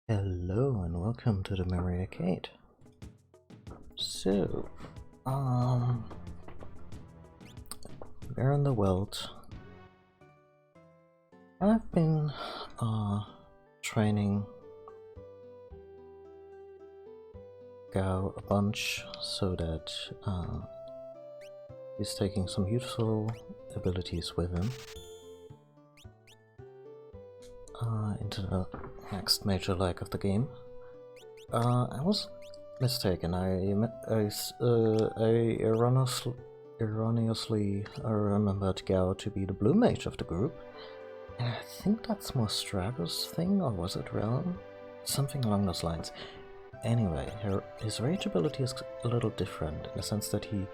Hello and welcome to the Memory Arcade. So, where in the world? I've been training Gao a bunch so that he's taking some useful abilities with him into the next major leg of the game. I was mistaken. I erroneously remembered Gao to be the blue mage of the group. And I think that's more Strava's thing, or was it Realm? Something along those lines. Anyway, his rage ability is a little different in the sense that he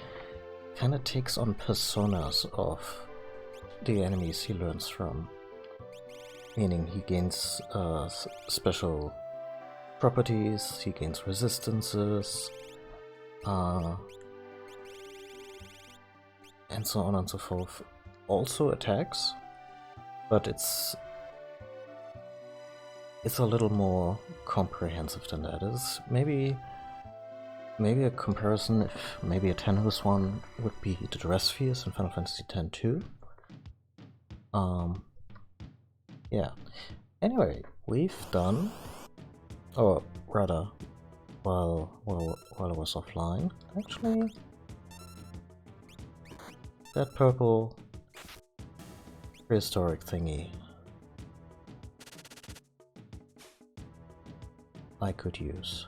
kind of takes on personas of the enemies he learns from. Meaning he gains special properties, he gains resistances, and so on and so forth. Also attacks, but it's a little more comprehensive than that. Is maybe a comparison, if maybe a tenuous one, would be the Dress Spheres in Final Fantasy X too. Yeah. Anyway, we've done, or rather, while I was offline, actually, that purple prehistoric thingy I could use.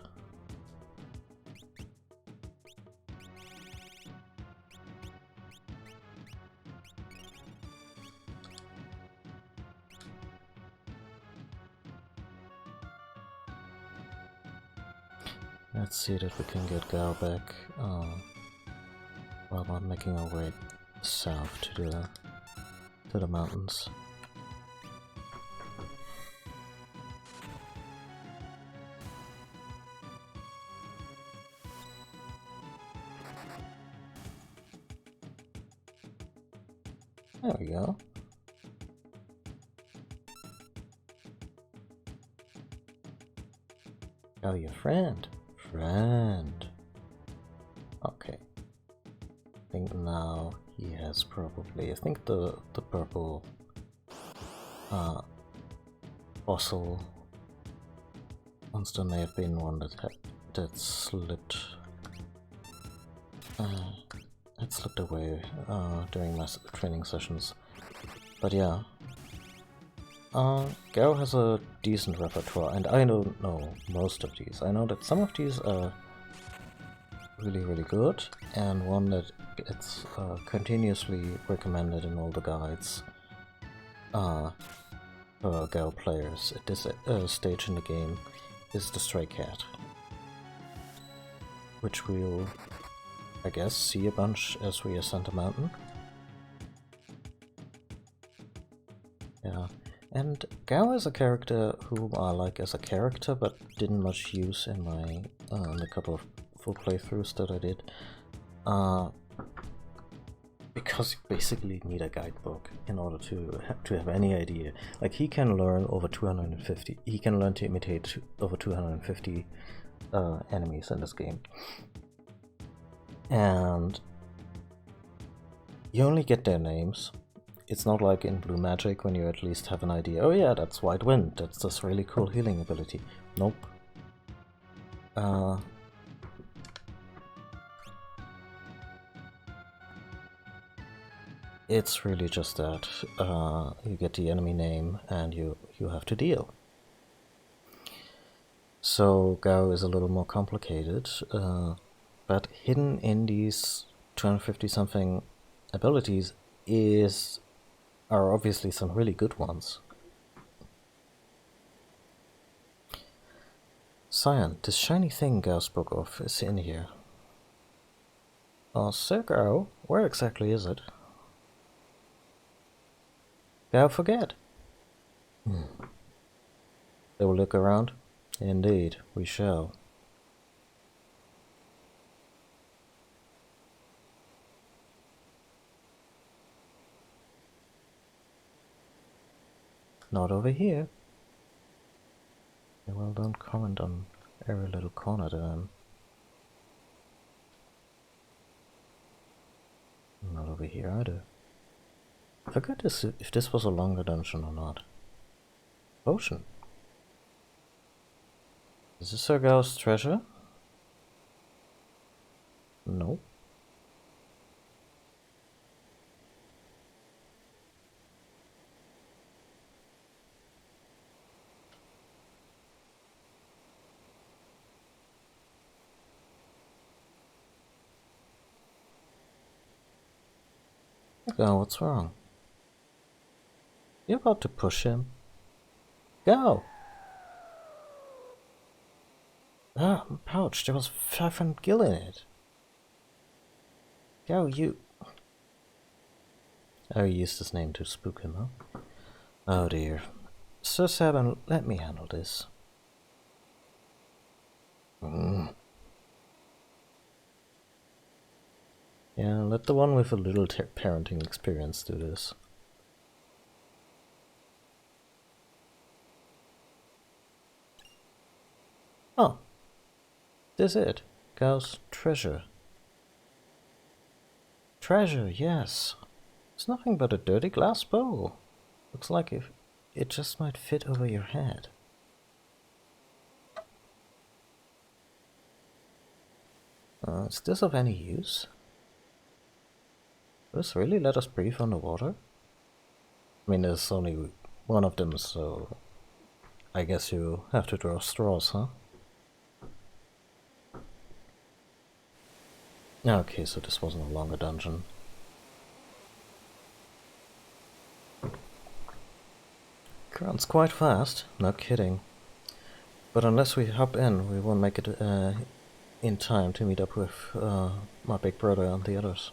Let's see that we can get Gao back while we're making our way south to the mountains. There we go. Oh, your friend. Okay. I think now he has probably, I think the purple fossil monster may have been one that slipped away during my training sessions. But yeah. Gao has a decent repertoire, and I don't know most of these. I know that some of these are really good, and one that gets continuously recommended in all the guides for Gao players at this stage in the game is the Stray Cat, which we'll, I guess, see a bunch as we ascend the mountain. Yeah. And Gao is a character whom I like as a character, but didn't much use in my the couple of full playthroughs that I did, because you basically need a guidebook in order to have any idea. Like, he can learn over 250. He can learn to imitate over 250 enemies in this game, and you only get their names. It's not like in Blue Magic when you at least have an idea. Oh yeah, that's White Wind. That's this really cool healing ability. Nope. It's really just that you get the enemy name and you have to deal. So Gao is a little more complicated, but hidden in these 250 something abilities are obviously some really good ones. Cyan, this shiny thing Gao spoke of is in here. Sir Gao, where exactly is it? Gao forget. They will look around? Indeed, we shall. Not over here. Yeah, well, don't comment on every little corner then. Not over here either. I forgot if this was a longer dungeon or not. Potion. Is this Sir Gao's treasure? No. Go, what's wrong? You're about to push him. Go! Ah, pouch, there was 500 gil in it. Go, you. Oh, he used his name to spook him, huh? Oh dear. Sir Sabin, let me handle this. Yeah, let the one with a little parenting experience do this. Oh. This it. Gao's treasure. Treasure, yes. It's nothing but a dirty glass bowl. Looks like if it just might fit over your head. Is this of any use? Will this really let us breathe underwater? I mean, there's only one of them, so I guess you have to draw straws, huh? Okay, so this wasn't a longer dungeon. Runs quite fast, no kidding. But unless we hop in, we won't make it in time to meet up with my big brother and the others.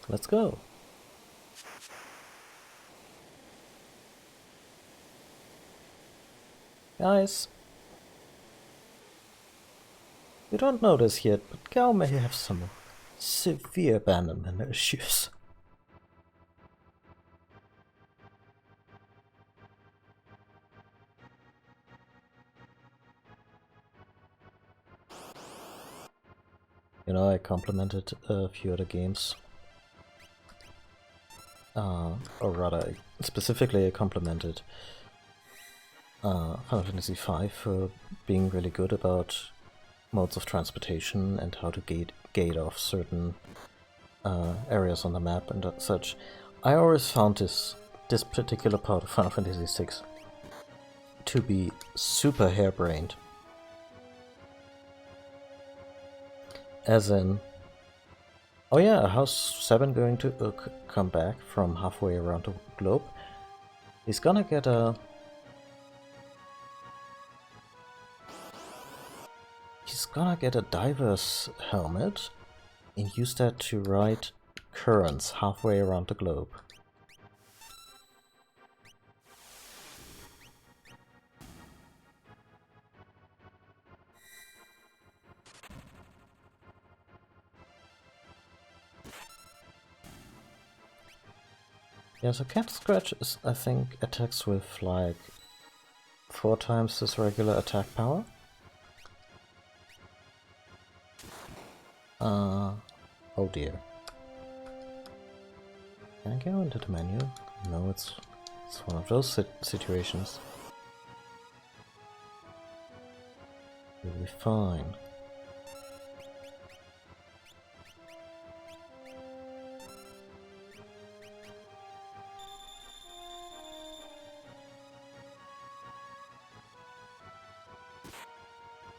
Let's go. Guys, you don't know this yet, but Gao may have some severe abandonment issues. You know, I complimented a few other games. Or rather, specifically I complimented Final Fantasy V for being really good about modes of transportation and how to gate off certain areas on the map and such. I always found this particular part of Final Fantasy VI to be super harebrained. As in, oh yeah, how's Sabin going to come back from halfway around the globe? He's gonna get a... He's gonna get a diver's helmet and use that to ride currents halfway around the globe. Yeah, so Cat Scratch is, I think, attacks with like 4 times his regular attack power. Oh dear. Can I go into the menu? No, it's one of those situations. We'll be fine.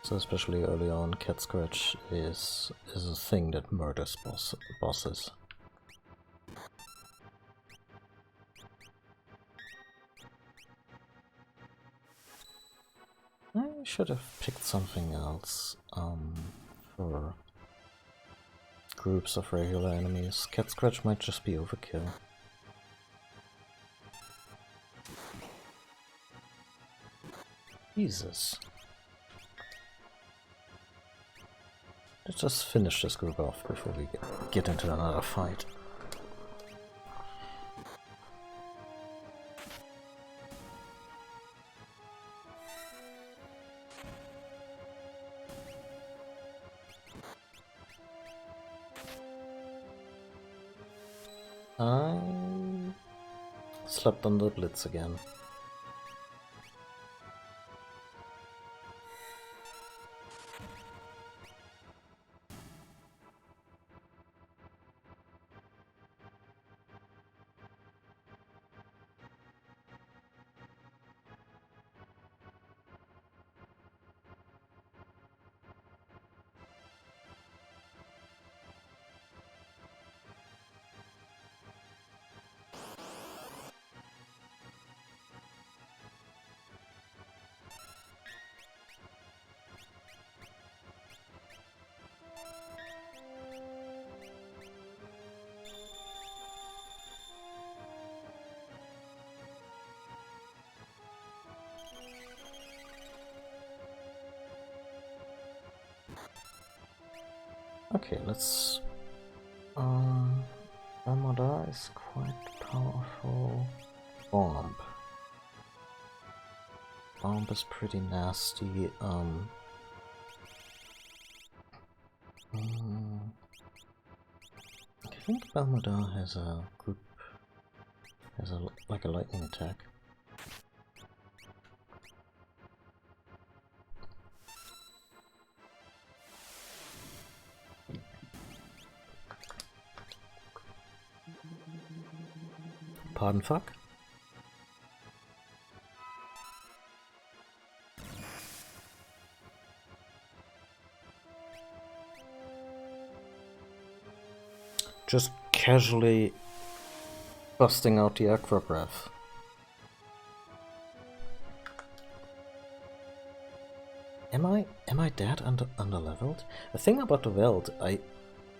So especially early on, Cat Scratch is a thing that murders bosses. I should have picked something else for groups of regular enemies. Cat Scratch might just be overkill. Jesus. Let's just finish this group off before we get into another fight. I slept on the Blitz again. Okay, let's... Armada is quite powerful. Bomb. Bomb is pretty nasty. I think Balmadar has a group... like a lightning attack. Pardon fuck? Just casually busting out the Aqua Breath. Am I that underleveled? The thing about the Welt, I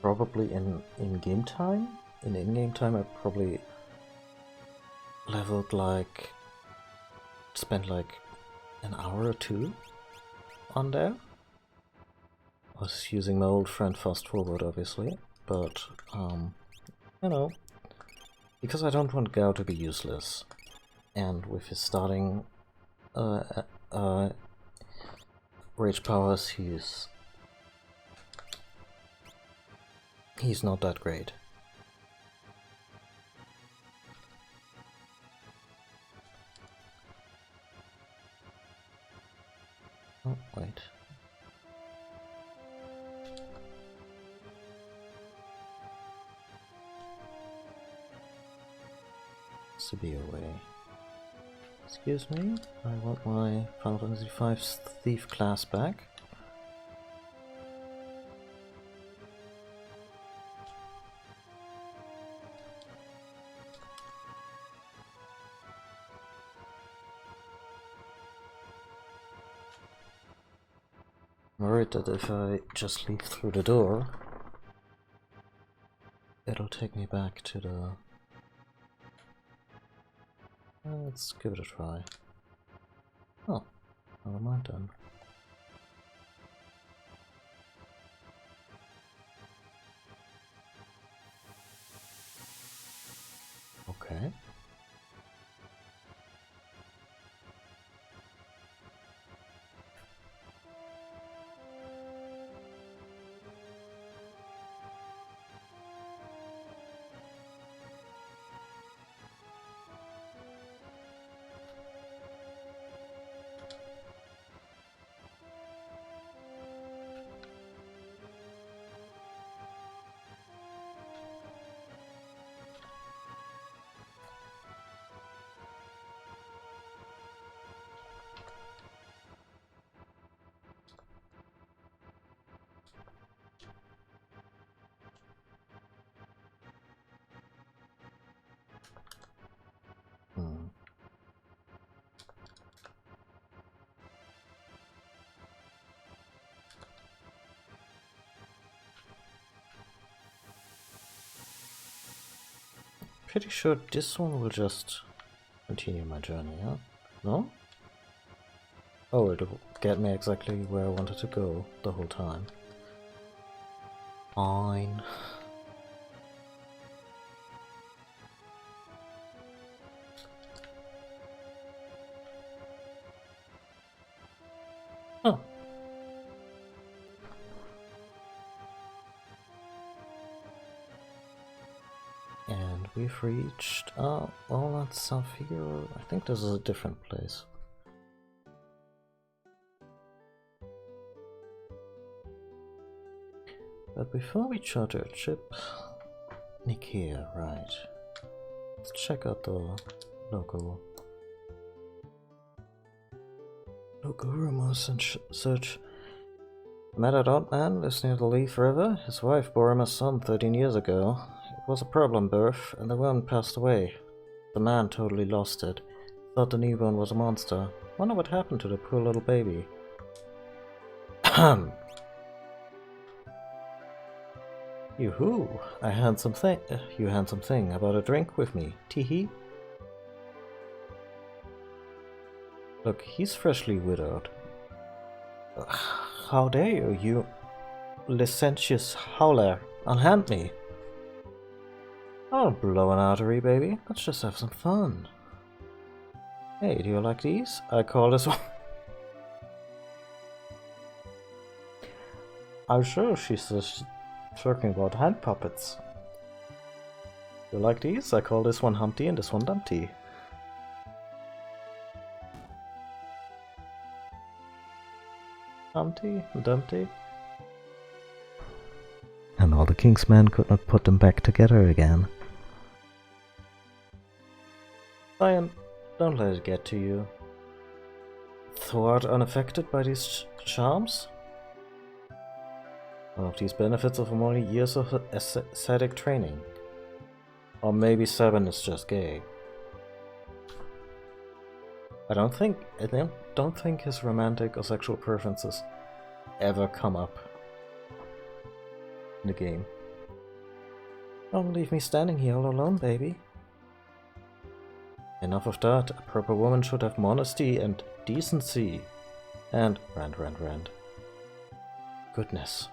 probably in-game time, I probably leveled like, spent like an hour or two on there. I was using my old friend Fast Forward, obviously, but you know, because I don't want Gao to be useless, and with his starting rage powers, he's not that great. Oh, wait. To be away. Excuse me, I want my Final Fantasy V Thief class back. I'm worried that if I just leave through the door, it'll take me back to the... Let's give it a try. Oh, never mind then. Okay. Pretty sure this one will just continue my journey, huh? No? Oh, it'll get me exactly where I wanted to go the whole time. Fine. Oh. And we've reached, all that stuff here. I think this is a different place. But before we charter a ship, Nicaea, right. Let's check out the local rumors and such. The mad old man lives near the Leaf River. His wife bore him a son 13 years ago. It was a problem birth, and the woman passed away. The man totally lost it. Thought the newborn was a monster. Wonder what happened to the poor little baby. Ahem. Yoo-hoo! You handsome thing, about a drink with me. Tee-hee? Look, he's freshly widowed. How dare you, you licentious howler! Unhand me! I'll blow an artery, baby. Let's just have some fun. Hey, do you like these? I call this one... I'm sure she's just talking about hand puppets. You like these? I call this one Humpty and this one Dumpty. Humpty and Dumpty. And all the King's men could not put them back together again. Lion, don't let it get to you. Thou art unaffected by these charms? One of these benefits of more years of ascetic training. Or maybe Sabin is just gay. I don't think his romantic or sexual preferences ever come up in the game. Don't leave me standing here all alone, baby. Enough of that. A proper woman should have modesty and decency. And rand. Goodness.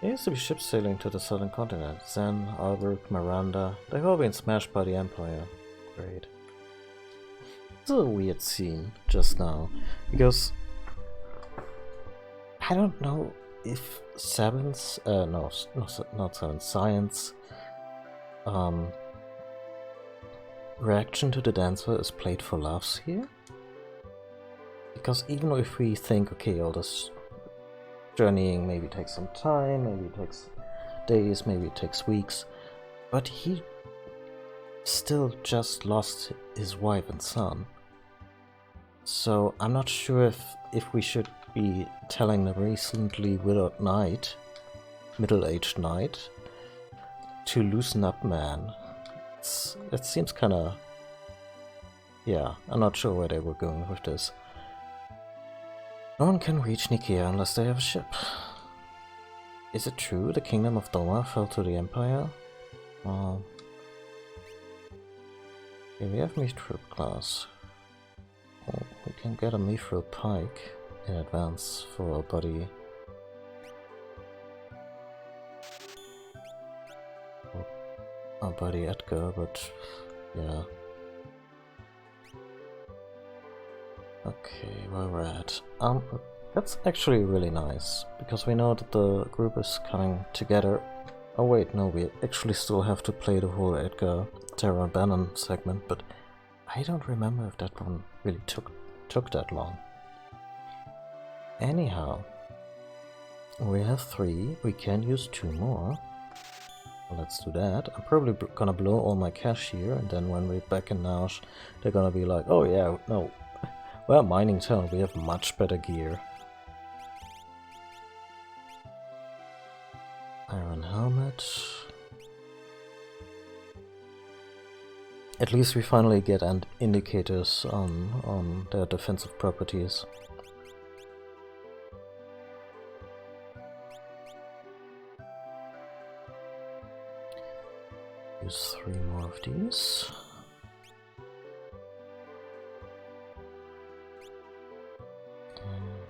There used to be ships sailing to the southern continent. Zen, Albert, Miranda. They've all been smashed by the Empire. Great. It's a weird scene just now, because I don't know if Sabin's, not Sabin, Science, reaction to the dancer is played for laughs here. Because even if we think, okay, all this journeying maybe takes some time, maybe it takes days, maybe it takes weeks, but he still just lost his wife and son. So I'm not sure if we should be telling the recently widowed knight, middle-aged knight, to loosen up, man. It seems kinda... yeah, I'm not sure where they were going with this. No one can reach Nicaea unless they have a ship. Is it true the kingdom of Doma fell to the Empire? Well... here we have Mithril class. Oh, we can get a Mithril pike in advance for our buddy. Our buddy Edgar, but yeah. Okay, where we're at. That's actually really nice, because we know that the group is coming together. Oh wait, no, we actually still have to play the whole Edgar, Terra and Bannon segment, but I don't remember if that one really took that long. Anyhow, we have 3, we can use 2 more. Let's do that. I'm probably gonna blow all my cash here, and then when we're back in Nash, they're gonna be like, oh yeah, no, well, mining town, we have much better gear. Iron helmet. At least we finally get indicators on their defensive properties. Use 3 more of these. And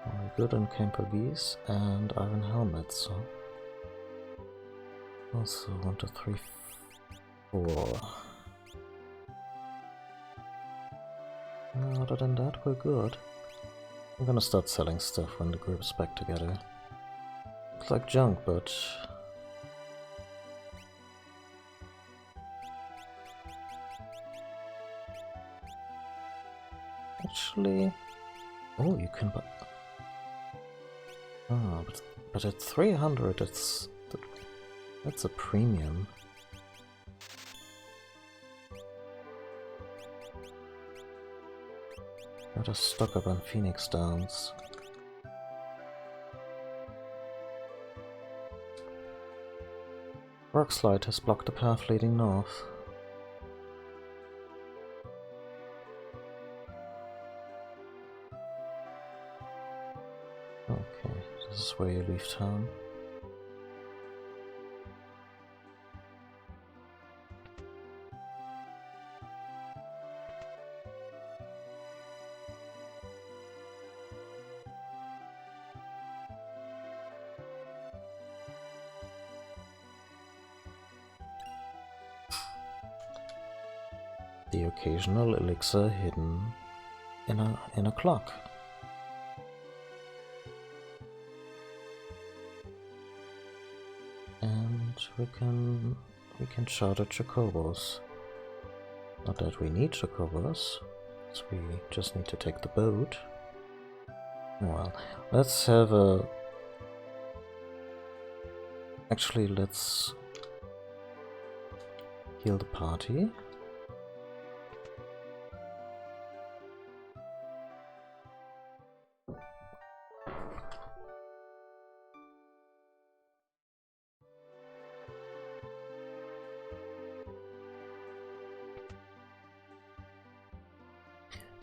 we're good on camper bees and iron helmets, so also 1, 2, 3, 4. Other than that, we're good. I'm gonna start selling stuff when the group's back together. It's like junk, but actually, oh, you can buy. Oh, but at 300, that's a premium. Let us stock up on Phoenix Downs. Rockslide has blocked the path leading north. Okay, this is where you leave town. The occasional elixir hidden in a clock. And we can charter chocobos. Not that we need chocobos, so we just need to take the boat. Well, let's have a... Actually, let's heal the party.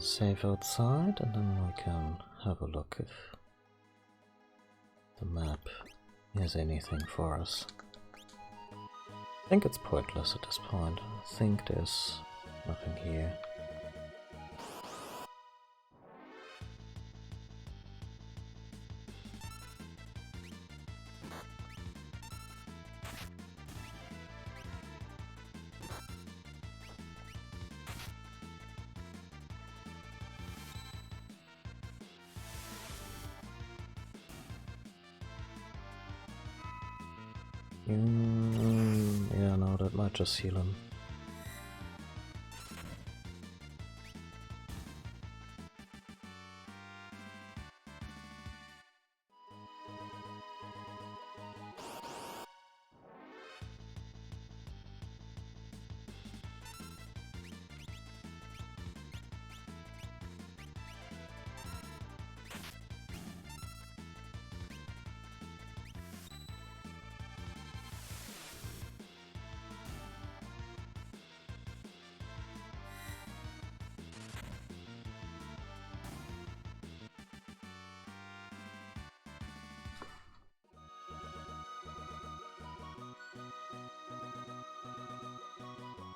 Save outside, and then we can have a look if the map has anything for us. I think it's pointless at this point. I think there's nothing here. Yeah, no, that might just heal him.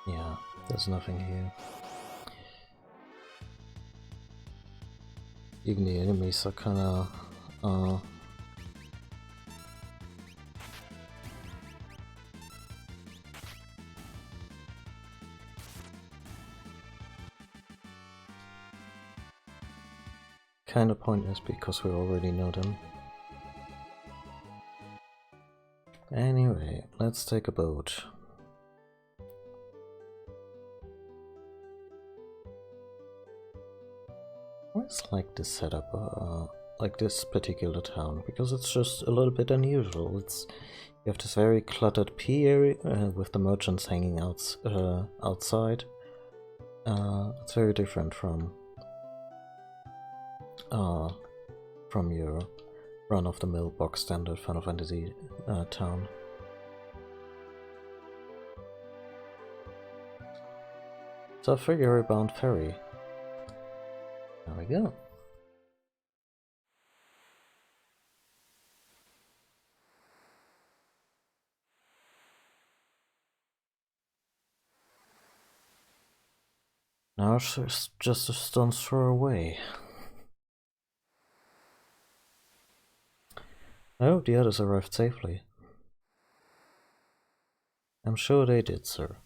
Yeah, there's nothing here. Even the enemies are kinda... kinda pointless because we already know them. Anyway, let's take a boat. Where's like this setup, like this particular town? Because it's just a little bit unusual. You have this very cluttered P area with the merchants hanging outside. It's very different from your run-of-the-mill box standard Final Fantasy town. It's a ferry-bound ferry. There we go. Now it's just a stone's throw away. I hope the others arrived safely. I'm sure they did, sir.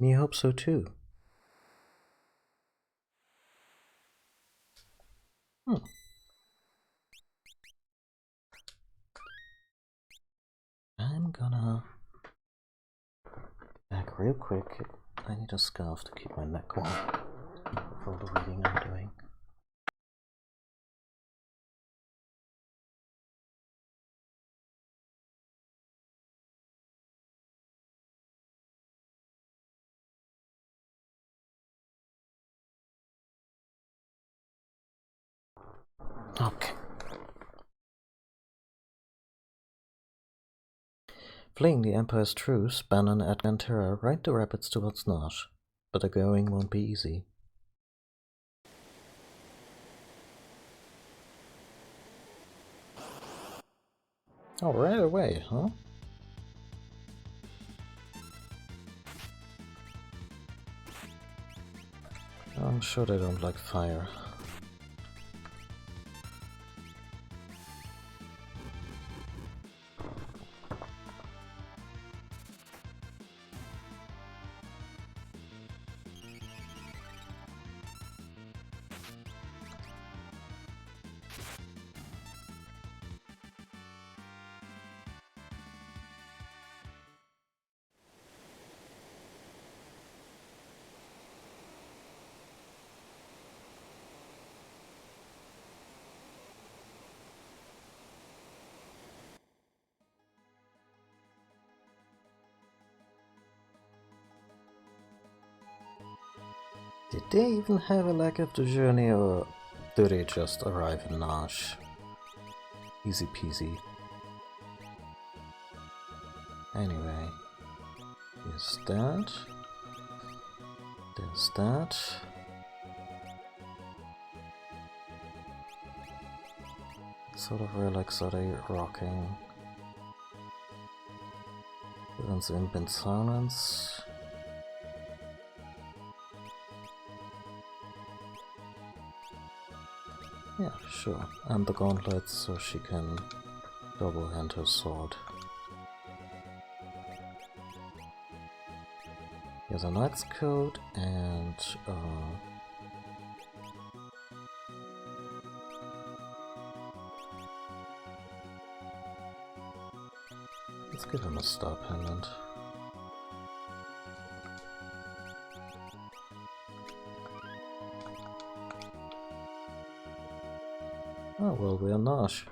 Me hope so too. I'm gonna back real quick. I need a scarf to keep my neck warm for all the reading I'm doing. Okay. Fleeing the Empire's troops, Bannon and Gantera ride the rapids towards Nash, but the going won't be easy. Oh, right away, huh? I'm sure they don't like fire. Did they even have a leg of the journey, or do they just arrive in Nash? Easy peasy. Anyway, here's that. There's that. What sort of relics are they rocking? Everyone's imp in silence. Yeah, sure. And the gauntlets so she can double hand her sword. Here's a knight's coat and let's give him a star pendant. Oh, well, we're Nash.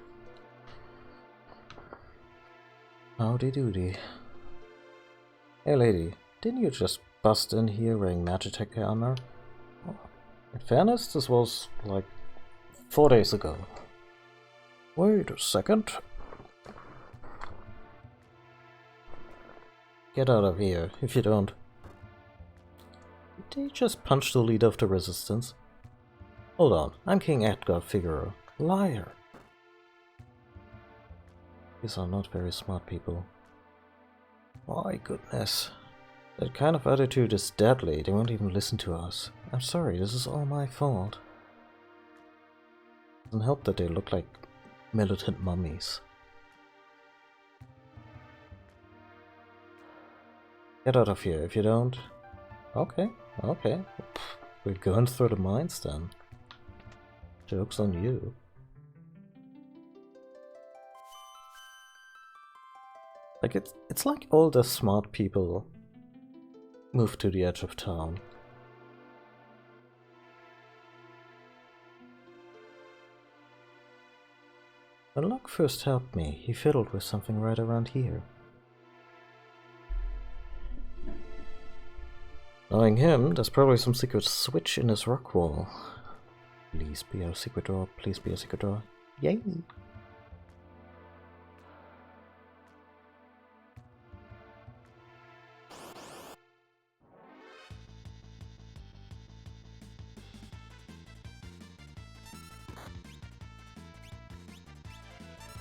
Howdy doody. Hey lady, didn't you just bust in here wearing Magitech armor? Oh, in fairness, this was like 4 days ago. Wait a second. Get out of here, if you don't. Did they just punch the leader of the resistance? Hold on, I'm King Edgar Figueroa. Liar! These are not very smart people. My goodness. That kind of attitude is deadly. They won't even listen to us. I'm sorry, this is all my fault. Doesn't help that they look like militant mummies. Get out of here if you don't. Okay, okay. We're going through the mines then. Joke's on you. Like it's like all the smart people moved to the edge of town. When Locke first helped me, he fiddled with something right around here. Knowing him, there's probably some secret switch in his rock wall. Please be a secret door, please be a secret door. Yay!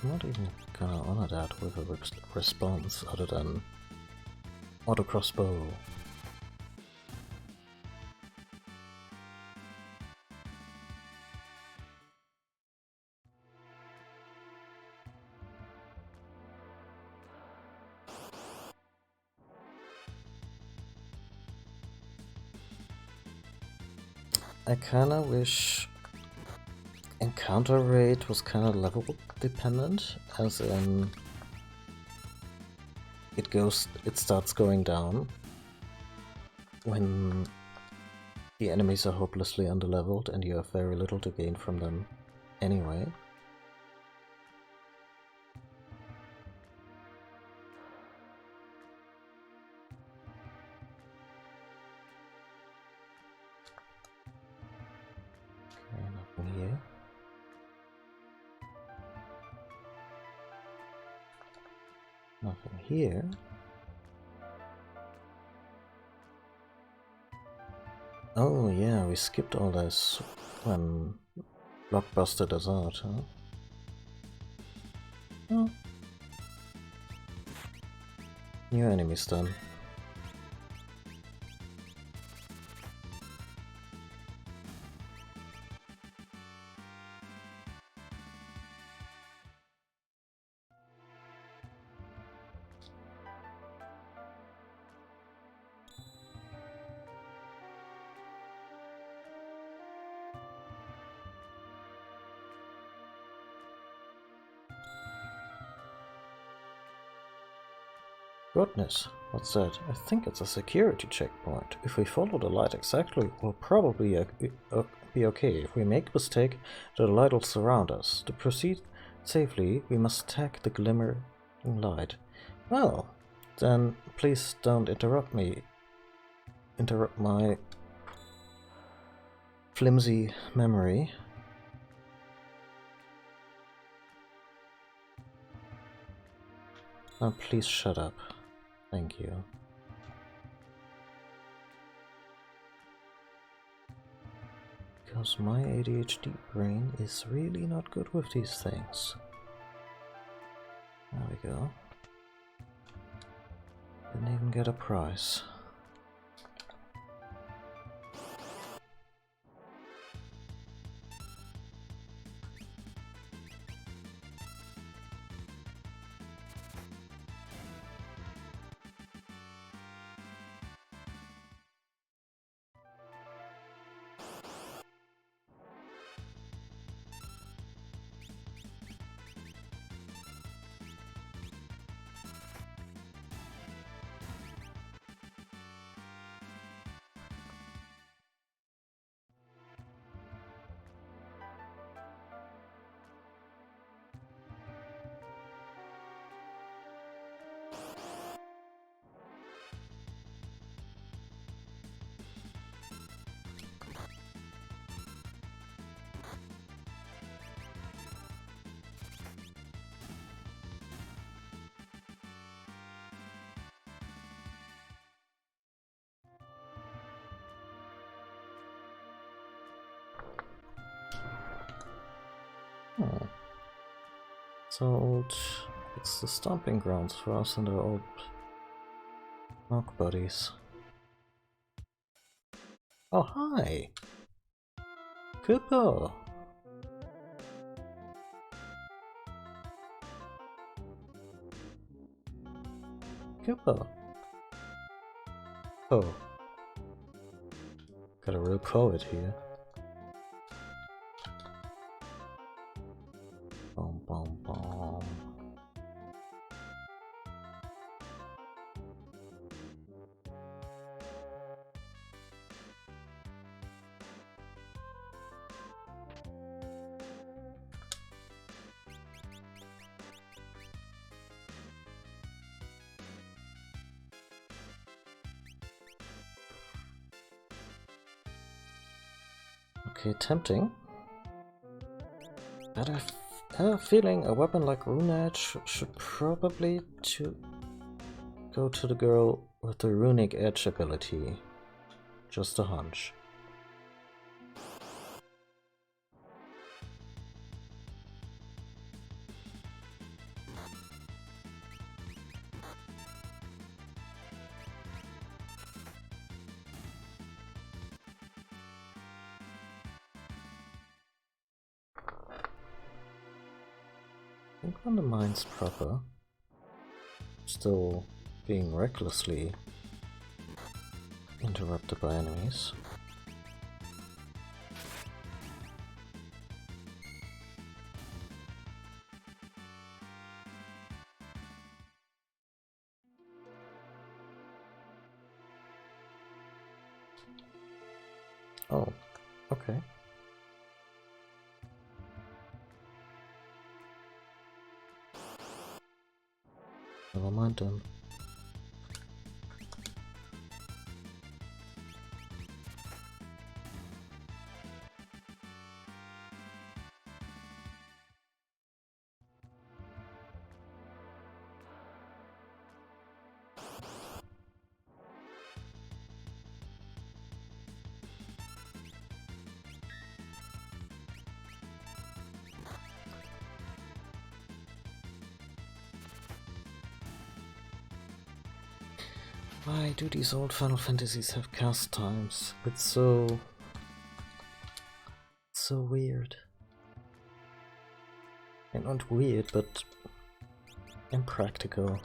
I'm not even gonna honor that with a response other than auto crossbow. I kinda wish encounter rate was kinda level dependent, as in it starts going down when the enemies are hopelessly underleveled and you have very little to gain from them anyway. Okay, nothing here. Nothing here. Oh yeah, we skipped all this when Blockbuster us out, huh? Oh. New enemies done. Goodness, what's that? I think it's a security checkpoint. If we follow the light exactly, we'll probably be okay. If we make a mistake, the light will surround us. To proceed safely, we must tag the glimmering light. Well, then please don't interrupt me. Interrupt my flimsy memory. Now please shut up. Thank you. Because my ADHD brain is really not good with these things. There we go. Didn't even get a prize. Oh. So it's the stomping grounds for us and our old knock buddies. Oh, hi! Cooper! Cooper! Oh. Got a real poet here. Bom bom bom. Okay, tempting. But I have a feeling a weapon like Rune Edge should probably go to the girl with the Runic Edge ability. Just a hunch. I think when the mine's proper, still being recklessly interrupted by enemies. Oh, okay. Never mind then. Why do these old Final Fantasies have cast times? It's so weird. And not weird, but impractical.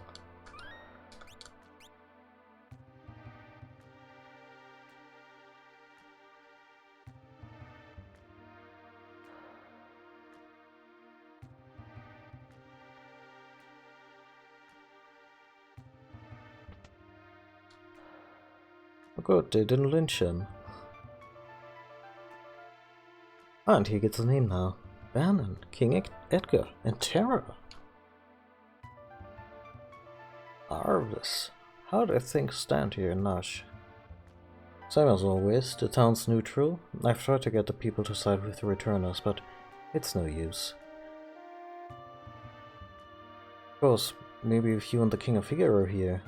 Oh good, they didn't lynch him. And he gets a name now. Bannon, King Edgar, and Terra. Marvelous. How do things stand here in Nash? Same as always, the town's neutral. I've tried to get the people to side with the returners, but it's no use. Of course, maybe if you and the King of Figure are here.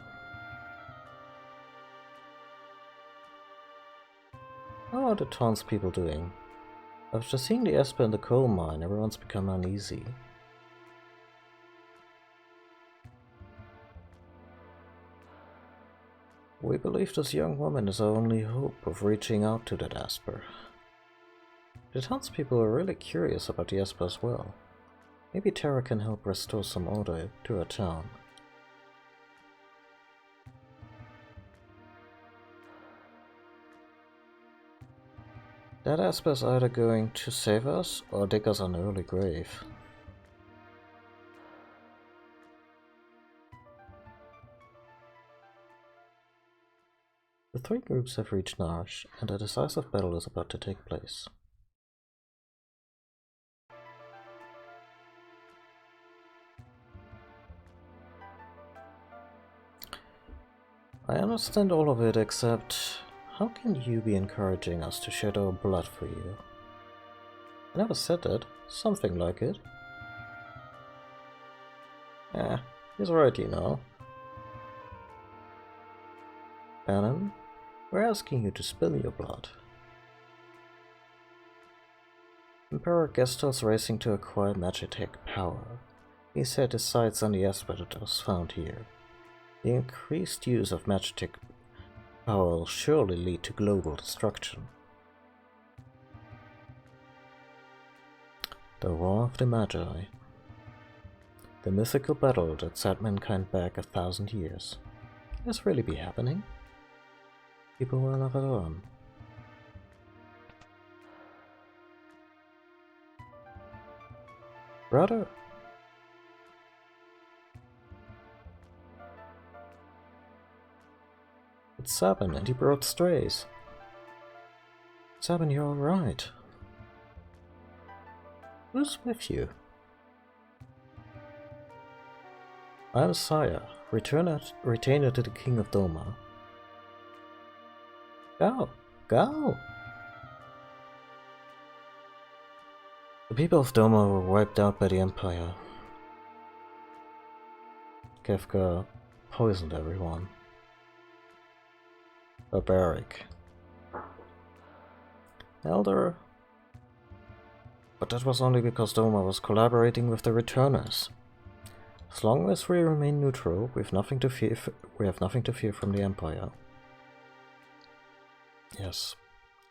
How are the townspeople doing? After seeing the Esper in the coal mine, everyone's become uneasy. We believe this young woman is our only hope of reaching out to that Esper. The townspeople are really curious about the Esper as well. Maybe Terra can help restore some order to our town. That Esper is either going to save us or dig us an early grave. The three groups have reached Nash, and a decisive battle is about to take place. I understand all of it, except how can you be encouraging us to shed our blood for you? I never said that. Something like it. He's right, you know. Bannon, we're asking you to spill your blood. Emperor Gestel's racing to acquire Magitech power. He set his sights on the Esper that was found here. The increased use of Magitech power will surely lead to global destruction. The War of the Magi. The mythical battle that set mankind back 1,000 years. Can this really be happening? People will never learn. Brother! It's Sabin, and he brought strays. Sabin, you're alright. Who's with you? I am Saya, retainer to the King of Doma. Go! Go! The people of Doma were wiped out by the Empire. Kefka poisoned everyone. Barbaric. Elder. But that was only because Doma was collaborating with the Returners. As long as we remain neutral, we have nothing to fear. We have nothing to fear from the Empire. Yes,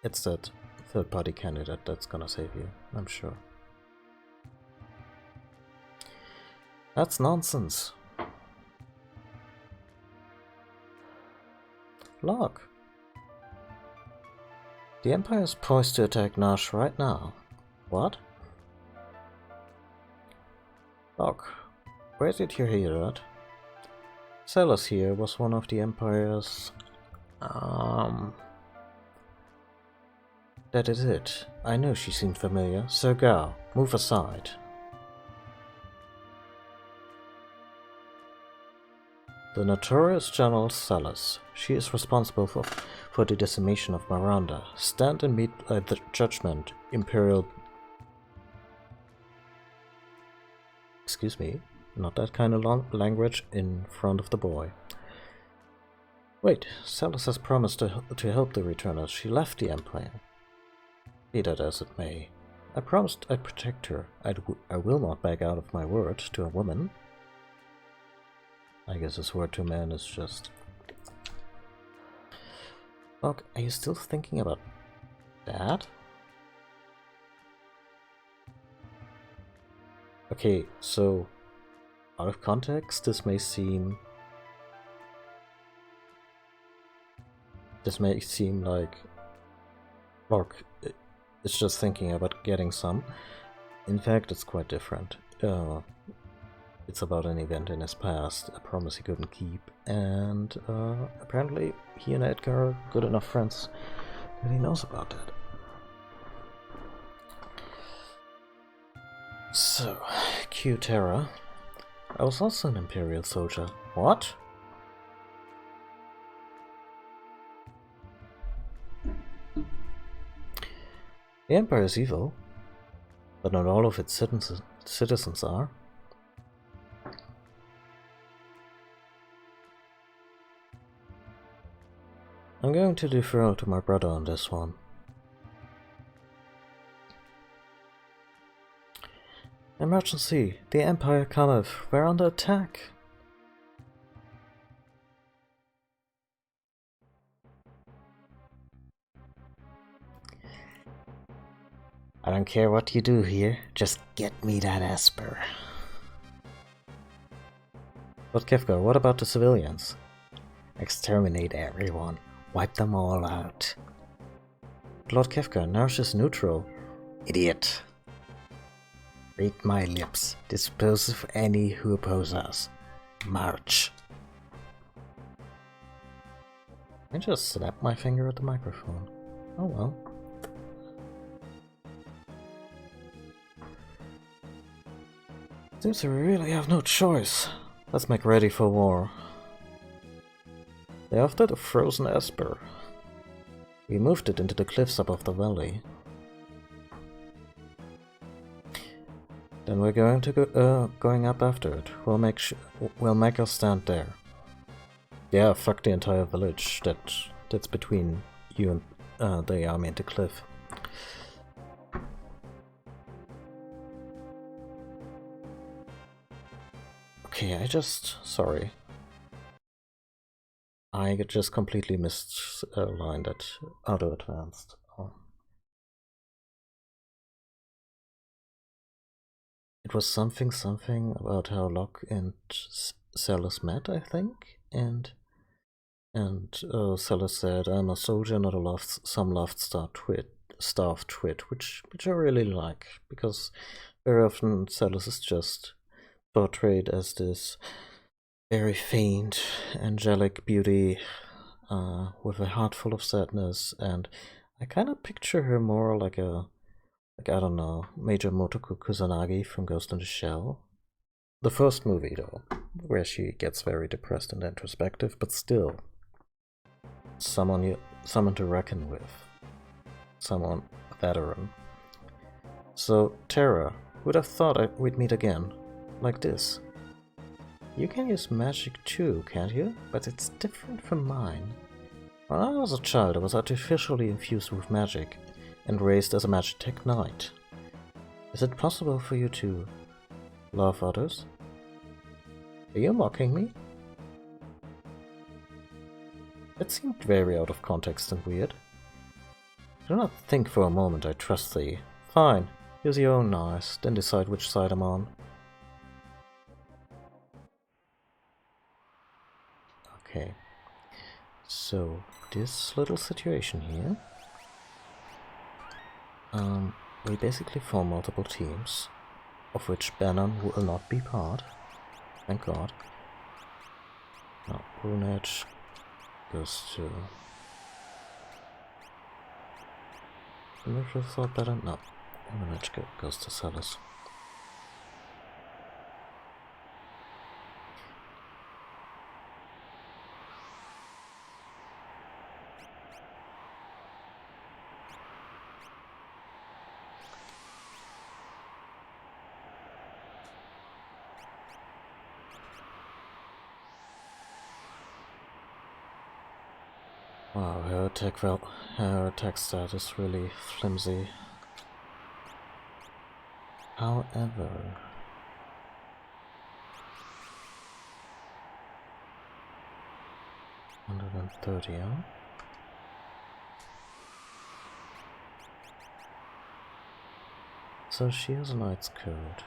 it's that third-party candidate that's gonna save you, I'm sure. That's nonsense. Look. The Empire is poised to attack Nash right now. What? Look, where did you hear that? Celes here was one of the Empire's That is it. I knew she seemed familiar. Sir Gao, move aside. The notorious General Salas. She is responsible for the decimation of Miranda. Stand and meet the judgment, Imperial... Excuse me, not that kind of language in front of the boy. Wait, Salas has promised to help the returners. She left the Empire. Be that as it may. I promised I'd protect her. I will not back out of my word to a woman. I guess his word to a man is just... Look, are you still thinking about that? Okay, so out of context, this may seem like, look, it's just thinking about getting some. In fact, it's quite different. It's about an event in his past, a promise he couldn't keep, and apparently he and Edgar are good enough friends that he knows about that. So, Q Terra. I was also an Imperial soldier. What? The Empire is evil, but not all of its citizens are. I'm going to defer to my brother on this one. Emergency! The Empire cometh! We're under attack! I don't care what you do here, just get me that Esper. But Kefka, what about the civilians? Exterminate everyone. Wipe them all out. Lord Kefka, Narsh is neutral. Idiot. Read my lips. Dispose of any who oppose us. March. I just snapped my finger at the microphone. Oh well. Seems we really have no choice. Let's make ready for war. They're after the frozen Esper. We moved it into the cliffs above the valley. Then we're going to go going up after it. We'll make our stand there. Yeah, fuck the entire village that's between you and the army and the cliff. Okay, sorry. I just completely missed a line that auto advanced. Oh. It was something about how Locke and Salas met, I think, and Salas said, "I'm a soldier, not a some starved twit," which I really like, because very often Salas is just portrayed as this very faint, angelic beauty with a heart full of sadness, and I kind of picture her more like I don't know, Major Motoko Kusanagi from Ghost in the Shell. The first movie, though, where she gets very depressed and introspective, but still someone to reckon with, someone a veteran. So Terra, who'd have thought we'd meet again, like this? You can use magic too, can't you? But it's different from mine. When I was a child, I was artificially infused with magic and raised as a Magitech knight. Is it possible for you to love others? Are you mocking me? It seemed very out of context and weird. Do not think for a moment I trust thee. Fine, use your own eyes, then decide which side I'm on. Okay, so this little situation here, we basically form multiple teams, of which Bannon will not be part, thank God. Now, Brunette goes Never thought better. No. Village goes to Celis. Wow, her attack stat is really flimsy. However, 130, huh? So she has a knight's code.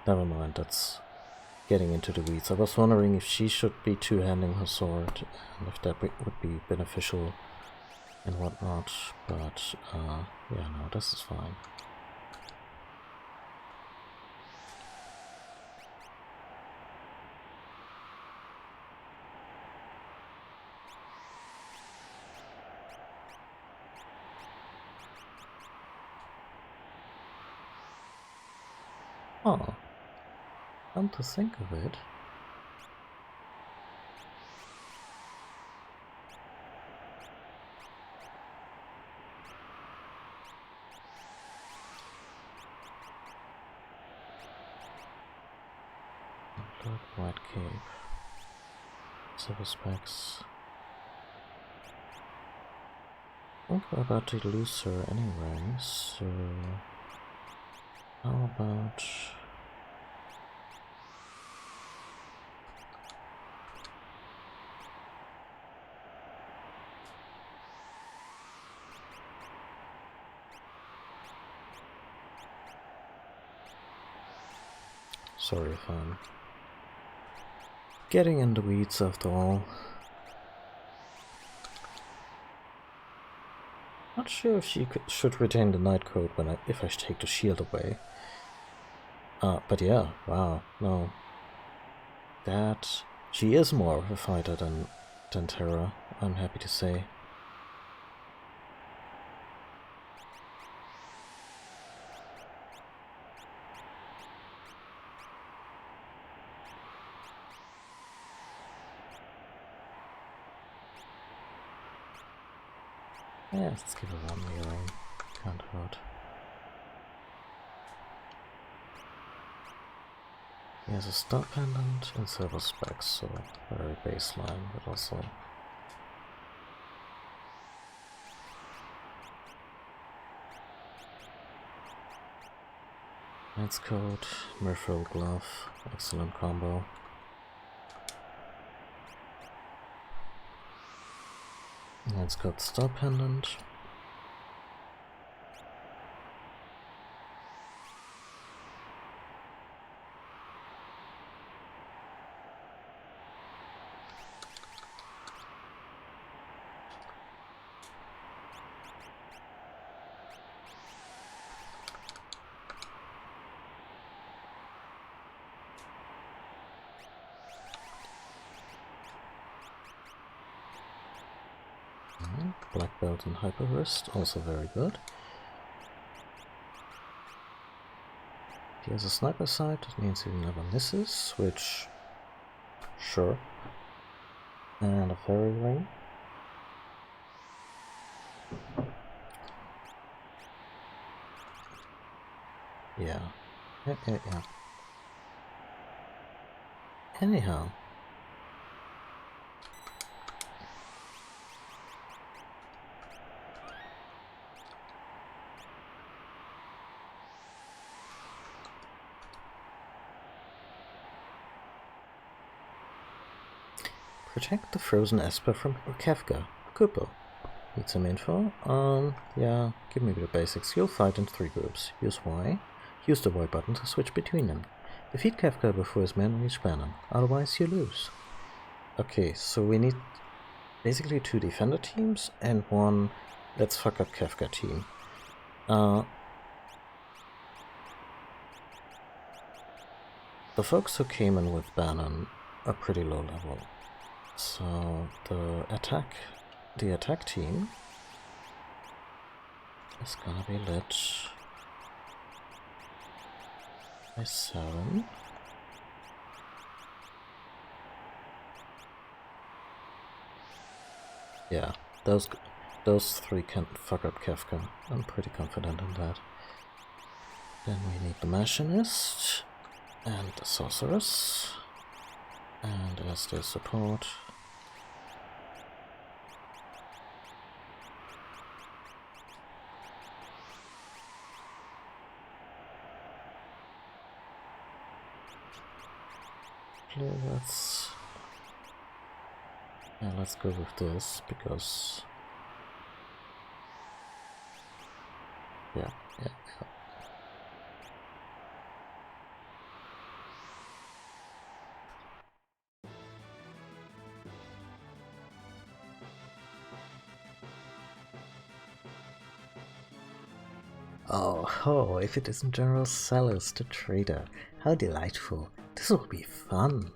Never mind, that's getting into the weeds. I was wondering if she should be two-handing her sword, and if that would be beneficial and whatnot, but yeah, no, this is fine. Oh, come to think of it, Blood White Cape, silver specs. I think we're about to lose her anyway, so how about... Sorry if I'm getting in the weeds after all. Not sure if she should retain the Knight Code if I take the shield away. But yeah, wow, no. That... She is more of a fighter than Terra, I'm happy to say. Yeah, let's give her one earring. Can't hurt. He has a star pendant and silver specs, so very baseline, but also... Knight's Coat, Merfolk Glove, excellent combo. Knight's Coat Star Pendant. Black Belt and Hyper Wrist, also very good. He has a sniper sight, that means he never misses, which... sure. And a fairy ring. Yeah. Yeah. Anyhow. Protect the frozen Esper from Kefka. Kupo. Need some info? Yeah, give me the basics. You'll fight in 3 groups. Use Y. Use the Y button to switch between them. Defeat Kefka before his men reach Bannon. Otherwise you lose. Okay, so we need basically 2 defender teams and 1 let's fuck up Kefka team. the folks who came in with Bannon are pretty low level. So the attack team is gonna be lit by Sabin. Yeah, those three can fuck up Kefka. I'm pretty confident in that. Then we need the Machinist and the Sorceress, and as their support, let's go with this because yeah. Oh, if it isn't General Sellers, the trader. How delightful. This will be fun.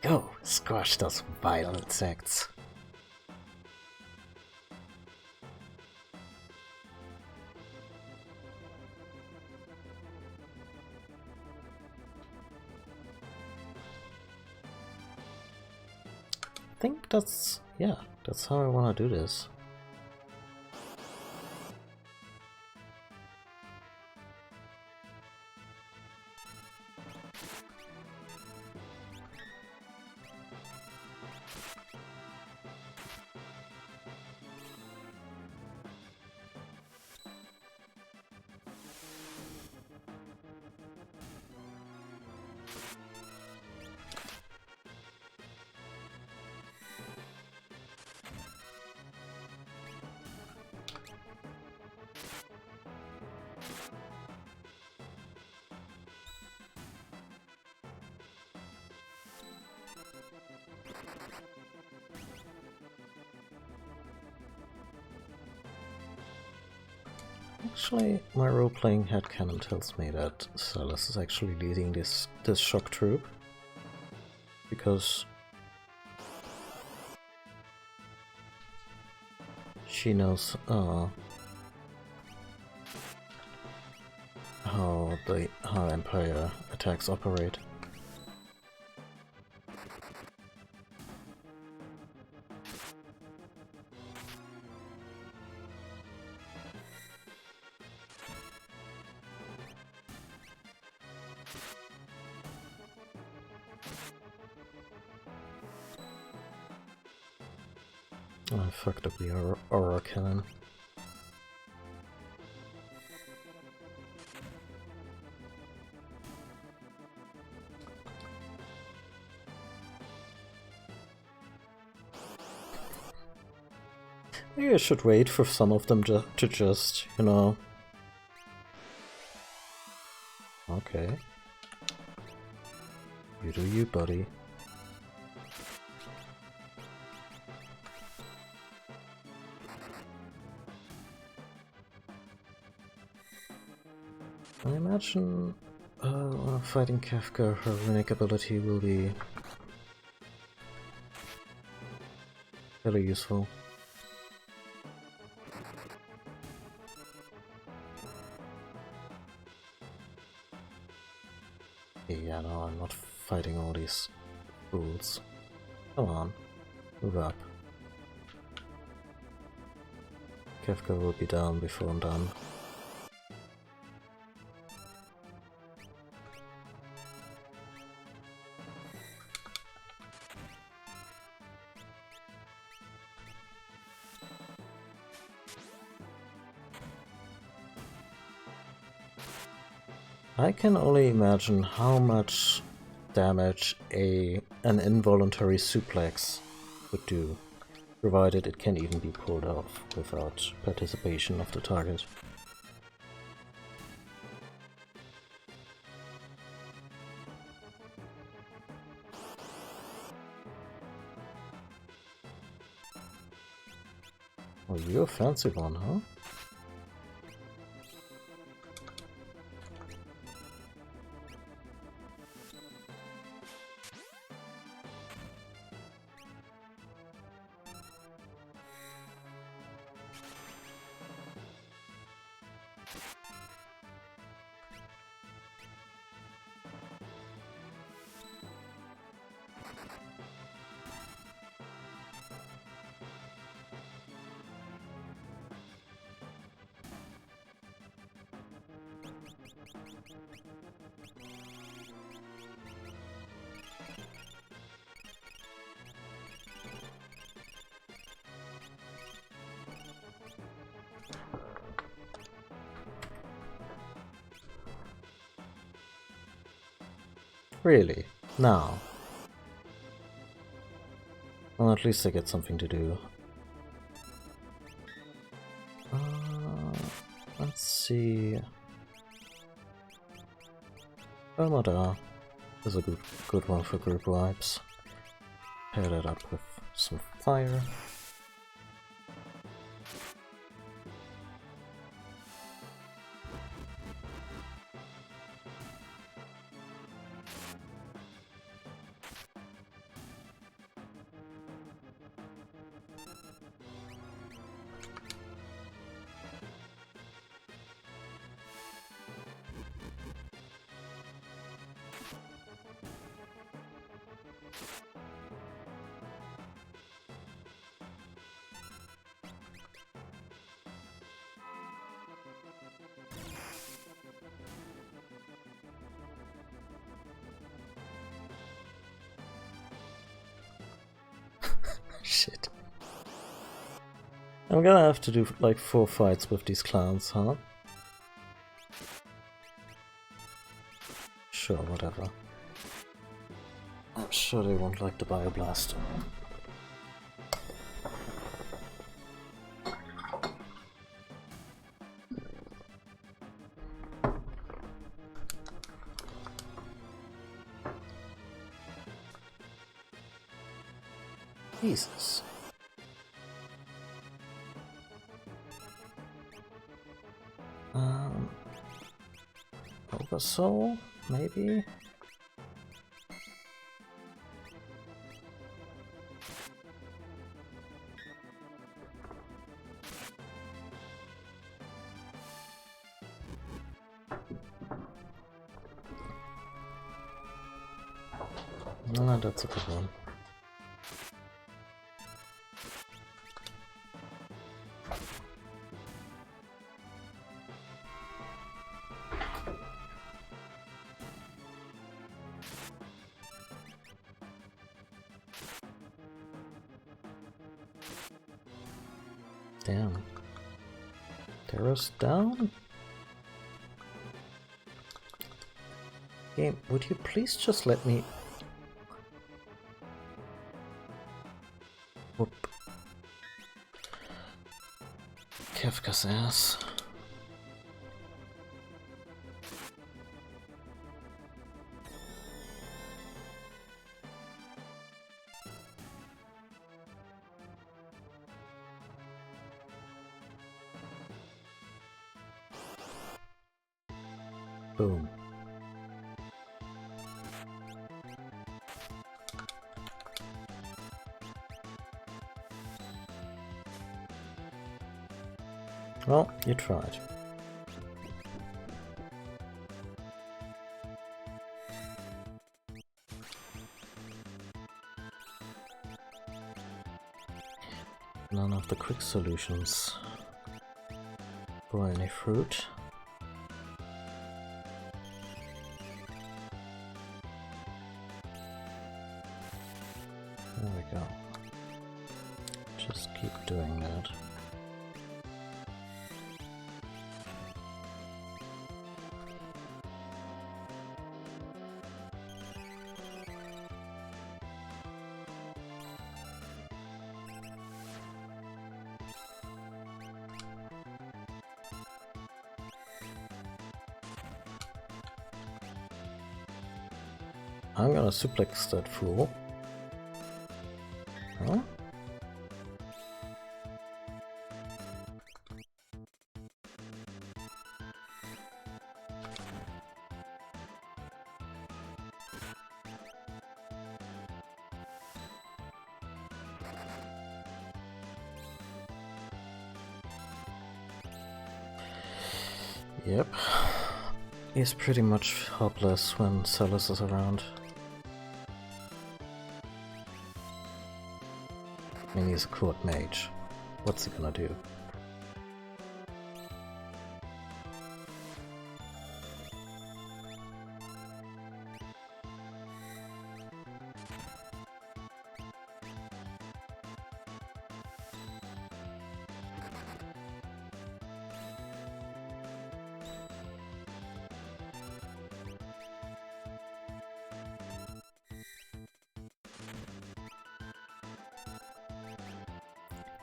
Go, squash those vile insects. I think that's how I want to do this. Actually, my role-playing headcanon tells me that Silas is actually leading this shock troop, because she knows how Empire attacks operate. I fucked up the aura cannon. Maybe I should wait for some of them to just, you know... Okay. You do you, buddy. I imagine fighting Kefka, her runic ability will be fairly useful. Yeah, no, I'm not fighting all these fools. Come on, move up. Kefka will be down before I'm done. I can only imagine how much damage an involuntary suplex would do, provided it can even be pulled off without participation of the target. Oh, you're a fancy one, huh? Really? Now? Well, at least I get something to do. Let's see. Armada is a good one for group wipes. Pair that up with some fire. Shit. I'm gonna have to do like 4 fights with these clowns, huh? Sure, whatever. I'm sure they won't like the Bioblaster. Jesus. Oversoul, maybe? No, that's a good one. Damn. Terrace down? Game, would you please just let me... Whoop. Kefka's ass. Boom. Well, you tried. None of the quick solutions bore any fruit. There we go. Just keep doing that. I'm gonna suplex that fool. Huh? Yep. He's pretty much helpless when Celis is around. I mean, he's a court mage. What's he gonna do?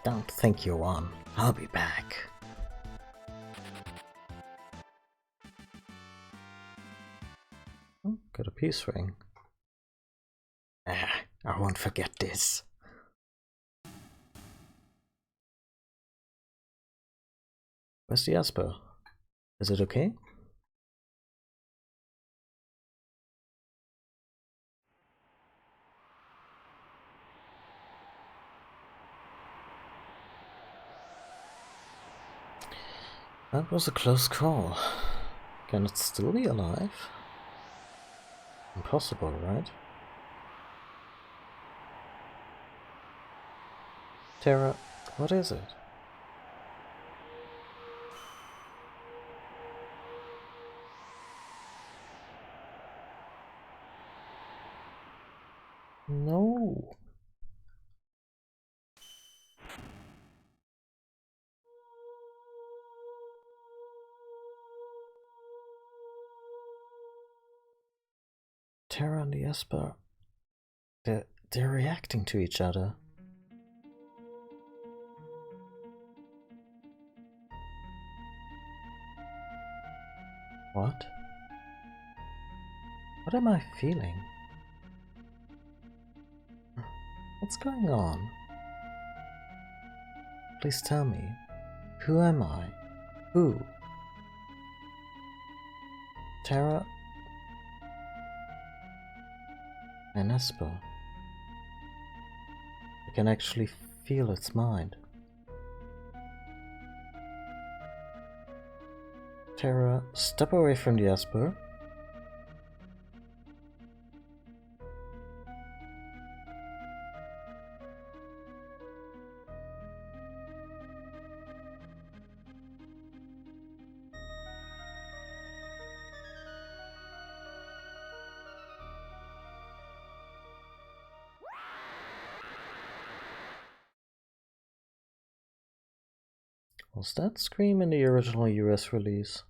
Don't think you won. I'll be back. Oh, got a peace ring. Ah, I won't forget this. Where's the Esper? Is it okay? That was a close call. Can it still be alive? Impossible, right? Terra, what is it? No. Terra and the Esper, they're reacting to each other. What? What am I feeling? What's going on? Please tell me. Who am I? Who? Terra? An Esper. I can actually feel its mind. Terra, step away from the Esper. Was that scream in the original US release?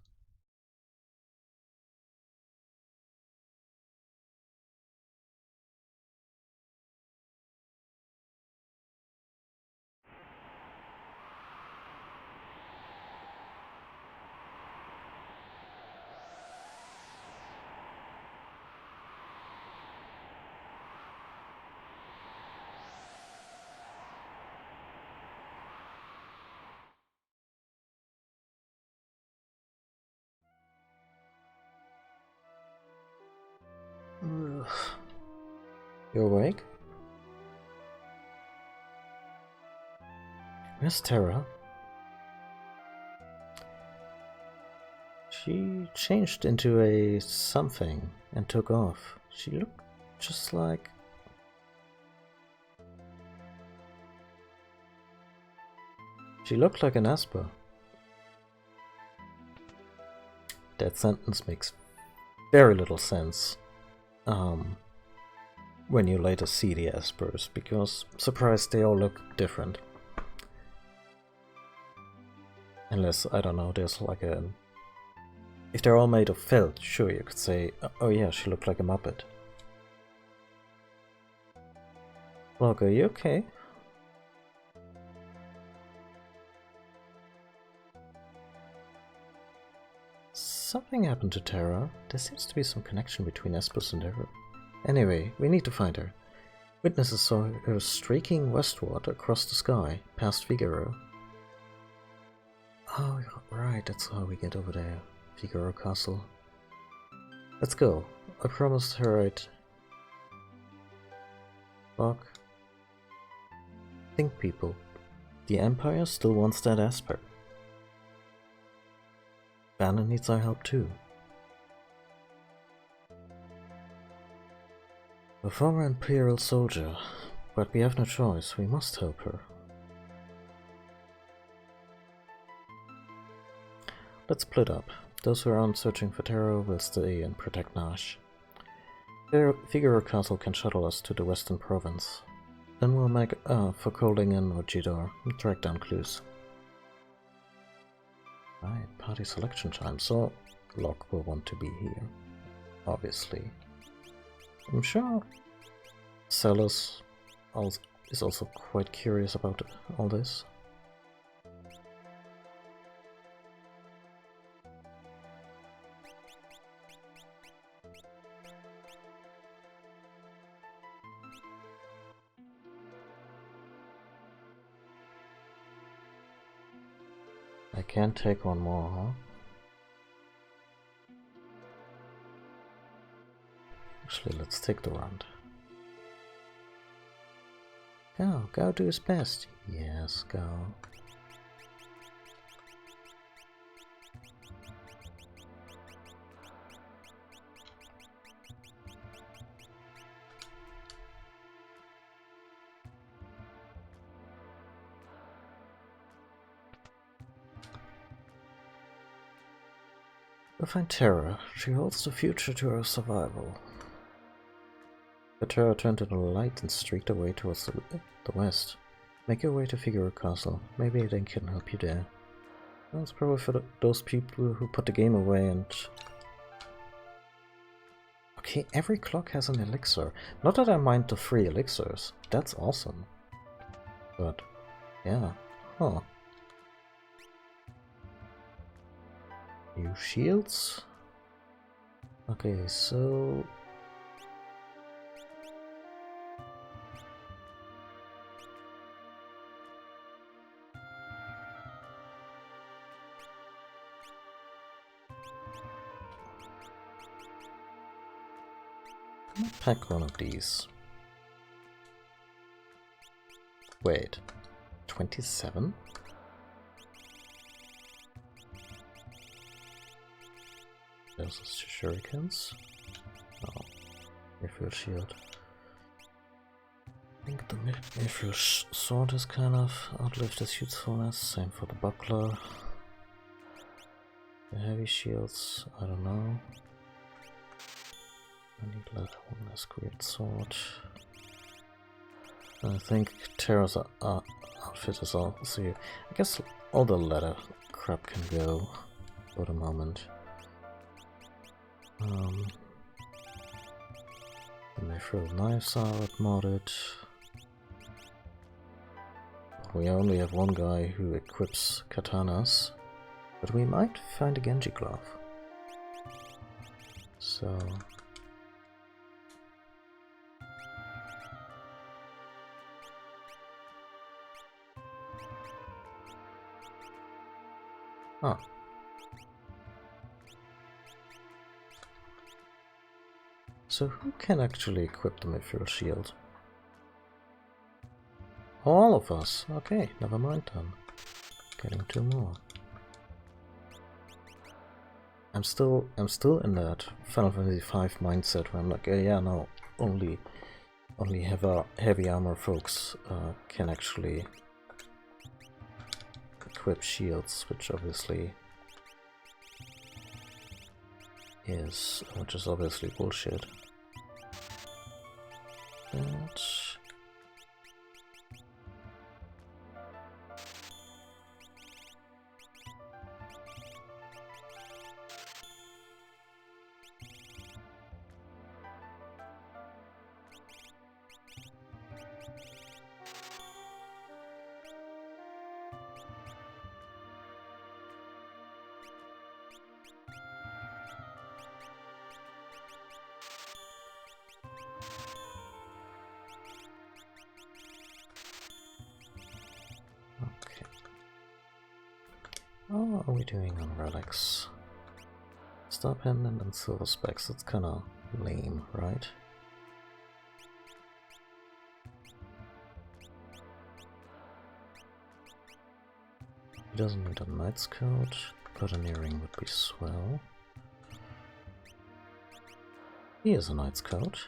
You awake? Where's Terra? She changed into a something and took off. She looked just like... She looked like an Esper. That sentence makes very little sense when you later see the Espers, because, surprise, they all look different. Unless, I don't know, there's like a... If they're all made of felt, sure, you could say, oh yeah, she looked like a Muppet. Look, are you okay? Something happened to Terra. There seems to be some connection between Espers and her. Anyway, we need to find her. Witnesses saw her streaking westward across the sky, past Figaro. Oh, right, that's how we get over there. Figaro Castle. Let's go. I promised her I'd... Fuck. Think, people. The Empire still wants that Esper. Bannon needs our help too. A former Imperial soldier, but we have no choice. We must help her. Let's split up. Those who are out searching for Terra will stay and protect Nash. Figaro Castle can shuttle us to the Western Province. Then we'll make for Koldingen or Jidar and track down clues. Right, party selection time, so Locke will want to be here. Obviously. I'm sure Celis is also quite curious about all this. I can't take one more, huh? Actually, let's take the round. Go do his best. Yes, go. We'll find Terra. She holds the future to our survival. The Terra turned to the light and streaked away towards the west. Make your way to Figaro Castle. Maybe they can help you there. That's probably for those people who put the game away and... Okay, every clock has an elixir. Not that I mind the free elixirs. That's awesome. But, yeah. Huh. New shields? Okay, so... I'll pack one of these. Wait, 27? Those are shurikens. Oh, Mithril shield. I think the Mithril sword has kind of outlived its usefulness. Same for the buckler. The heavy shields, I don't know. I need one less great sword. I think Terra's outfit is also here. I guess all the leather crap can go for the moment. The Mithril knives are outmoded. We only have one guy who equips katanas, but we might find a Genji glove. So... Ah. So who can actually equip the Mithril shield? All of us. Okay, never mind then. Getting two more. I'm still in that Final Fantasy V mindset where I'm like, yeah, no, only heavy armor folks can actually equip shields, which is obviously bullshit. But how are we doing on relics? Star pendant and silver specs, that's kinda lame, right? He doesn't need a knight's coat. But an earring would be swell. Here's a knight's coat.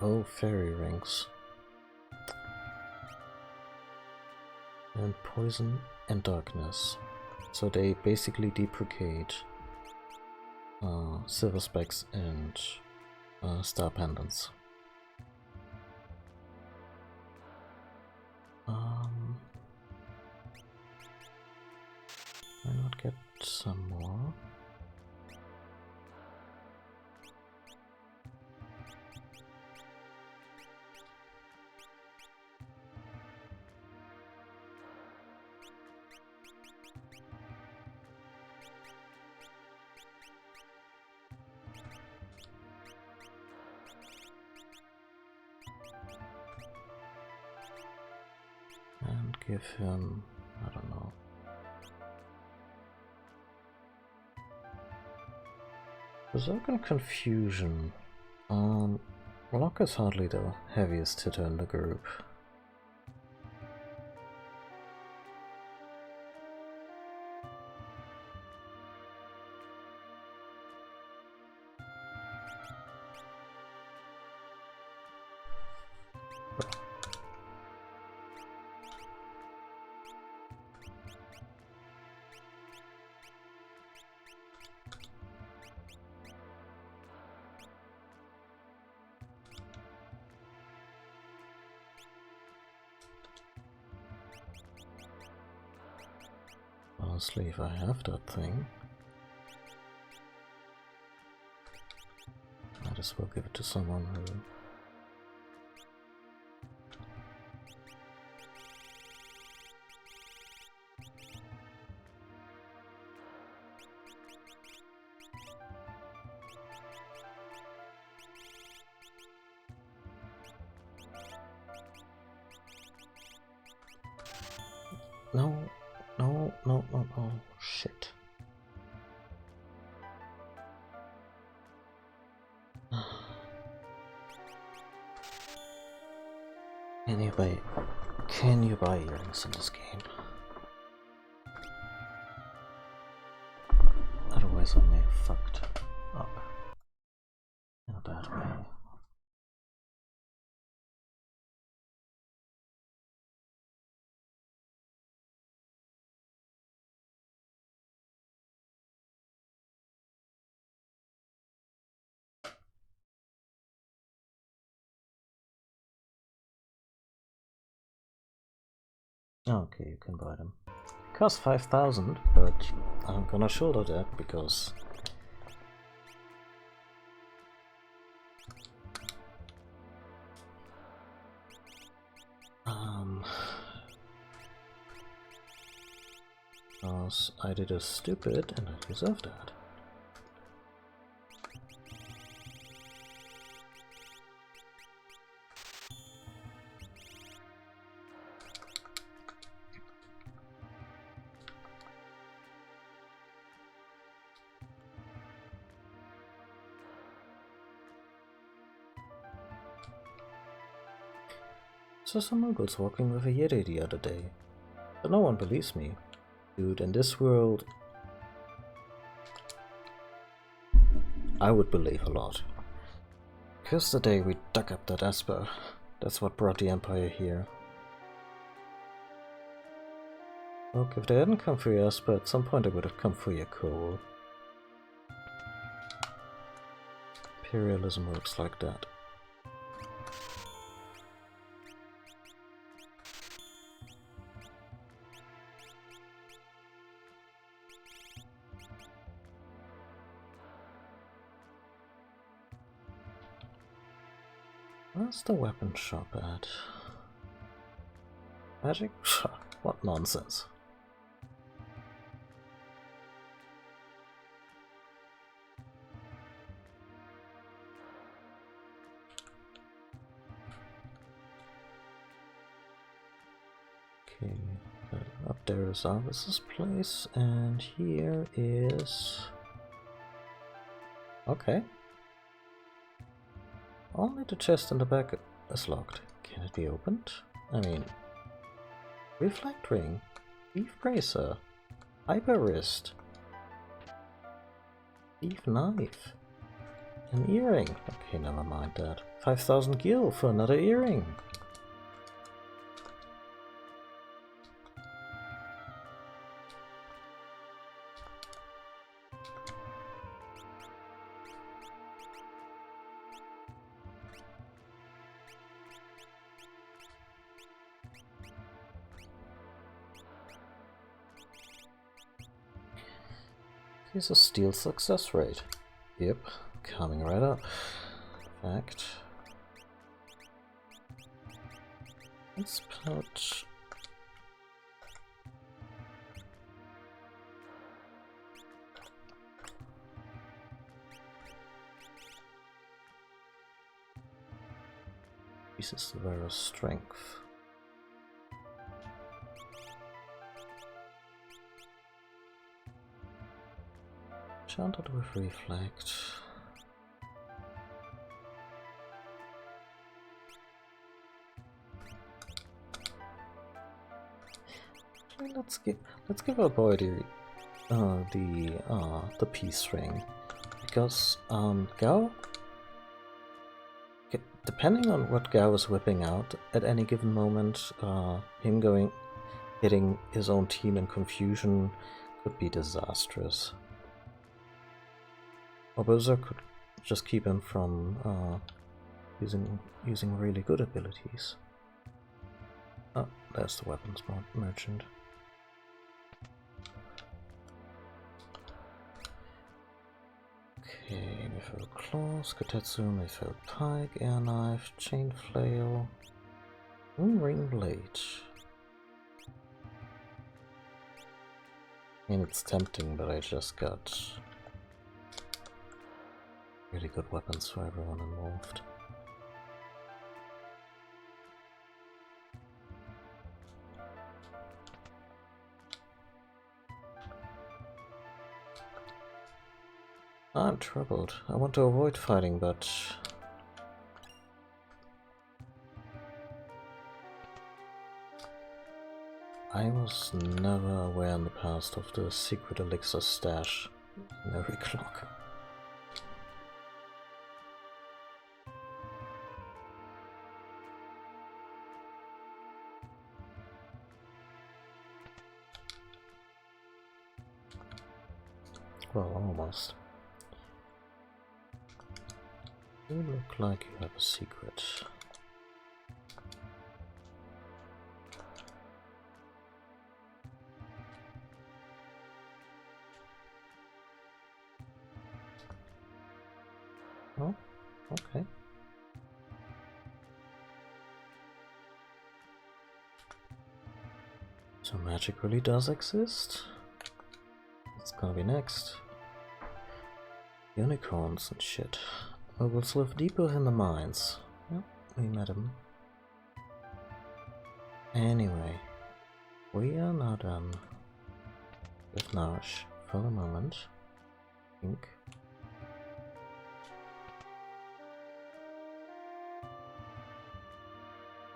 Oh, fairy rings. And poison and darkness. So they basically deprecate silver specks and star pendants. Why not get some more? And give him, I don't know. Berserk Confusion. Lock is hardly the heaviest hitter in the group. Honestly, if I have that thing, might as well give it to someone who... No, no, no, no, no, shit. Anyway, can you buy earrings in this game? Otherwise I may have fucked up in a bad way. Okay, you can buy them. Cost 5,000, but I'm gonna shoulder that because I did a stupid and I deserve that. So some Muggles walking with a Yeti the other day, but no one believes me. Dude, in this world, I would believe a lot. Because the day we dug up that Esper, that's what brought the Empire here. Look, if they hadn't come for your Esper, at some point they would have come for your coal. Imperialism works like that. Where's the weapon shop at? Magic? What nonsense. Okay, up there is Arvis's place, and here is... Okay. Only the chest in the back is locked. Can it be opened? I mean... Reflect ring, Thief bracer, hyper wrist, thief knife, an earring. Okay, never mind that. 5,000 gil for another earring. Here's a steal success rate. Yep, coming right up. Fact. Let's put... This is very strength. Enchanted with reflect. Okay, let's give our boy the peace ring, because Gao, depending on what Gao is whipping out at any given moment, him hitting his own team in confusion could be disastrous. Or Berserk could just keep him from using really good abilities. Oh, there's the weapons merchant. Okay, we filled claws, Kotetsu, we filled pike, air knife, chain flail, ring blade. I mean, it's tempting, but I just got really good weapons for everyone involved. I'm troubled. I want to avoid fighting, but... I was never aware in the past of the secret elixir stash in every clock. Well, almost. You look like you have a secret. Oh, okay. So magic really does exist? It's gonna be next. Unicorns and shit. Nobles live deeper in the mines. Yep, we met him. Anyway, we are now done with Nash for the moment. I think.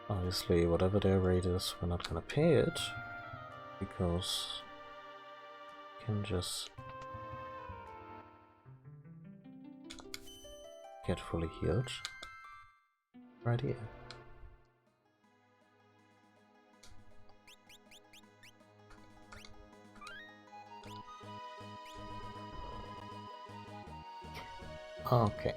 Obviously, whatever their rate is, we're not gonna pay it, because we can just get fully healed right here. Okay.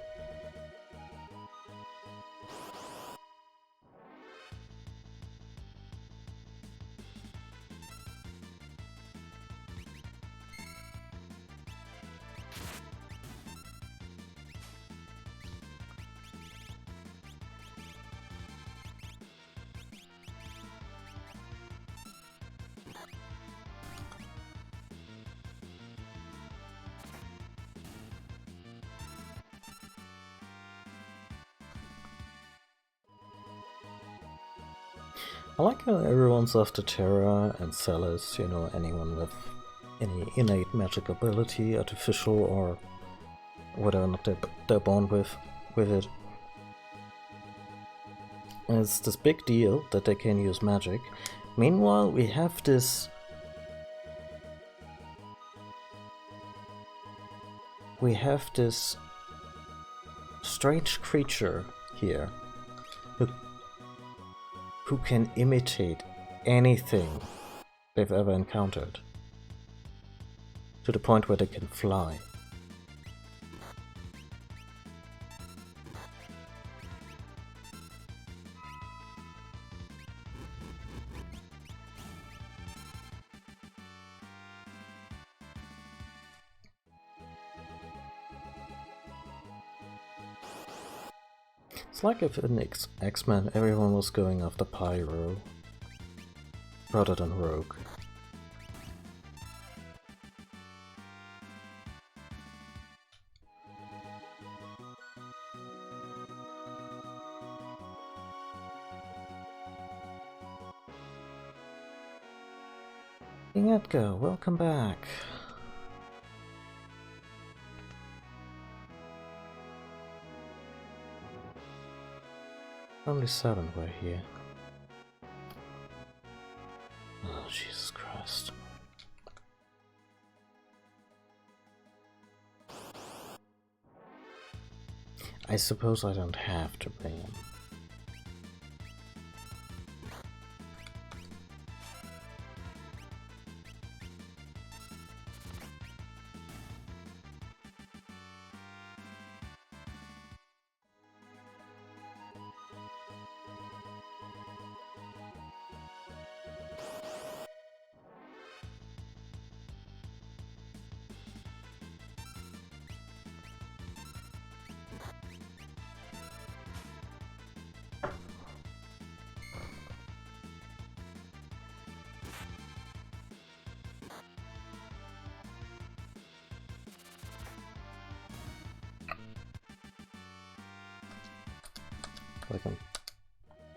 I like how everyone's after Terra and Celis, you know, anyone with any innate magic ability, artificial or whatever not they're born with it. And it's this big deal that they can use magic. Meanwhile, we have this strange creature here who can imitate anything they've ever encountered, to the point where they can fly. It's like if in X-Men everyone was going after Pyro rather than Rogue. King Edgar, welcome back. Only 7 were here. Oh, Jesus Christ. I suppose I don't have to bring him.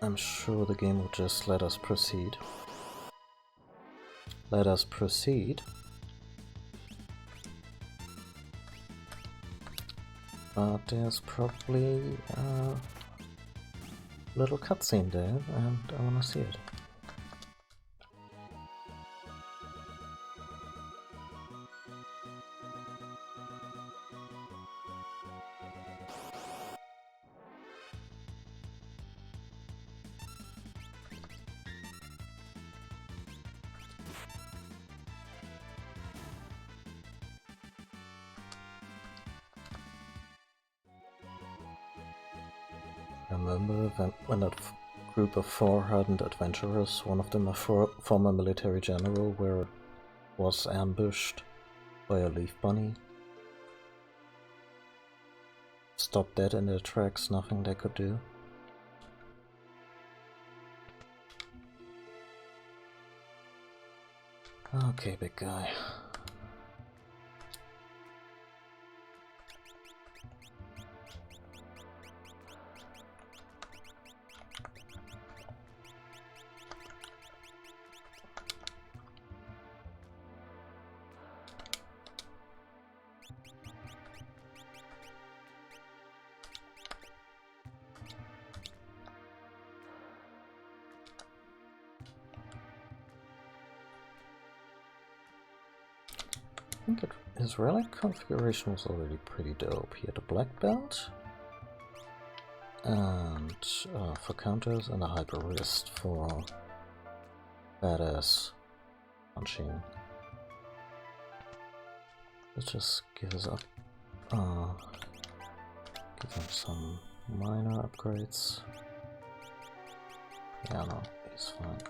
I'm sure the game will just let us proceed. Let us proceed. But there's probably a little cutscene there, and I wanna see it. Remember when that group of 4 hardened adventurers, one of them a former military general, was ambushed by a leaf bunny? Stopped dead in their tracks, nothing they could do. Okay, big guy. I think his relic configuration was already pretty dope. He had a black belt, and for counters, and a hyper wrist for badass punching. Let's just give us up. Give him some minor upgrades. Yeah, no, he's fine.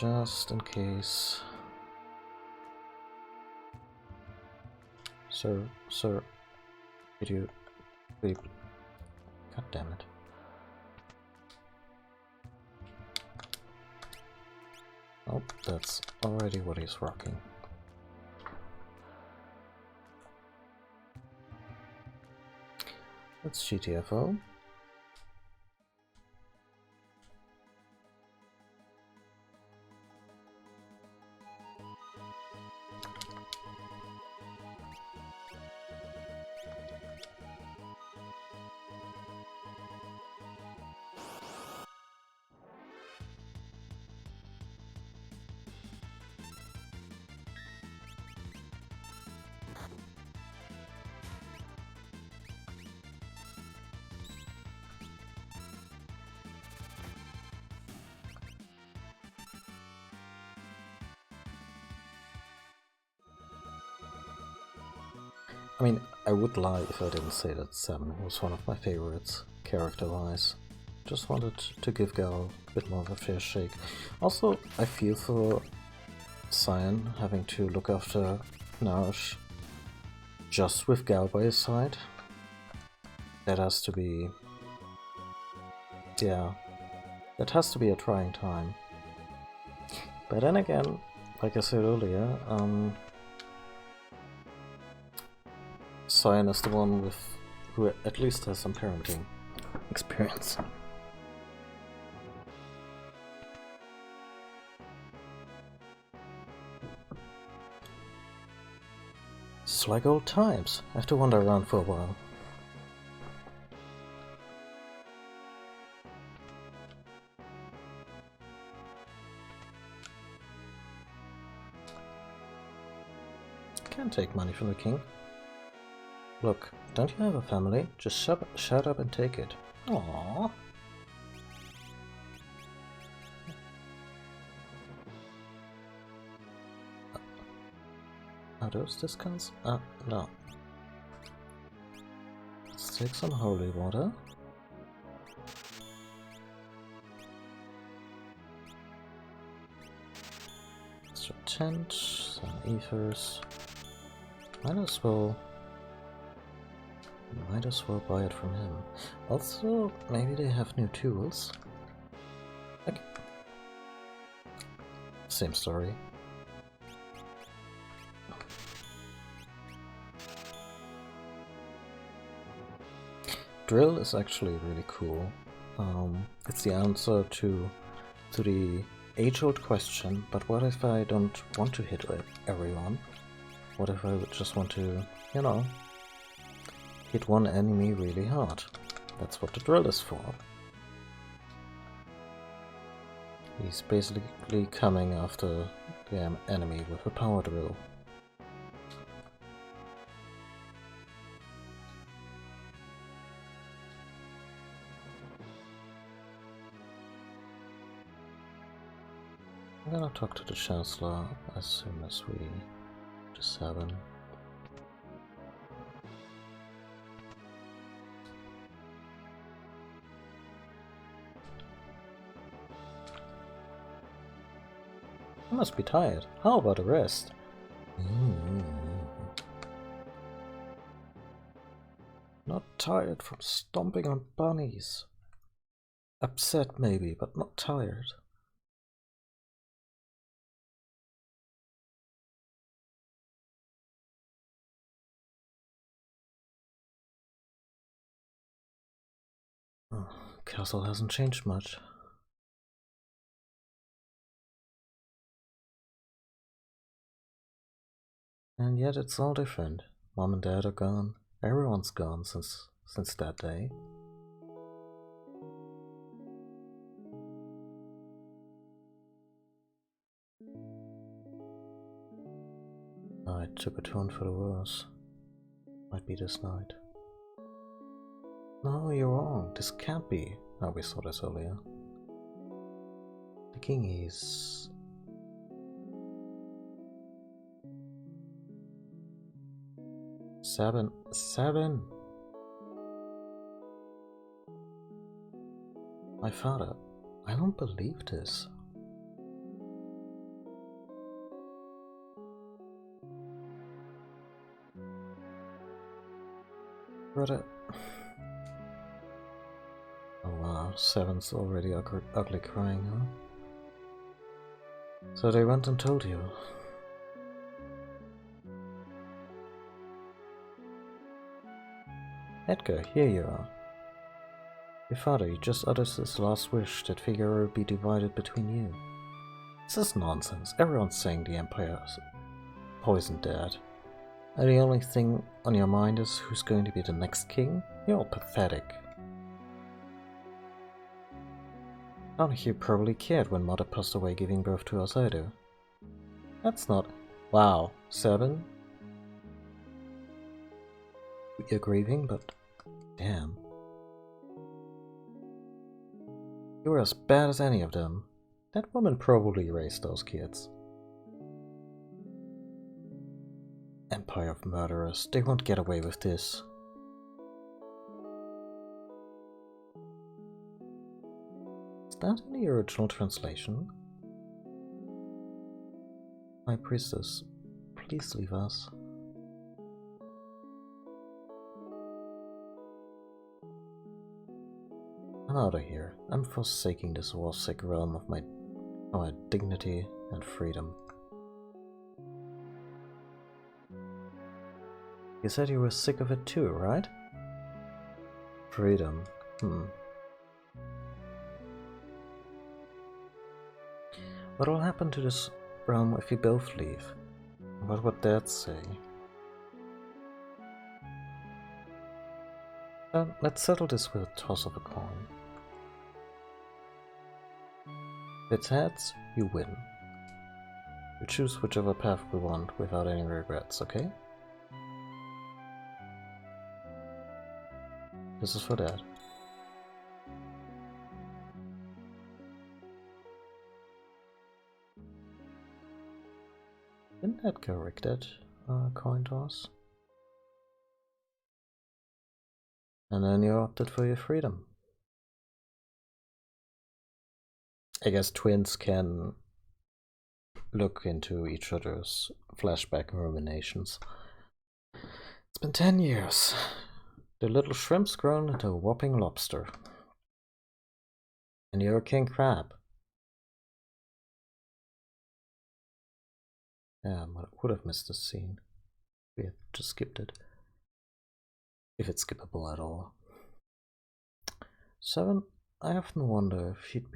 Just in case. Sir, did you... Wait. God damn it. Oh, that's already what he's rocking. It's GTFO. I mean, I would lie if I didn't say that Sabin was one of my favorites, character-wise. Just wanted to give Gal a bit more of a fair shake. Also, I feel for Cyan having to look after Narush just with Gal by his side. That has to be... yeah, that has to be a trying time. But then again, like I said earlier, Cyan is the one who at least has some parenting experience. It's like old times. I have to wander around for a while. Can't take money from the king. Look, don't you have a family? Just shut up and take it. Aww. Are those discounts? No. Let's take some holy water. Extra tent, some ethers. Might as well buy it from him. Also, maybe they have new tools. Okay. Same story. Drill is actually really cool. It's the answer to the age-old question, but what if I don't want to hit everyone? What if I would just want to, you know, hit one enemy really hard? That's what the drill is for. He's basically coming after the enemy with a power drill. I'm gonna talk to the Chancellor as soon as we to Sabin. I must be tired. How about a rest? Not tired from stomping on bunnies. Upset maybe, but not tired. Castle hasn't changed much. And yet it's all different. Mom and Dad are gone. Everyone's gone since that day. I took a turn for the worse. Might be this night. No, you're wrong. This can't be. Oh, we saw this earlier. The king is... Sabin. My father. I don't believe this. Brother. Oh wow, Sabin's already ugly crying, huh? So they went and told you. Edgar, here you are. Your father, he just uttered his last wish that Figaro be divided between you. This is nonsense. Everyone's saying the Empire's poisoned Dad. And the only thing on your mind is who's going to be the next king? You're all pathetic. None of you probably cared when Mother passed away giving birth to us either. That's not... Wow, Sabin? You're grieving, but... Damn. You were as bad as any of them. That woman probably raised those kids. Empire of murderers. They won't get away with this. Is that in the original translation? My priestess, please leave us. I'm out of here. I'm forsaking this war-sick realm of my dignity and freedom. You said you were sick of it too, right? Freedom. What will happen to this realm if we both leave? What would Dad say? Let's settle this with a toss of a coin. If it's heads, you win. You choose whichever path we want without any regrets, okay? This is for Dad. Didn't that correct that coin toss? And then you opted for your freedom. I guess twins can look into each other's flashback ruminations. It's been 10 years. The little shrimp's grown into a whopping lobster. And you're a king crab. Damn, I would have missed this scene. We have just skipped it. If it's skippable at all. Sabin, I often wonder if he'd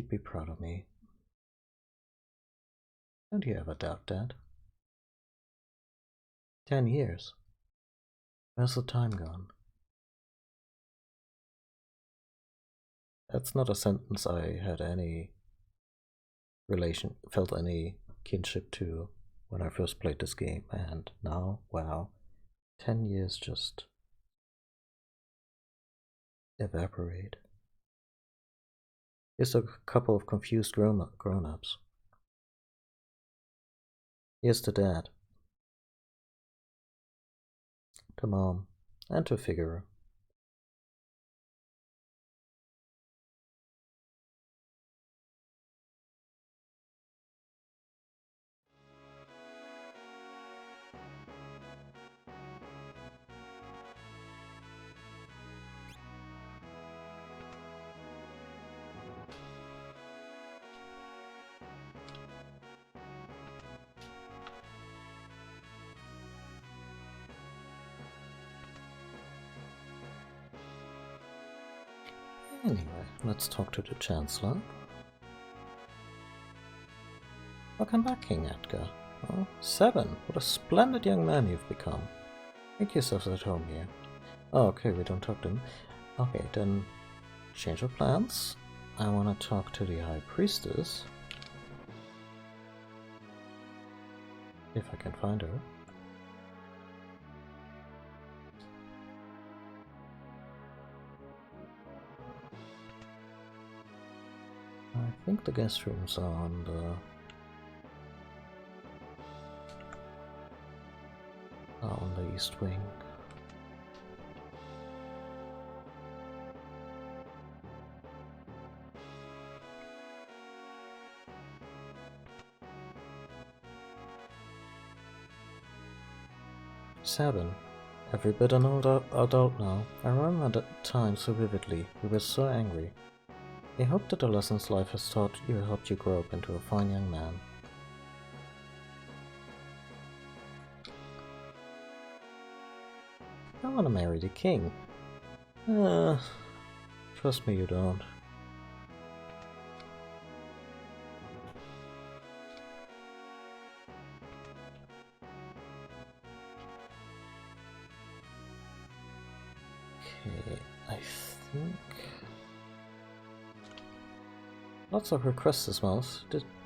be proud of me. Don't you ever doubt that? 10 years. Where's the time gone? That's not a sentence I had any felt any kinship to when I first played this game, and now, wow, 10 years just evaporate. Here's a couple of confused grown-ups. Here's to Dad, to Mom, and to Figaro. Anyway, let's talk to the Chancellor. Welcome back, King Edgar. Oh, Sabin, what a splendid young man you've become. Make yourselves at home here. Oh, okay, we don't talk to him. Okay, then change of plans. I want to talk to the High Priestess. If I can find her. I think the guest rooms are on the east wing. Sabin, every bit an adult now. I remember that time so vividly. We were so angry. I hope that the lessons life has taught you helped you grow up into a fine young man. I want to marry the king. Trust me, you don't. Okay, I think... Lots of requests this month.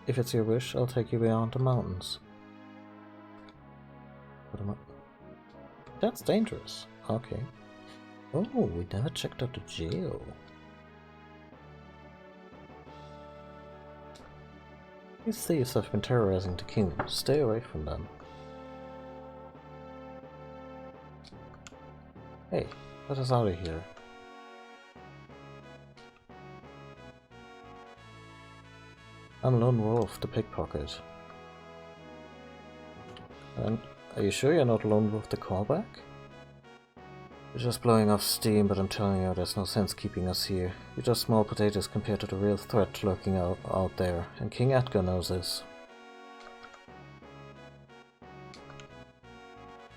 If it's your wish, I'll take you beyond the mountains. What am I... That's dangerous. Okay. Oh, we never checked out the jail. These thieves have been terrorizing the kingdom. Stay away from them. Hey, let us out of here. I'm Lone Wolf, the pickpocket. And are you sure you're not Lone Wolf, the callback? You're just blowing off steam, but I'm telling you, there's no sense keeping us here. You're just small potatoes compared to the real threat lurking out there, and King Edgar knows this.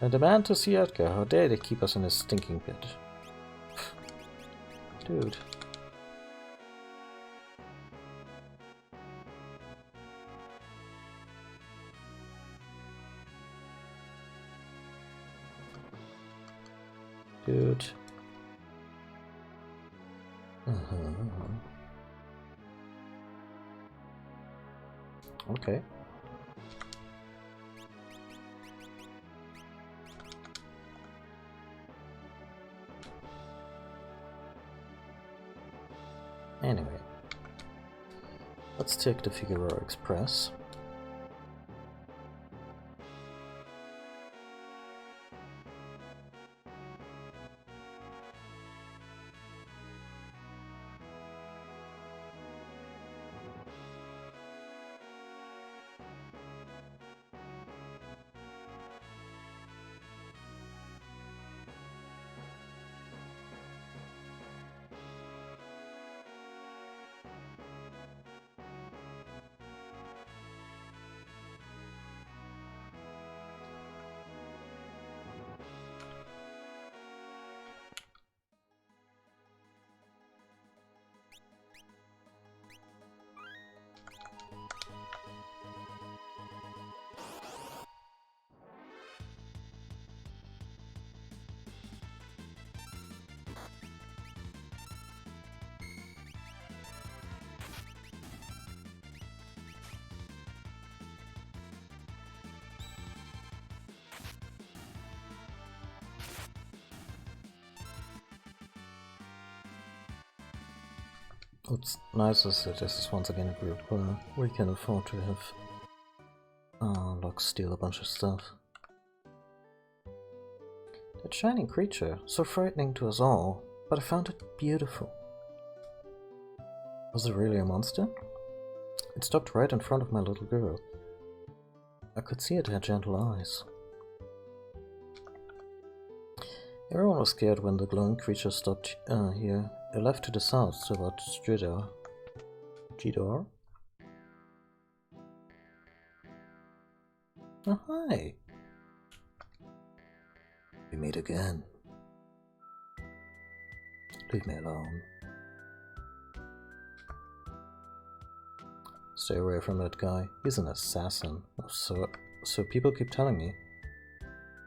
I demand to see Edgar. How dare they keep us in this stinking pit? Dude. Dude. Okay. Anyway. Let's take the Figueroa Express. What's nice is that this is once again a group where we can afford to have Locke steal a bunch of stuff. That shining creature, so frightening to us all, but I found it beautiful. Was it really a monster? It stopped right in front of my little girl. I could see it had gentle eyes. Everyone was scared when the glowing creature stopped here. It left to the south toward Stridor. Gidor? Oh, hi! We meet again. Leave me alone. Stay away from that guy. He's an assassin. So people keep telling me.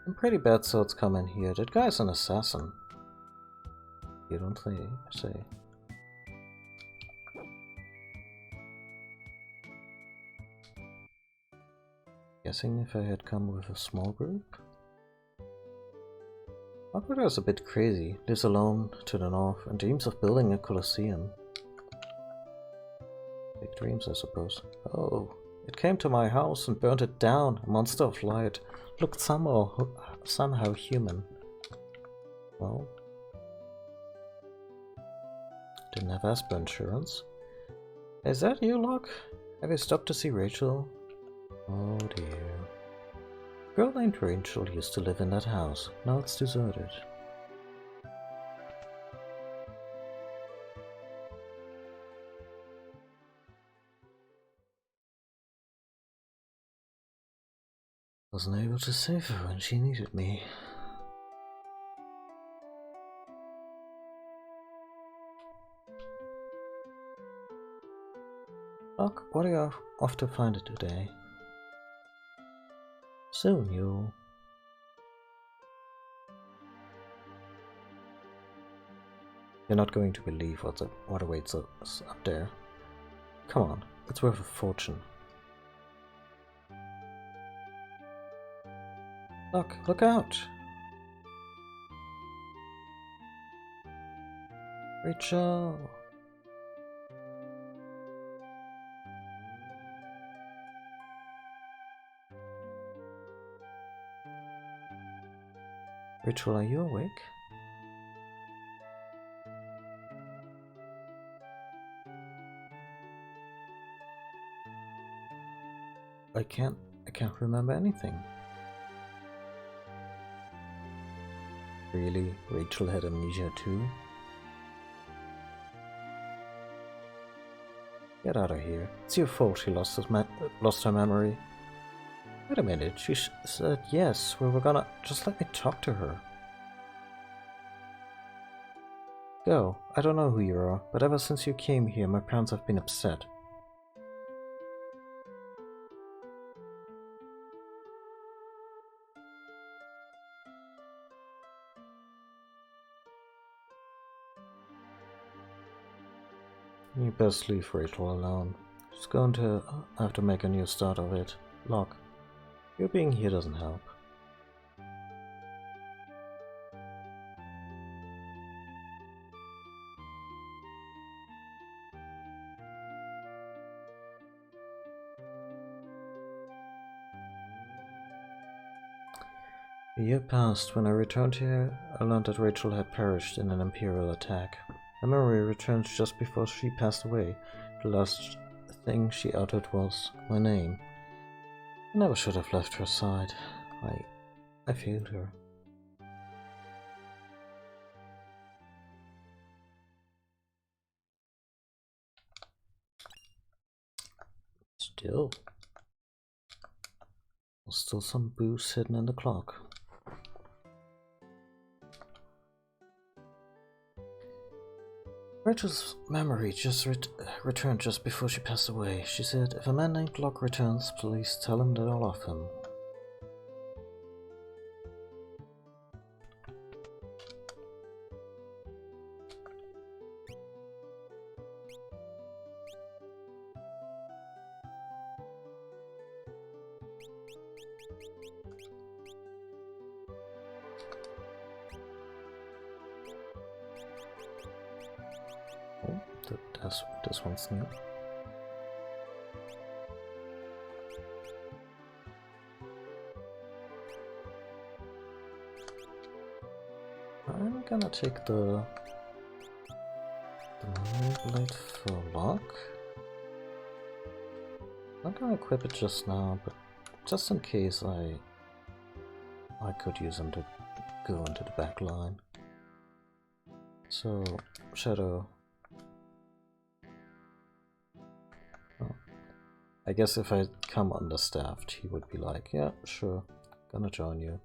Some pretty bad sorts come in here. That guy's an assassin. You don't say. Guessing if I had come with a small group? My brother is a bit crazy, lives alone to the north, and dreams of building a colosseum. Big dreams, I suppose. Oh, it came to my house and burned it down. A monster of light. Looked somehow human. Well, didn't have Asper insurance. Is that you, Locke? Have you stopped to see Rachel? Oh dear. A girl named Rachel used to live in that house. Now it's deserted. Wasn't able to save her when she needed me. Doc, what are you off to find it today? Soon you'll... You're not going to believe what awaits us up there. Come on, it's worth a fortune. Look out! Rachel! Rachel, are you awake? I can't remember anything. Really? Rachel had amnesia too? Get out of here. It's your fault she lost her memory. Wait a minute, she said yes, we were gonna... Just let me talk to her. Go. I don't know who you are, but ever since you came here, my parents have been upset. You best leave Rachel alone. She's going to have to make a new start of it. Locke, your being here doesn't help. A year passed. When I returned here, I learned that Rachel had perished in an Imperial attack. Her memory returned just before she passed away. The last thing she uttered was my name. I never should have left her side. I failed her. Still some booze hidden in the clock. Rachel's memory just returned just before she passed away. She said, if a man named Locke returns, please tell him that I love him. This one's new. I'm gonna take the blade for Locke. I'm not gonna equip it just now, but just in case I could use him to go into the back line. So, Shadow. I guess if I come understaffed, he would be like, yeah, sure, gonna join you.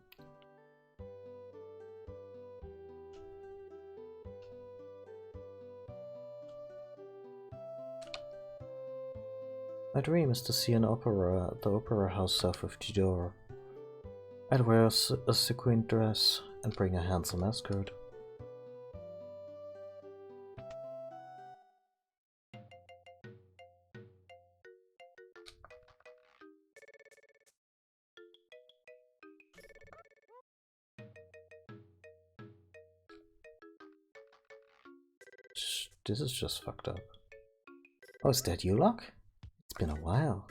My dream is to see an opera at the opera house south of Tidor. I'd wear a sequin dress and bring a handsome escort. This is just fucked up. Oh, is that you, Locke? It's been a while.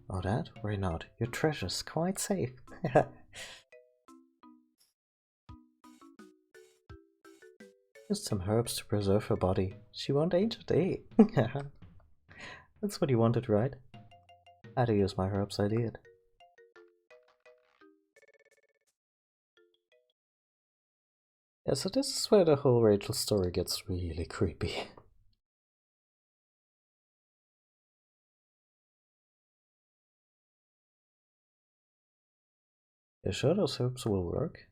Oh, Dad? Worry not. Your treasure's quite safe. Just some herbs to preserve her body. She won't age a day. That's what you wanted, right? I had to use my herbs, I did. Yeah, so this is where the whole Rachel story gets really creepy. You sure those herbs will work?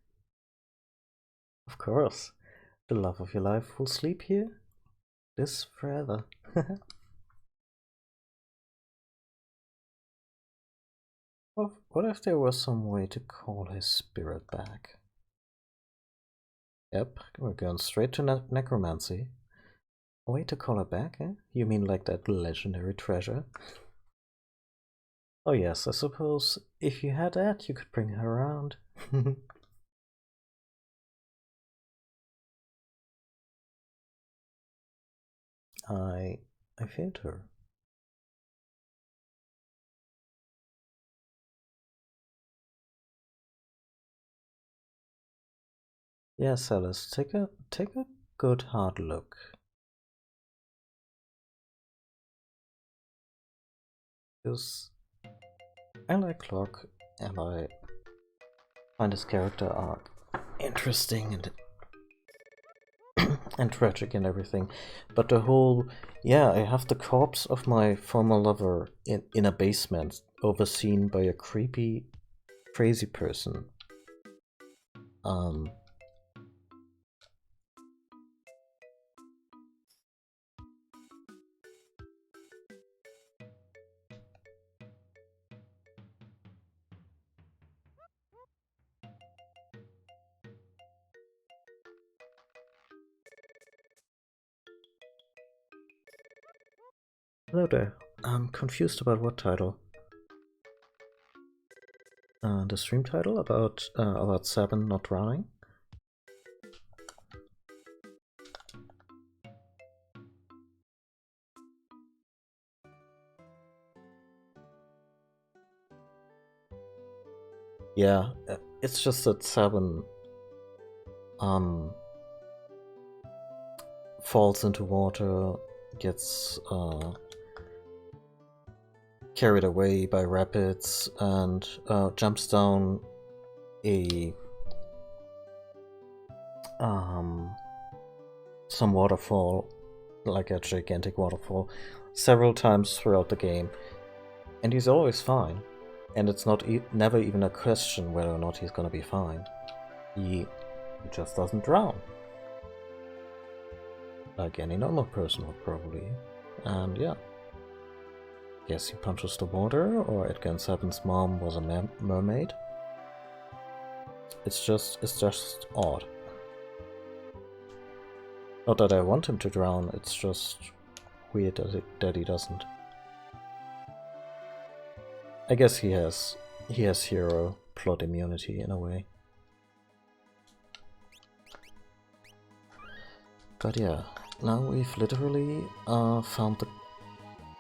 Of course. The love of your life will sleep here? This forever. What if there was some way to call his spirit back? Yep, we're going straight to necromancy. A way to call her back, eh? You mean like that legendary treasure? Oh yes, I suppose if you had that, you could bring her around. I failed her. Yes, Alice, take a good hard look. Because I like Clark, and I find his character arc interesting and tragic and everything. But the whole, yeah, I have the corpse of my former lover in a basement, overseen by a creepy, crazy person. Hello there. I'm confused about what title. The stream title about Sabin not drowning. Yeah, it's just that Sabin falls into water, gets carried away by rapids, and jumps down a some waterfall, like a gigantic waterfall, several times throughout the game, and he's always fine. And it's never even a question whether or not he's gonna be fine. He just doesn't drown, like any normal person would probably. And yeah, guess he punches the water, or Edgar and Sabin's mom was a mermaid. It's just odd. Not that I want him to drown, it's just weird that he doesn't. I guess he has hero plot immunity in a way. But yeah, now we've literally found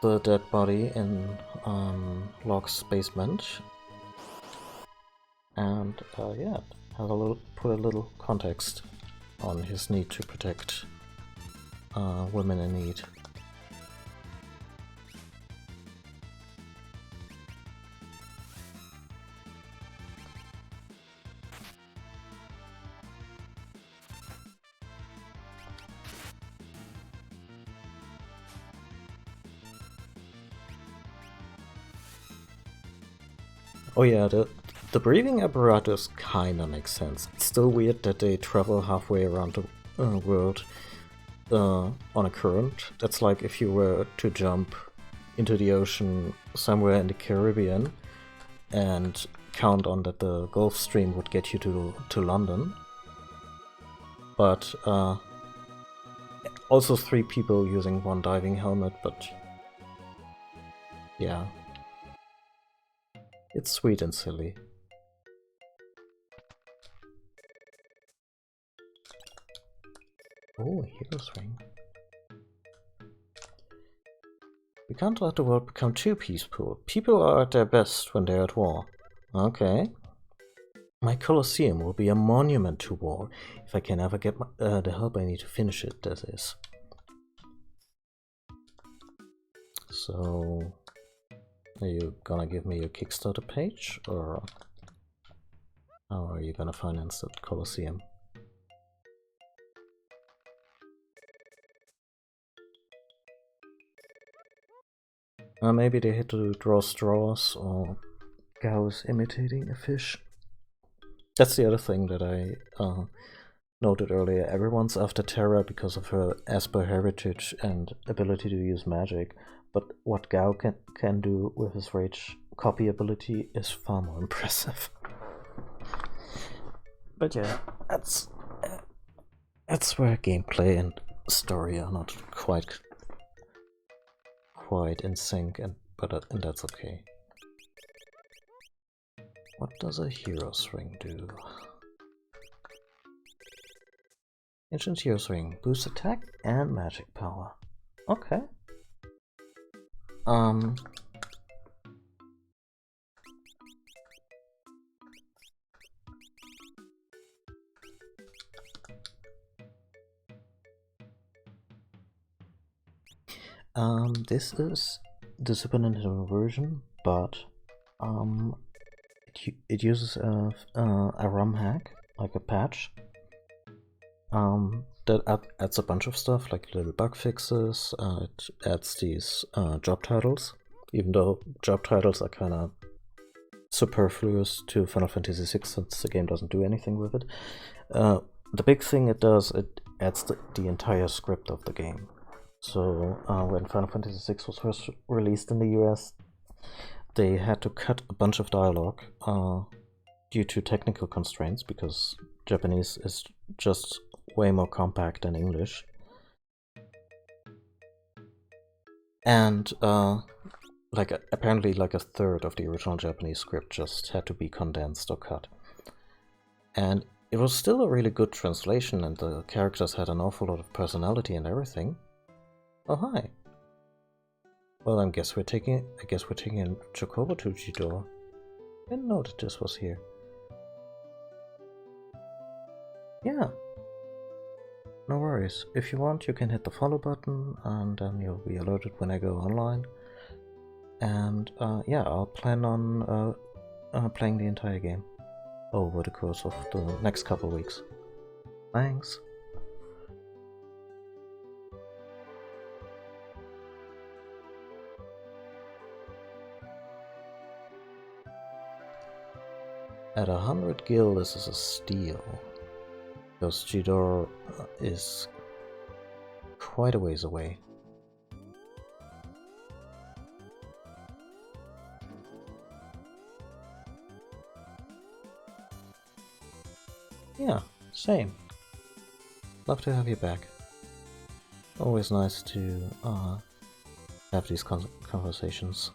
the dead body in Locke's basement, and yeah, put a little context on his need to protect women in need. Oh yeah, the breathing apparatus kinda makes sense. It's still weird that they travel halfway around the world on a current. That's like if you were to jump into the ocean somewhere in the Caribbean and count on that the Gulf Stream would get you to London. But also 3 people using 1 diving helmet, but yeah. It's sweet and silly. Oh, hero's ring. We can't let the world become too peaceful. People are at their best when they're at war. Okay. My Colosseum will be a monument to war, if I can ever get the help I need to finish it, that is. So, are you gonna give me your Kickstarter page, or how are you gonna finance that Colosseum? Maybe they had to draw straws, or cows imitating a fish. That's the other thing that I noted earlier, everyone's after Terra because of her Esper heritage and ability to use magic, but what Gao can do with his rage copy ability is far more impressive. But yeah, that's where gameplay and story are not quite in sync, and that's okay. What does a hero's ring do? Ancient hero's ring boosts attack and magic power. Okay. This is the Super Nintendo version, but it uses a ROM hack, like a patch, that adds a bunch of stuff, like little bug fixes. It adds these job titles, even though job titles are kind of superfluous to Final Fantasy VI since the game doesn't do anything with it. The big thing it does, it adds the entire script of the game. So when Final Fantasy VI was first released in the US, they had to cut a bunch of dialogue due to technical constraints, because Japanese is just way more compact than English. And apparently a third of the original Japanese script just had to be condensed or cut. And it was still a really good translation, and the characters had an awful lot of personality and everything. Oh, hi. Well, I guess we're taking a Chocobo to Jidor. I didn't know that this was here. Yeah. No worries. If you want, you can hit the follow button, and then you'll be alerted when I go online. And yeah, I'll plan on playing the entire game over the course of the next couple weeks. Thanks. At 100 gil, this is a steal, because Jidor is quite a ways away. Yeah, same. Love to have you back. Always nice to have these conversations.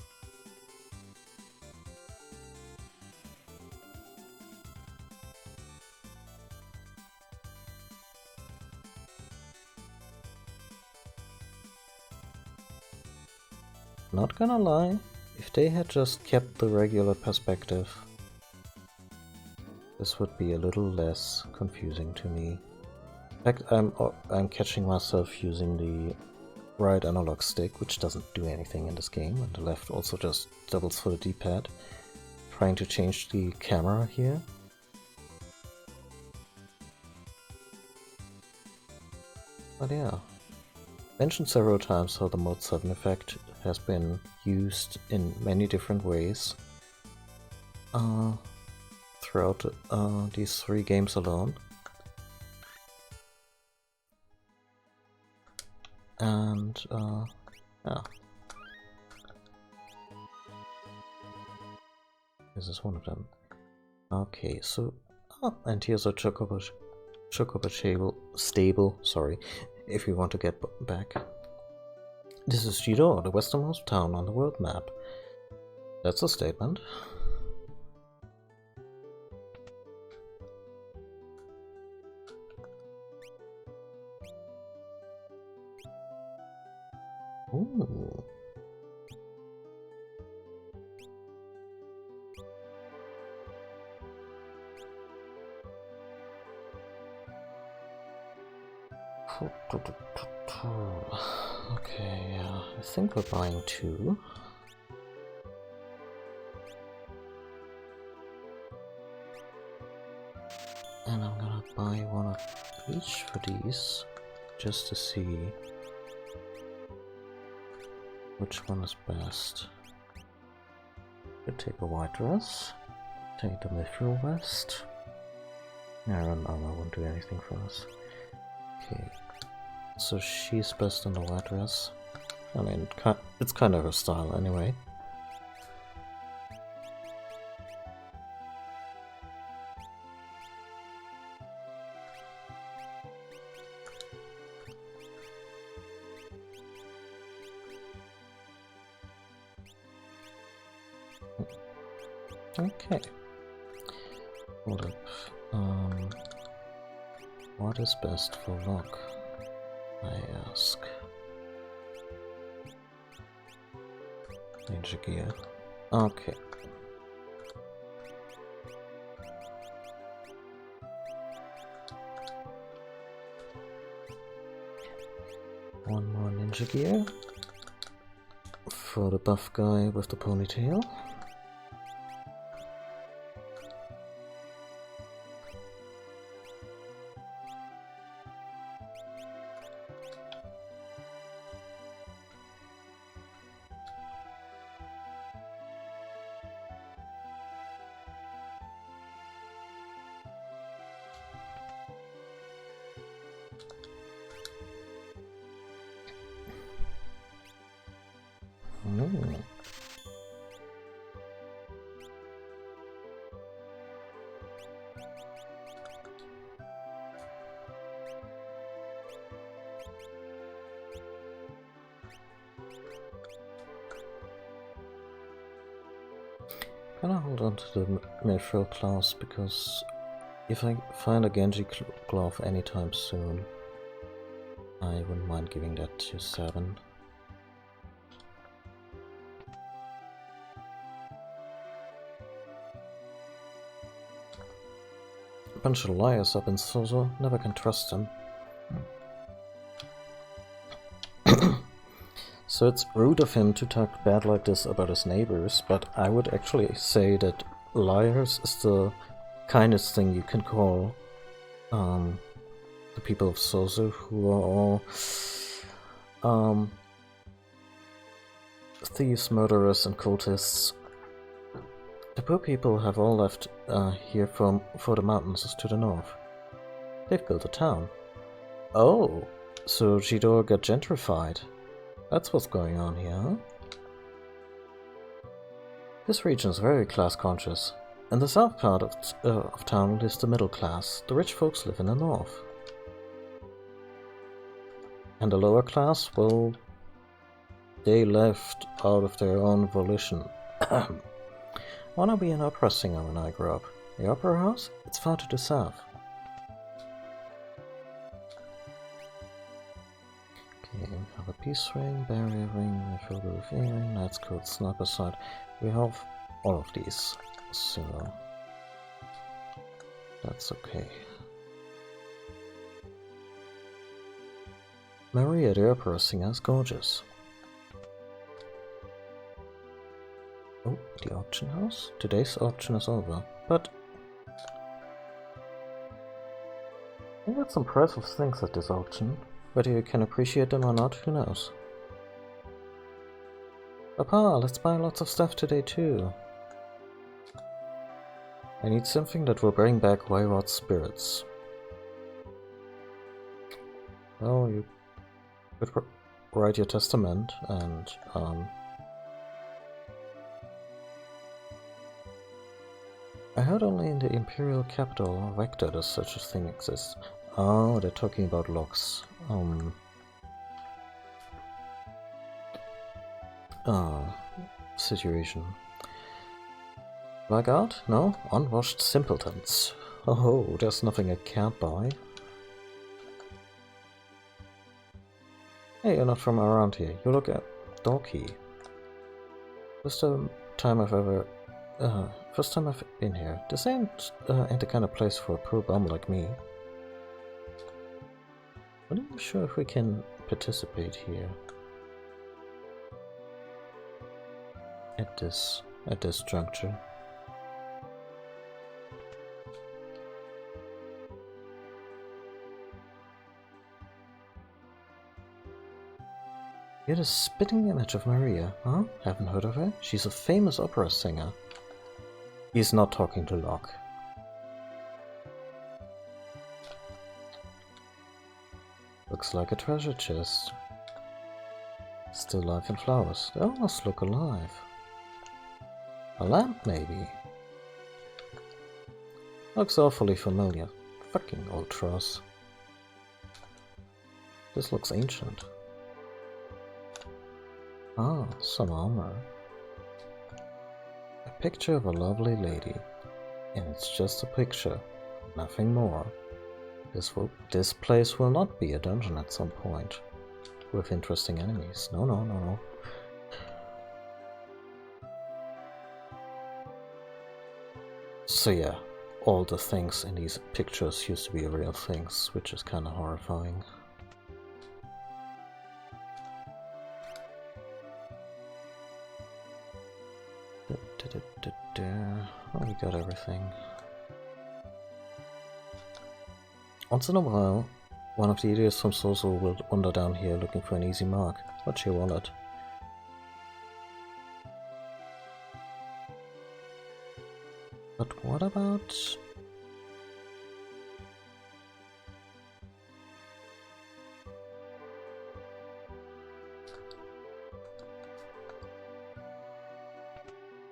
Not gonna lie, if they had just kept the regular perspective, this would be a little less confusing to me. In fact, I'm catching myself using the right analog stick, which doesn't do anything in this game, and the left also just doubles for the D-pad, trying to change the camera here. But yeah, mentioned several times how the Mode 7 effect has been used in many different ways throughout these 3 games alone. And yeah, this is one of them. Okay, so and here's a Chocobo stable. Sorry, if you want to get back. This is Jidor, the westernmost town on the world map. That's a statement. Ooh. Okay, I think we're buying 2. And I'm gonna buy 1 of each for these, just to see which one is best. Could take a white dress, take the mithril vest, Iron armor won't do anything for us. Okay. So she's best in the white dress. I mean, it's kind of her style anyway. Okay. Hold up. What is best for luck? I ask. Ninja gear. Okay. One more ninja gear. For the buff guy with the ponytail. Can I hold on to the mithril class, because if I find a Genji glove anytime soon, I wouldn't mind giving that to Sabin. A bunch of liars up in Sozo, never can trust them. So it's rude of him to talk bad like this about his neighbors, but I would actually say that liars is the kindest thing you can call the people of Sozo, who are all thieves, murderers, and cultists. The poor people have all left here for the mountains to the north. They've built a town. Oh, so Jidor got gentrified. That's what's going on here, huh? This region is very class-conscious. In the south part of town lives the middle class. The rich folks live in the north. And the lower class, well, they left out of their own volition. I wanna be an opera singer when I grow up. The opera house? It's far to the south. Okay, we have a peace ring, barrier ring, mithril roof earring, knight's coat, sniper sight. We have all of these, so that's okay. Maria the opera singer is gorgeous. Oh, the auction house? Today's auction is over, but I got some priceless things at this auction. Whether you can appreciate them or not, who knows? Papa, let's buy lots of stuff today too. I need something that will bring back wayward spirits. Well, you could write your testament and I heard only in the Imperial capital, Vector, does such a thing exist. Oh, they're talking about locks. Situation. Like art? No? Unwashed simpletons. Oh, there's nothing I can't buy. Hey, you're not from around here. You look dorky. First time I've been here. This ain't the kind of place for a poor bum like me. I'm not even sure if we can participate here. At this juncture. You're the spitting image of Maria, huh? Haven't heard of her? She's a famous opera singer. He's not talking to Locke. Looks like a treasure chest. Still life in flowers. They almost look alive. A lamp, maybe? Looks awfully familiar. Fucking old truss. This looks ancient. Ah, some armor. A picture of a lovely lady. And it's just a picture. Nothing more. This place will not be a dungeon at some point. With interesting enemies. No, no, no, no. So yeah, all the things in these pictures used to be real things, which is kind of horrifying. Oh, we got everything. Once in a while, one of the idiots from Sozo will wander down here looking for an easy mark. What's your wallet? But what about...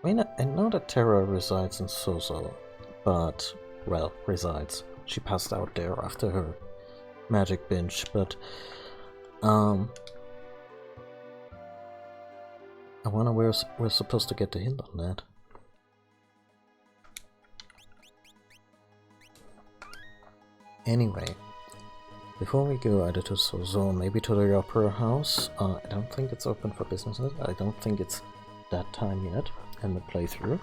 I mean, I know that Terra resides in Sozo, but, well, resides. She passed out there after her magic binge, but, I wonder where we're supposed to get the hint on that. Anyway, before we go either to Sozo, maybe to the Opera House, I don't think it's open for business. I don't think it's that time yet in the playthrough.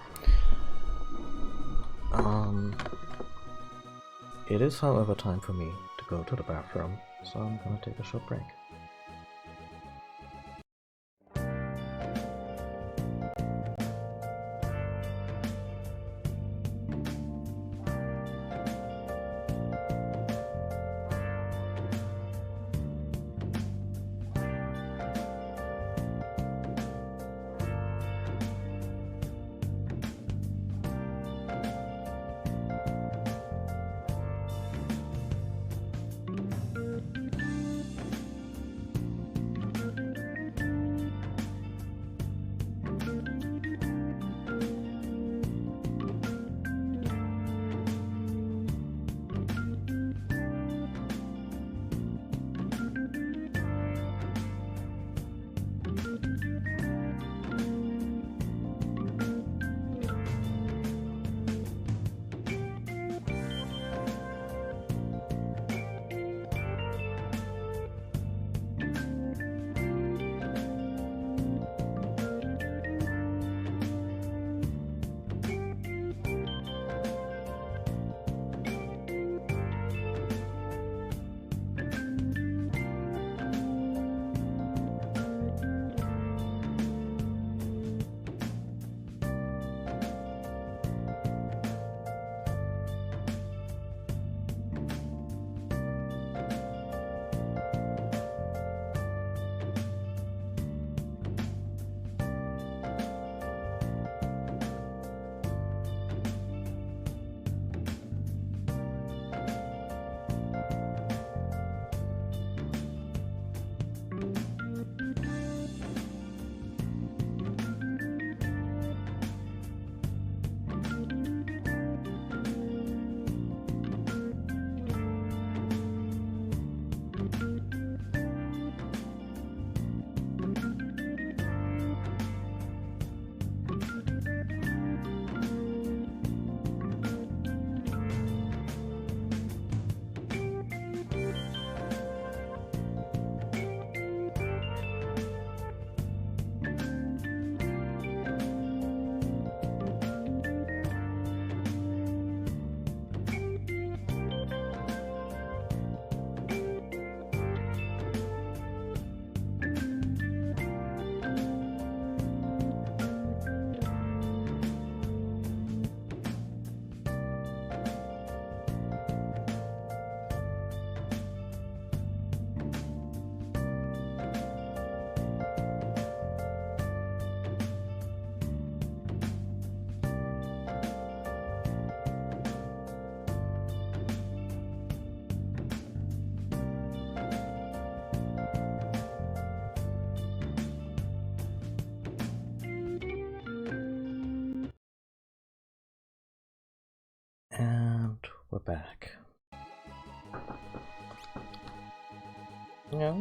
It is, however, time for me to go to the bathroom, so I'm gonna take a short break. we're back. Yeah,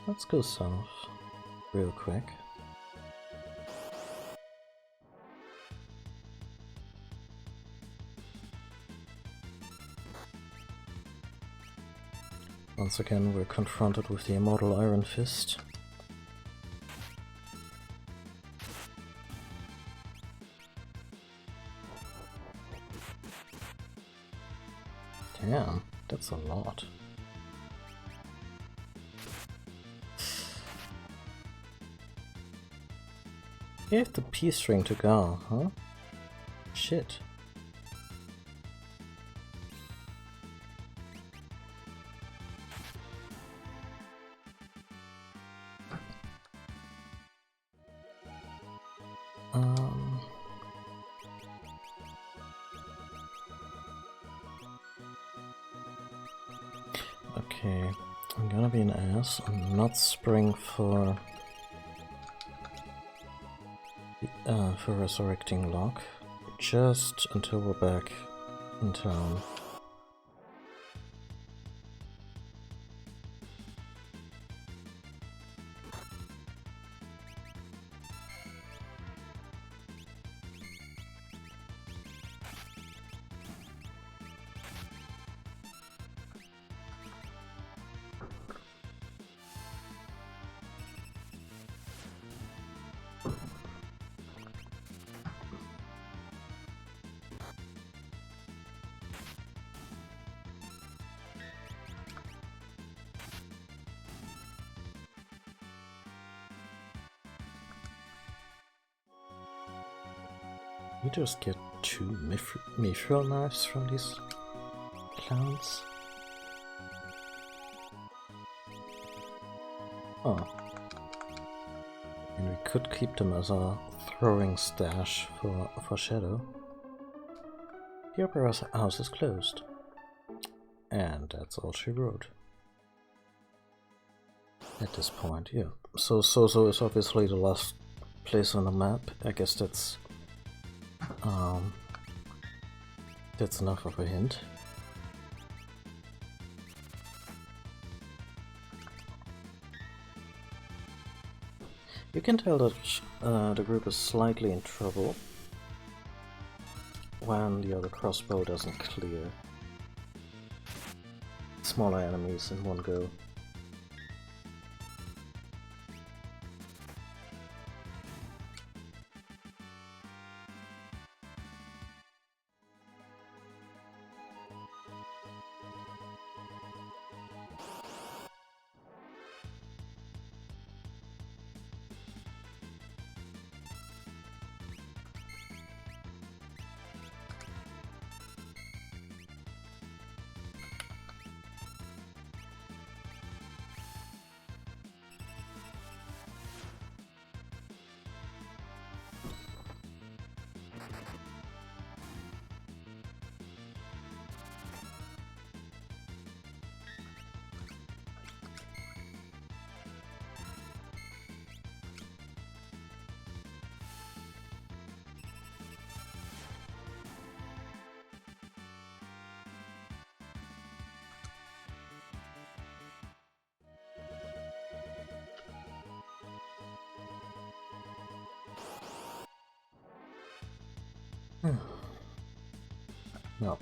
let's go south real quick. Once again, we're confronted with the immortal Iron Fist. Damn, that's a lot. Gave the P string to Gar, huh? Shit. Okay, I'm gonna be an ass and not spring for resurrecting Locke, just until we're back in town. We just get 2 mithril knives from these clowns. Oh. And we could keep them as a throwing stash for Shadow. The opera house is closed. And that's all she wrote. At this point, yeah. So is obviously the last place on the map. I guess that's enough of a hint. You can tell that the group is slightly in trouble when the other crossbow doesn't clear smaller enemies in one go. No.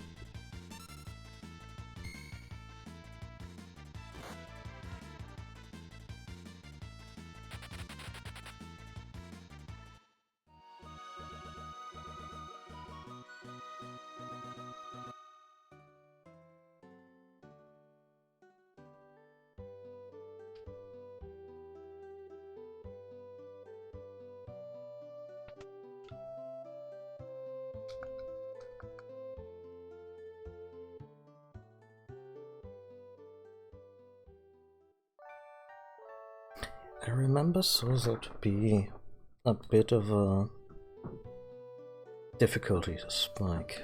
I remember Sosa to be a bit of a difficulty to spike,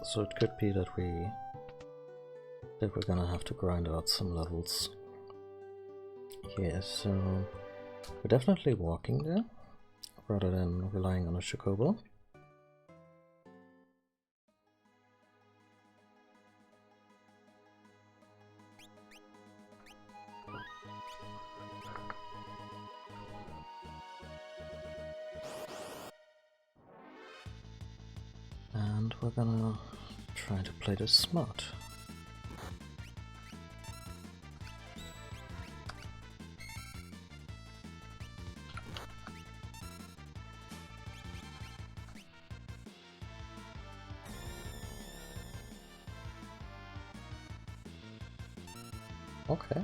so it could be that we're gonna have to grind out some levels. Yeah, so we're definitely walking there rather than relying on a chocobo. And we're gonna try to play this smart. Okay.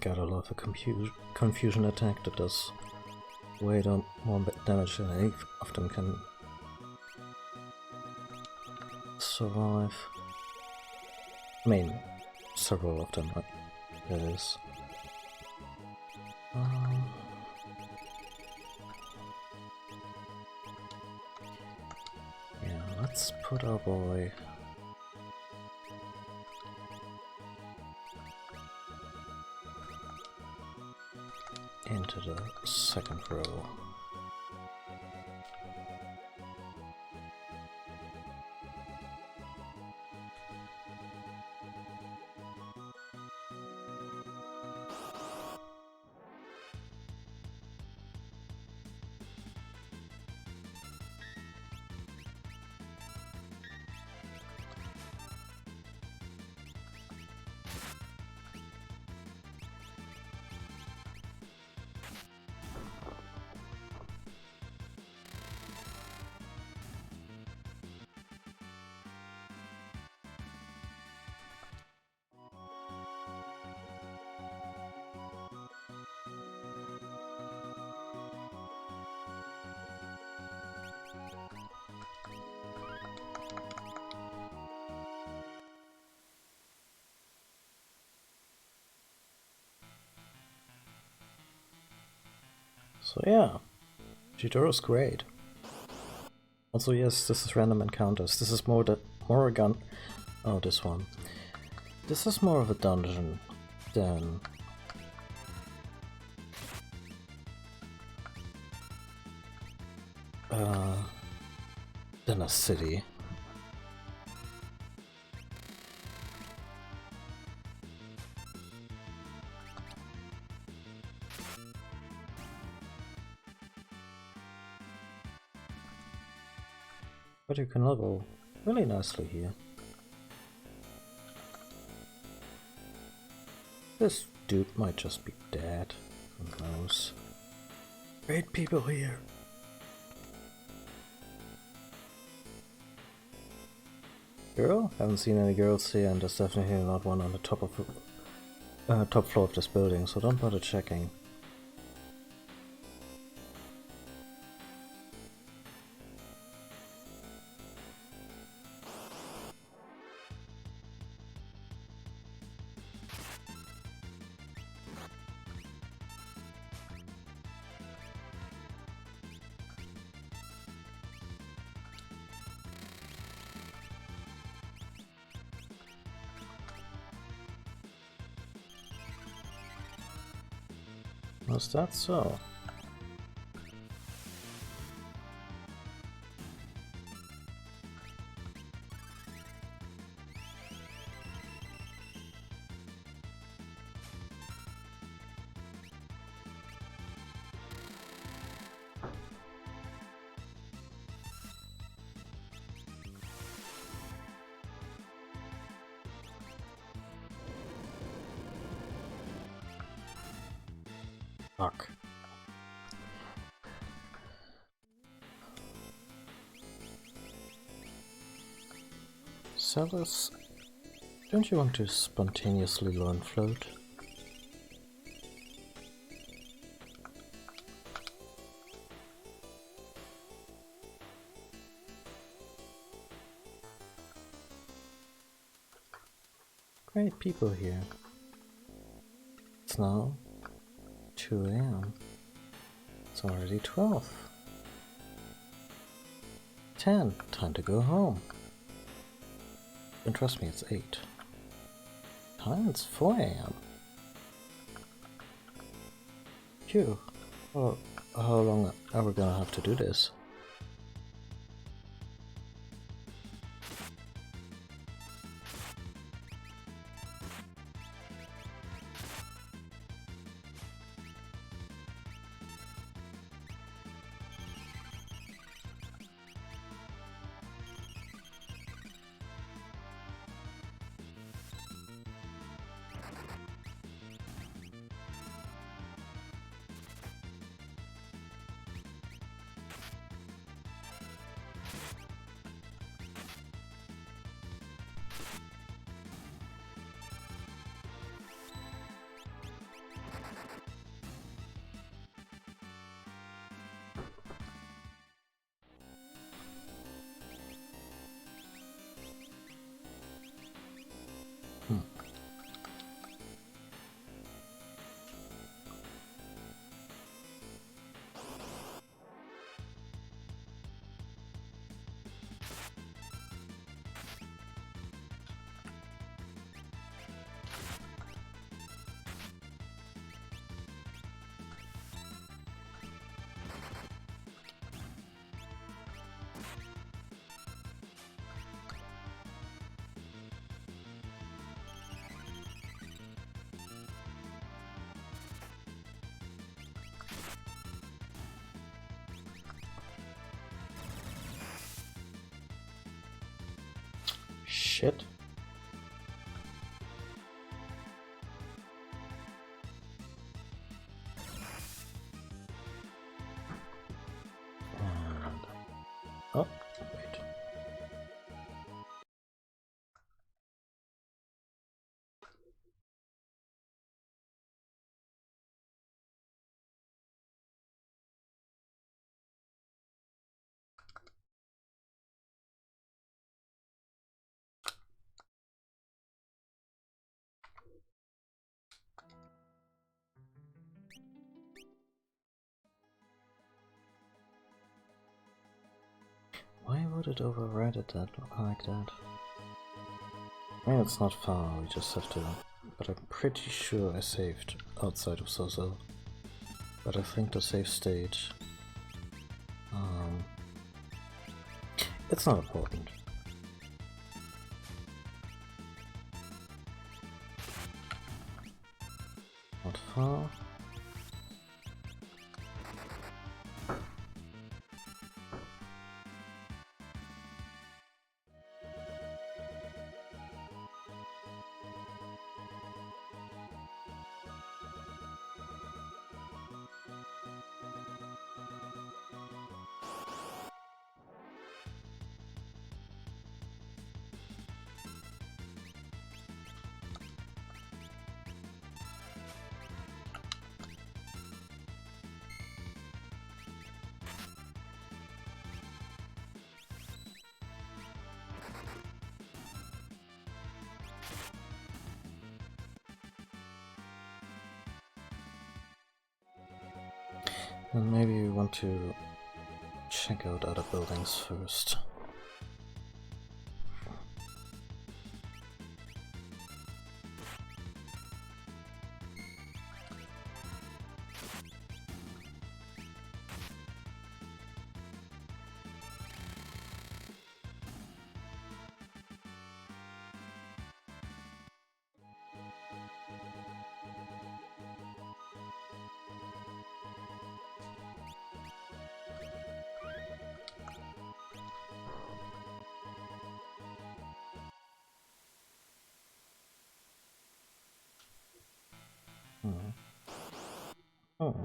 Gotta love a confusion attack that does way more damage than any of them can survive. I mean, several of them, right? That is. Yeah, let's put our boy into the second row. So yeah, Jitoru's great. Also yes, this is random encounters. This is more a gun. Oh, this one. This is more of a dungeon than a city. But you can level really nicely here. This dude might just be dead. Who knows? Great people here. Girl? Haven't seen any girls here, and there's definitely not one on the top floor of this building, so don't bother checking. Was that so? Fuck. Sellers, don't you want to spontaneously learn float? Great people here. It's now 2 AM. It's already 12. 10. Time to go home. And trust me, it's 8. Time it's 4 AM. Phew. Well, how long are we gonna have to do this? Shit. And... oh, wait. Why would it override it like that? I mean, it's not far, we just have to... but I'm pretty sure I saved outside of Zozo. But I think the save state... it's not important. Not far. And maybe we want to check out other buildings first. Oh.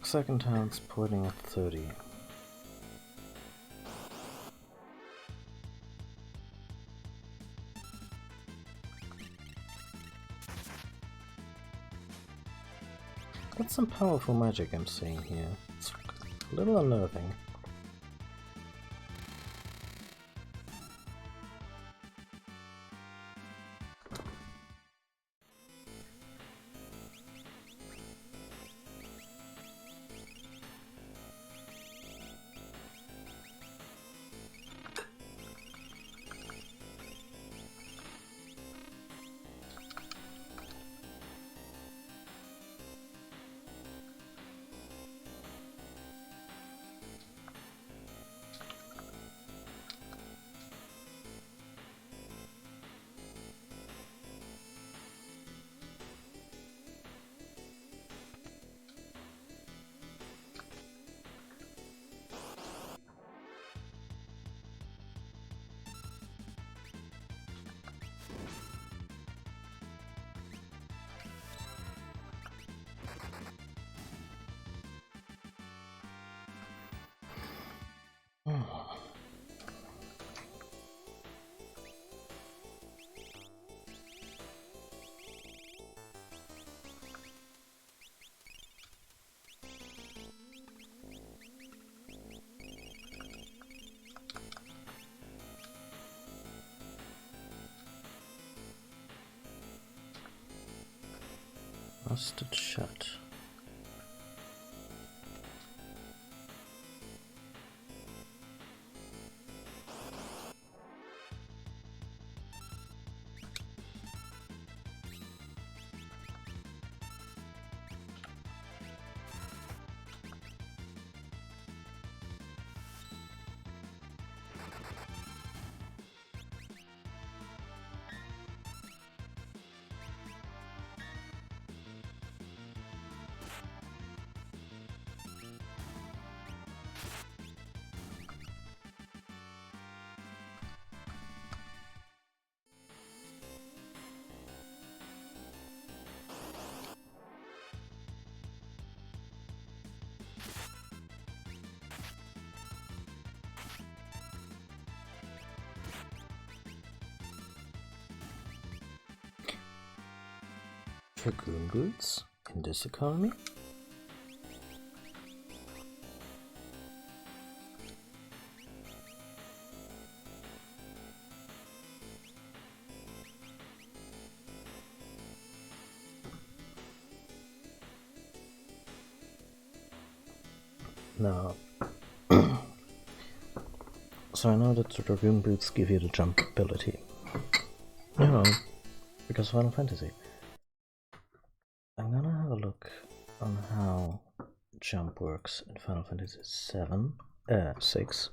Second town's pointing at 30. some powerful magic I'm seeing here. It's a little unnerving. Rusted shut. Dragoon boots in this economy? No. So I know that the Dragoon boots give you the jump ability. You know, because Final Fantasy. I'm gonna have a look on how jump works in Final Fantasy 6.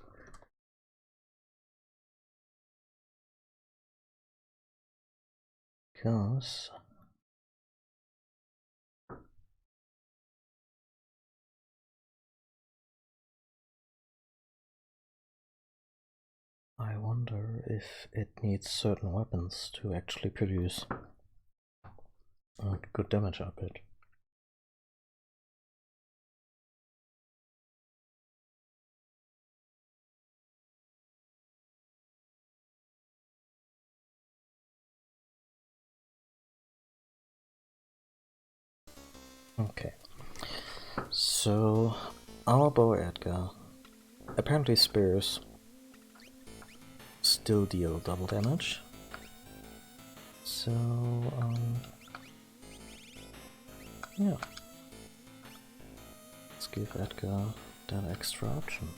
Because I wonder if it needs certain weapons to actually produce good damage output. Okay, so our bow Edgar, apparently spears still deal double damage. So, yeah. Let's give Edgar that extra option.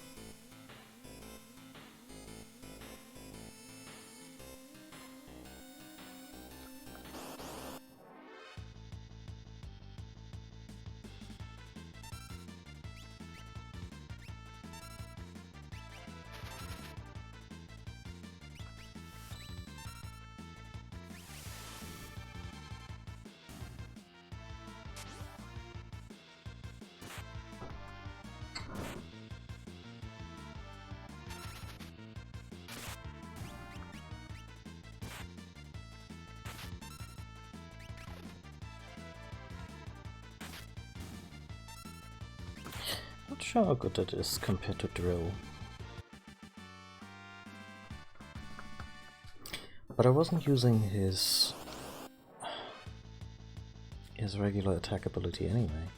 Not sure how good that is compared to drill. But I wasn't using his regular attack ability anyway.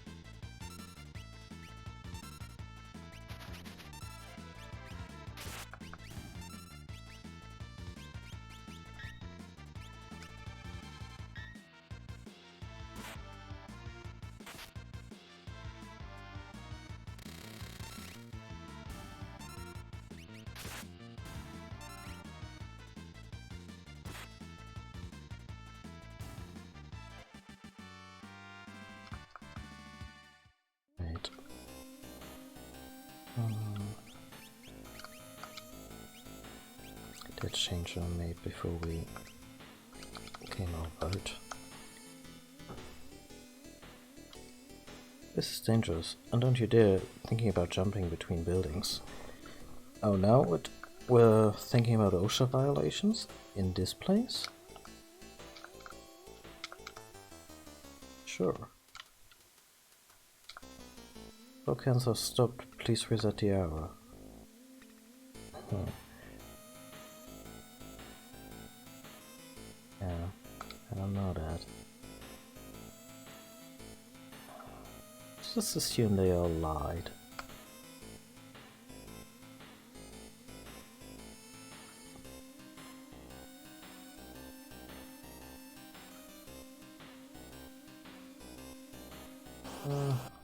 Did change our mate before we came over it. This is dangerous, and don't you dare thinking about jumping between buildings. Oh, now we're thinking about OSHA violations in this place? Sure. Tokens are stopped. Please reset the hour. Yeah, I don't know that. Just assume they all lied.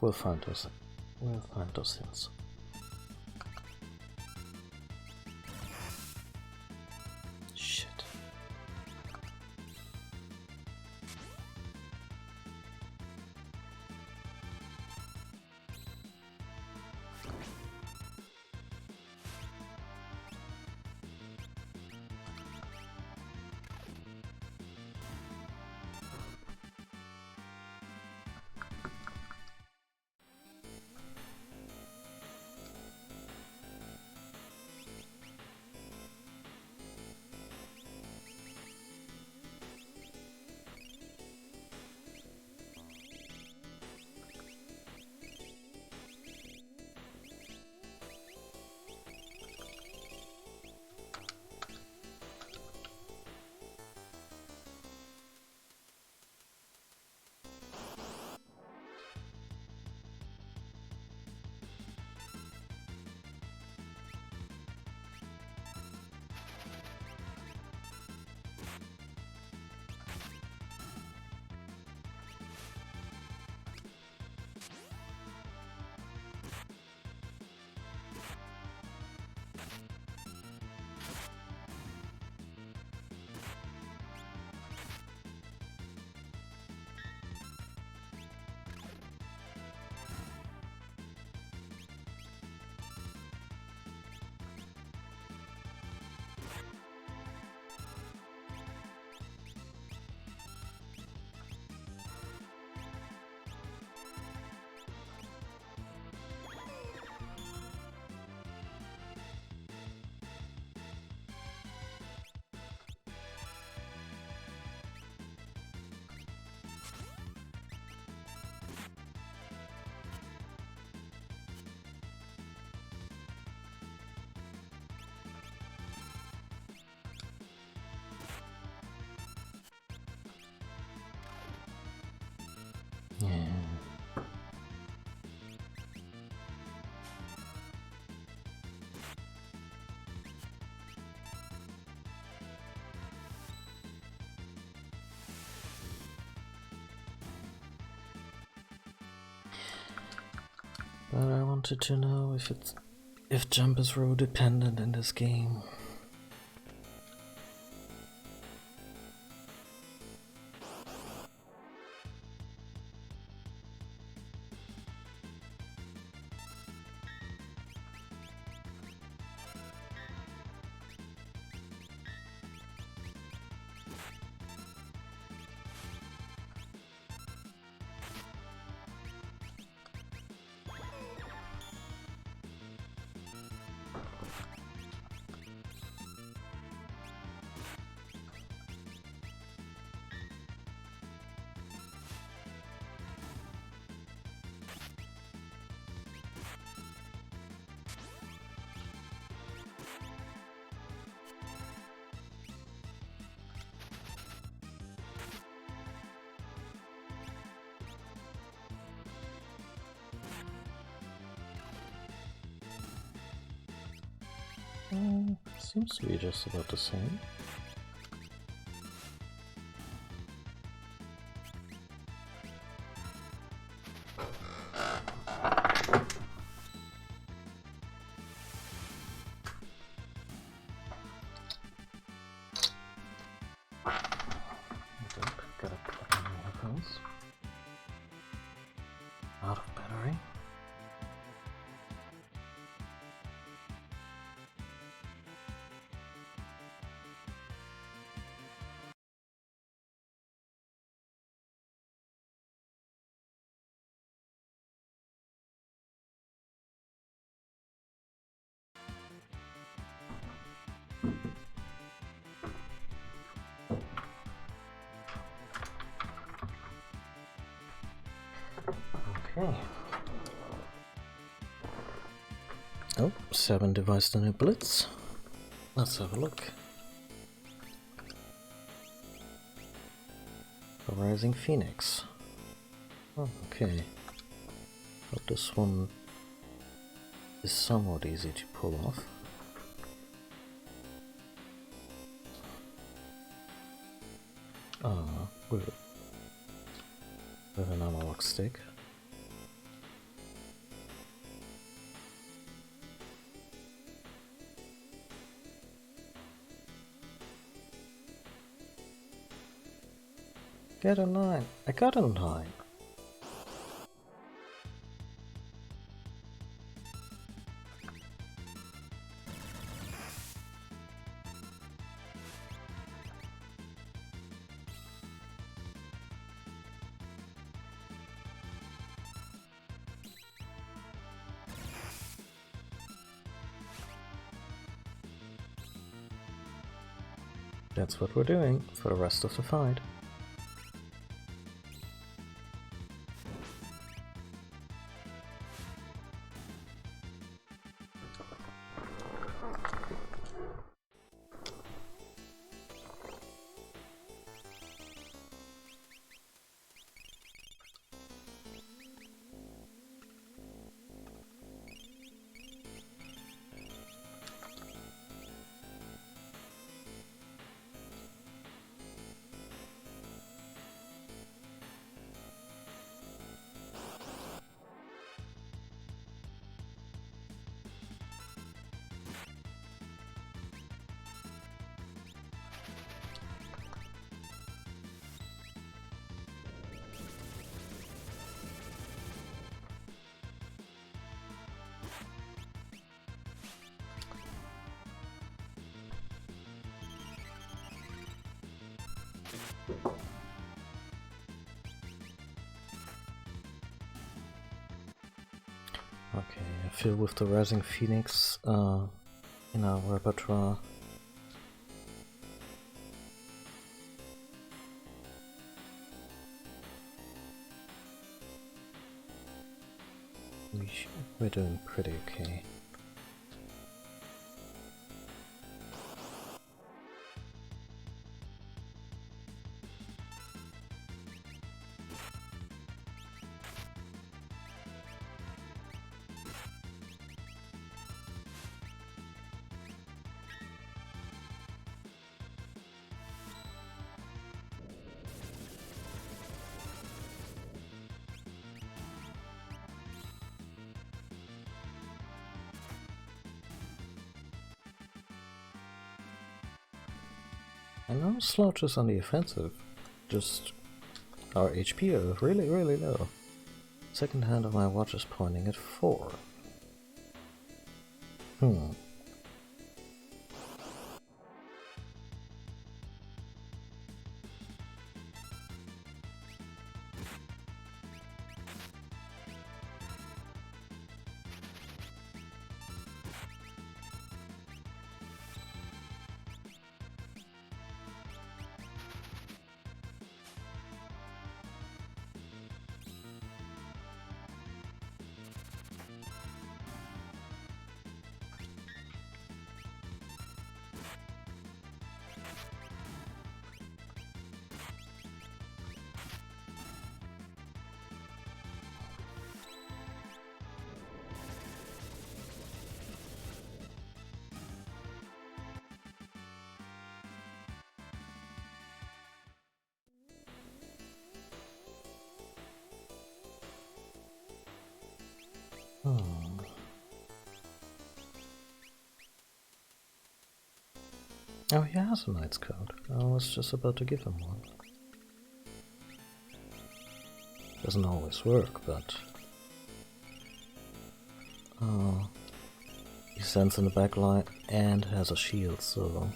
We'll find those hints. Shit. Yeah. But I wanted to know if jump is row dependent in this game. Seems to be just about the same. Gotta put on my headphones. Out of battery. Oh, Sabin devised a new blitz. Let's have a look. A Rising Phoenix. Oh, okay. Hope this one is somewhat easy to pull off. With an analog stick. Get in line. I got in line. That's what we're doing for the rest of the fight. Okay, I feel with the Rising Phoenix in our repertoire, we're doing pretty okay. And no slouches on the offensive, just our HP are really, really low. Second hand of my watch is pointing at 4. Oh, he has a Knight's Code. I was just about to give him one. Doesn't always work, but... he stands in the back line and has a shield, so...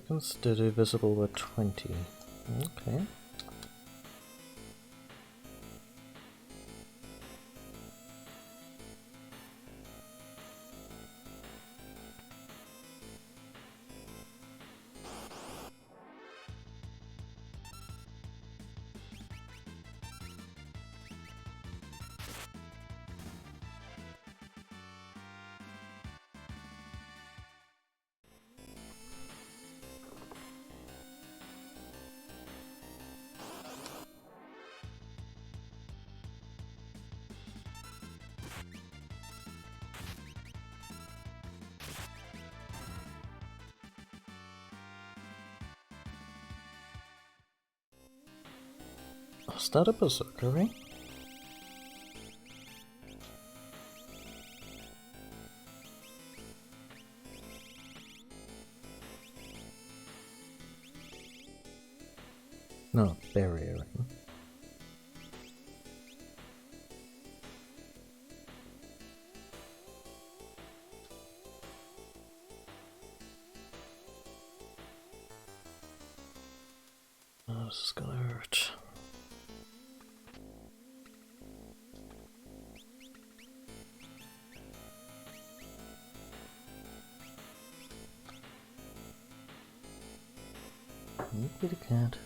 seconds, divisible by 20. Okay. Was that a berserker ring? No, barrier ring. Oh, this is gonna hurt. Kitty cat.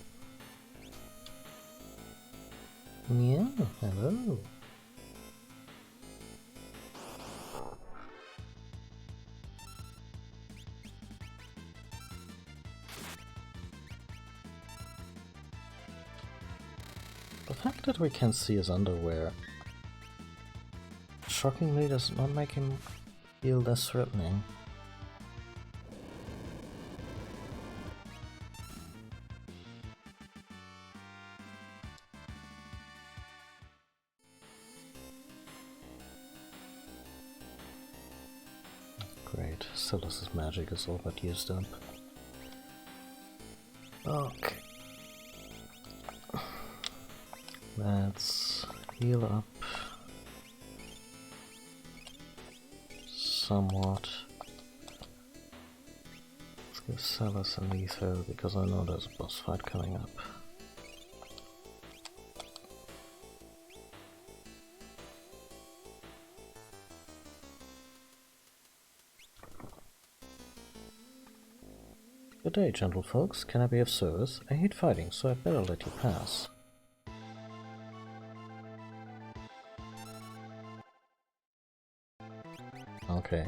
Yeah, hello. The fact that we can see his underwear shockingly does not make him feel less threatening. Great, Silas's magic is all but used up. Okay. Let's heal up somewhat. Let's give Silas a lethal because I know there's a boss fight coming up. Good day, gentle folks. Can I be of service? I hate fighting, so I'd better let you pass. Okay.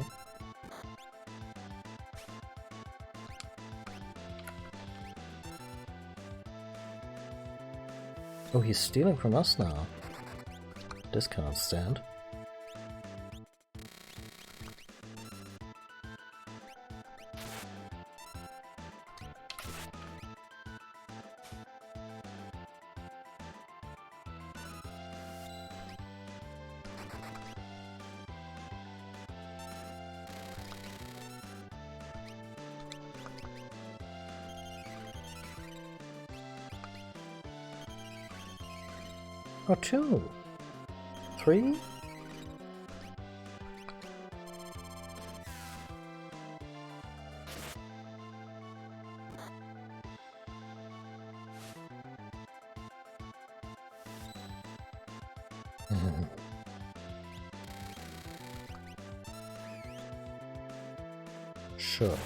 Oh, he's stealing from us now. This cannot stand. Oh, 2. 3? Sure.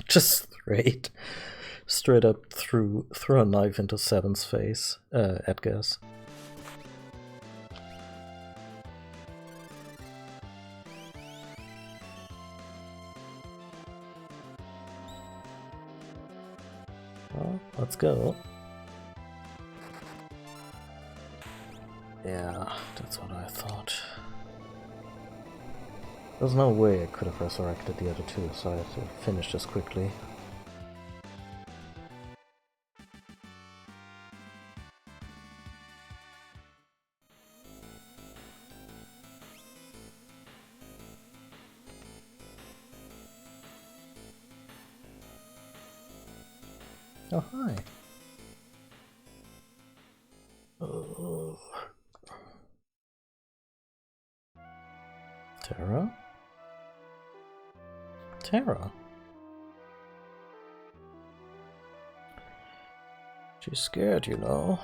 Just straight up threw a knife into Sabin's face, Edgar's. Well, let's go. Yeah, that's what I thought. There's no way I could have resurrected the other two, so I had to finish this quickly. Oh, hi. Oh. Terra? Terra? She's scared, you know.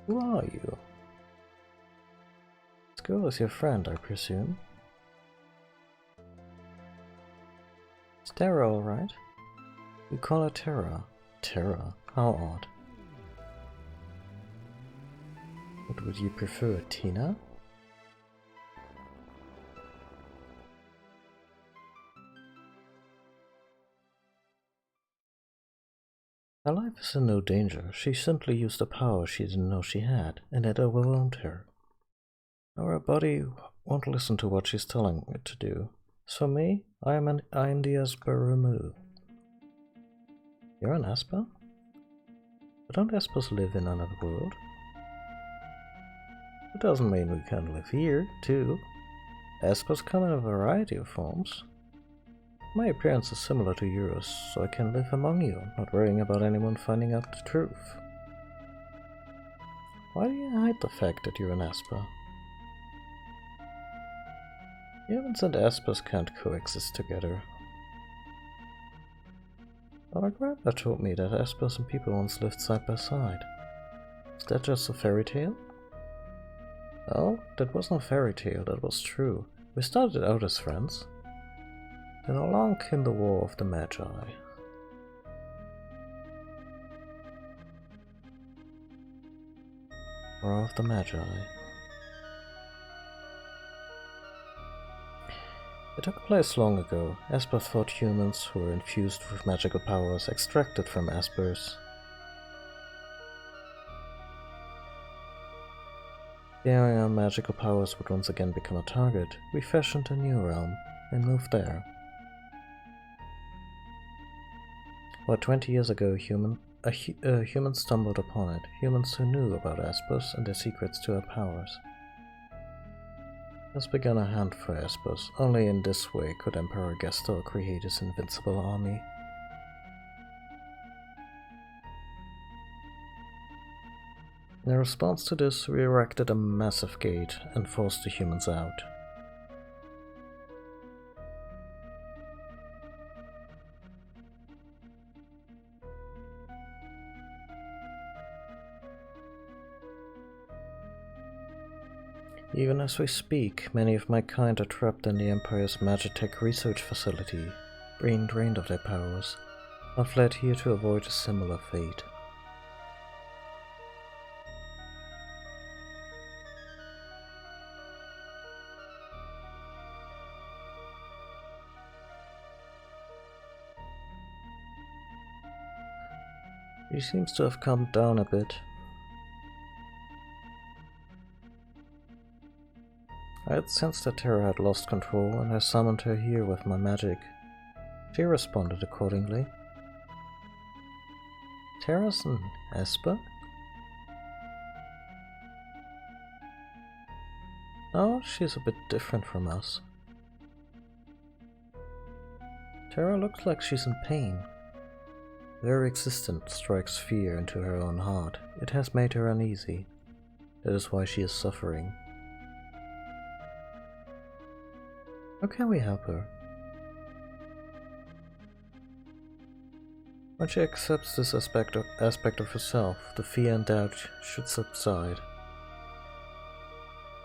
Who are you? This girl is your friend, I presume. Is Terra alright? You call her Terra. Terra? How odd. What would you prefer, Tina? Her life is in no danger. She simply used a power she didn't know she had, and it overwhelmed her. Now her body won't listen to what she's telling it to do. So me, I am the Esper Remu. You're an Esper? But don't Espers live in another world? It doesn't mean we can't live here, too. Espers come in a variety of forms. My appearance is similar to yours, so I can live among you, not worrying about anyone finding out the truth. Why do you hide the fact that you're an Esper? Humans and Espers can't coexist together. Our grandpa told me that Espers and people once lived side by side. Is that just a fairy tale? No, that was no fairy tale, that was true. We started out as friends. Then along came the War of the Magi. War of the Magi. It took place long ago. Esper thought humans who were infused with magical powers extracted from Espers. Fearing our magical powers would once again become a target, we fashioned a new realm and moved there. About 20 years ago, humans stumbled upon it, humans who knew about Espers and their secrets to our powers. Thus began a hunt for Espers. Only in this way could Emperor Gestal create his invincible army. In response to this, we erected a massive gate and forced the humans out. Even as we speak, many of my kind are trapped in the Empire's Magitech research facility, being drained of their powers. I fled here to avoid a similar fate. She seems to have calmed down a bit. I had sensed that Terra had lost control, and I summoned her here with my magic. She responded accordingly. Terra's an Esper? No, she's a bit different from us. Terra looks like she's in pain. Their existence strikes fear into her own heart. It has made her uneasy. That is why she is suffering. How can we help her? When she accepts this aspect of herself, the fear and doubt should subside.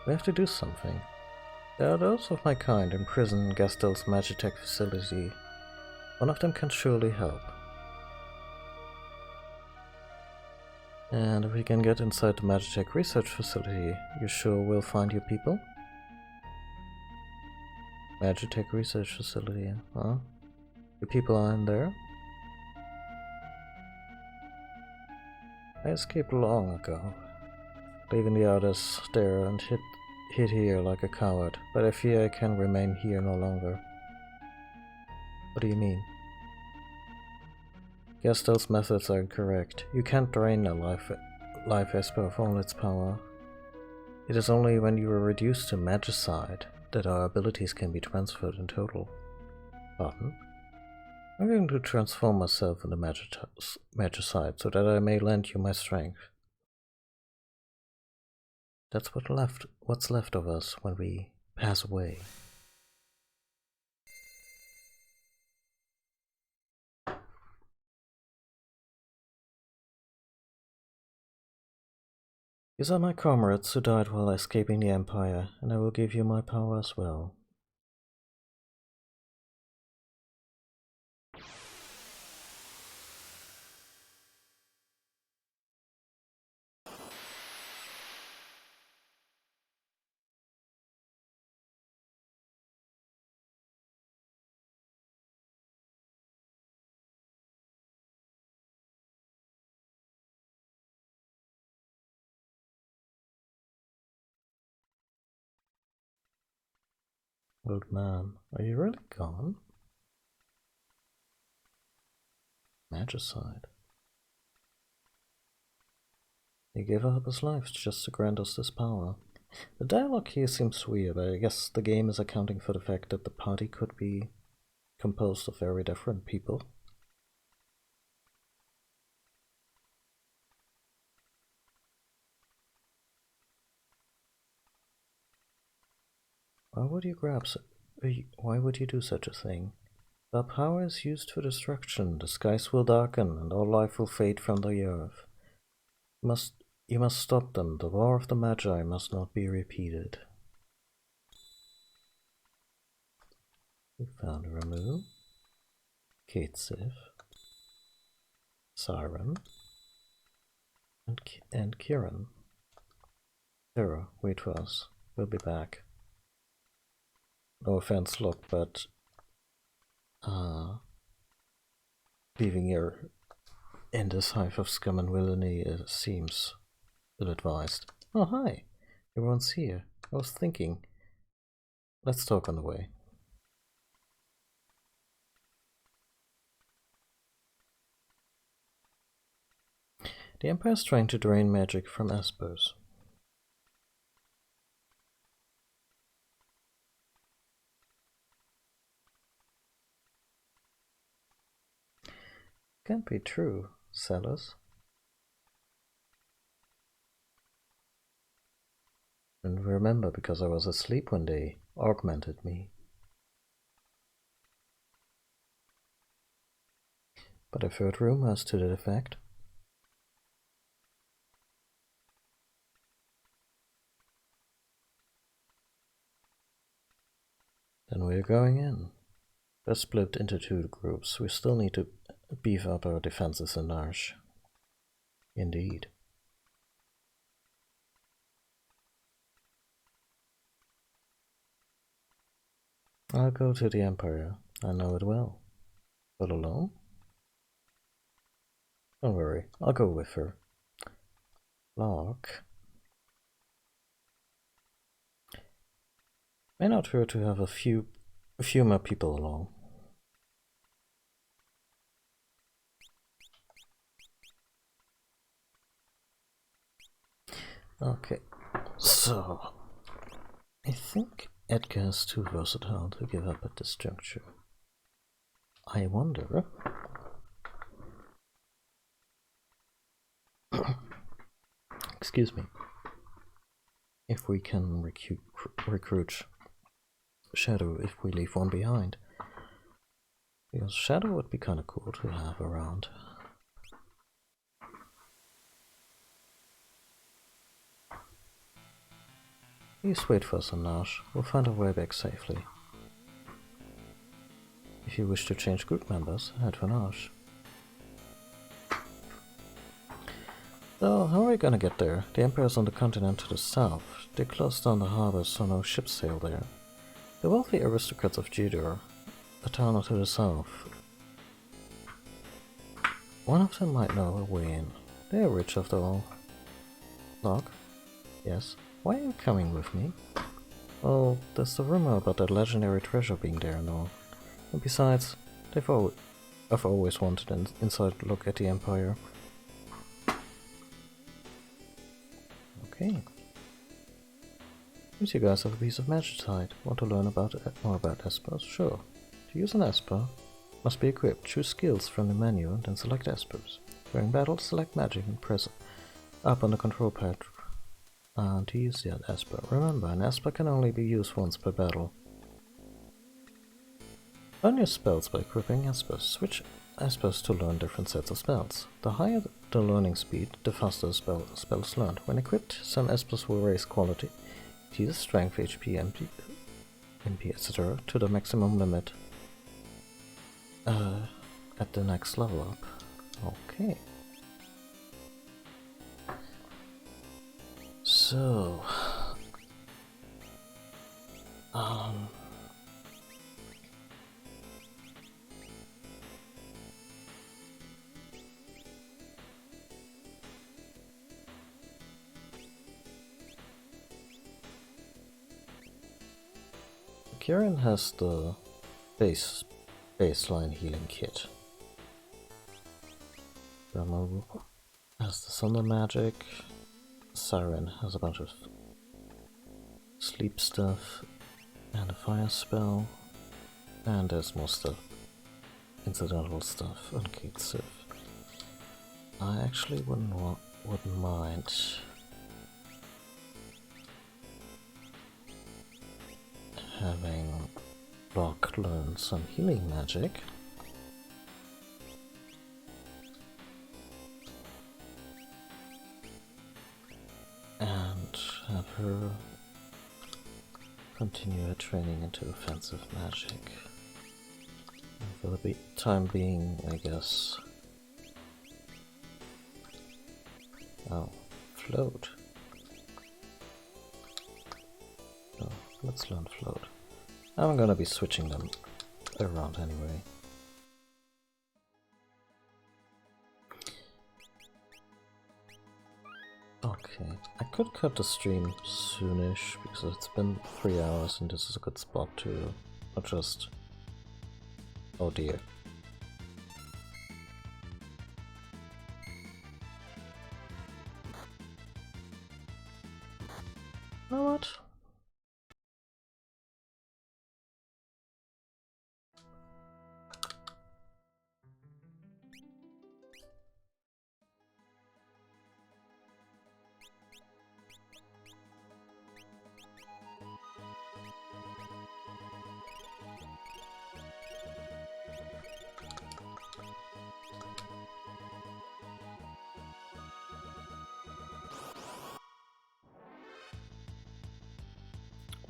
We have to do something. There are those of my kind imprisoned in Gestel's Magitech facility. One of them can surely help. And if we can get inside the Magitech research facility, you sure we'll find your people? Magitech research facility, huh? Your people are in there? I escaped long ago, leaving the others there and hid here like a coward, but I fear I can remain here no longer. What do you mean? Gestel's methods are incorrect. You can't drain a life Esper of all its power. It is only when you are reduced to magicide that our abilities can be transferred in total. Pardon? I'm going to transform myself into magicite so that I may lend you my strength. That's what's left of us when we pass away. These are my comrades who died while escaping the Empire, and I will give you my power as well. Old man, are you really gone? Magicide. He gave up his life just to grant us this power. The dialogue here seems weird, but I guess the game is accounting for the fact that the party could be composed of very different people. Why would you do such a thing? The power is used for destruction, the skies will darken, and all life will fade from the earth. You must stop them. The war of the Magi must not be repeated. We found Ramu, Ketsif, Siren, and Kieran. Sarah, wait for us. We'll be back. No offense, look, but leaving here in this hive of scum and villainy seems ill-advised. Oh, hi. Everyone's here. I was thinking. Let's talk on the way. The Empire is trying to drain magic from Espers. Can't be true, Sellers. And remember, because I was asleep one day, augmented me. But I've heard rumors to that effect. Then we're going in. We're split into two groups. We still need to beef up our defenses in Narsh. Indeed. I'll go to the Empire. I know it well. But alone? Don't worry, I'll go with her. Lark. May not hurt to have a few more people along. Okay, so I think Edgar is too versatile to give up at this juncture. I wonder excuse me, if we can recruit Shadow if we leave one behind. Because Shadow would be kind of cool to have around. Please wait for us on Nash. We'll find our way back safely. If you wish to change group members, head for Nash. So, how are we gonna get there? The Empire's on the continent to the south. They closed down the harbor so no ships sail there. The wealthy aristocrats of Jidur, a town to the south. One of them might know a way in. They are rich after all. Locke? Yes? Why are you coming with me? Well, there's the rumor about that legendary treasure being there and all. And besides, I've always wanted an inside look at the Empire. Okay. Seems you guys have a piece of magicite. Want to learn more about espers? Sure. To use an esper, must be equipped. Choose skills from the menu and then select espers. During battle, select magic and press up on the control pad to use the esper. Remember, an esper can only be used once per battle. Learn your spells by equipping espers. Switch espers to learn different sets of spells. The higher the learning speed, the faster the spell is learned. When equipped, some espers will raise quality, use strength, HP, MP, etc. to the maximum limit at the next level up. Okay. So, Kieran has the baseline healing kit. Ramu has the thunder magic. Siren has a bunch of sleep stuff and a fire spell, and there's more stuff, incidental stuff on Kate Sif. I actually wouldn't mind having Locke learn some healing magic. And have her continue her training into offensive magic. And for the time being, I guess. Oh, float. Oh, let's learn float. I'm gonna be switching them around anyway. Okay, I could cut the stream soonish because it's been 3 hours and this is a good spot to adjust. Oh dear. You know what?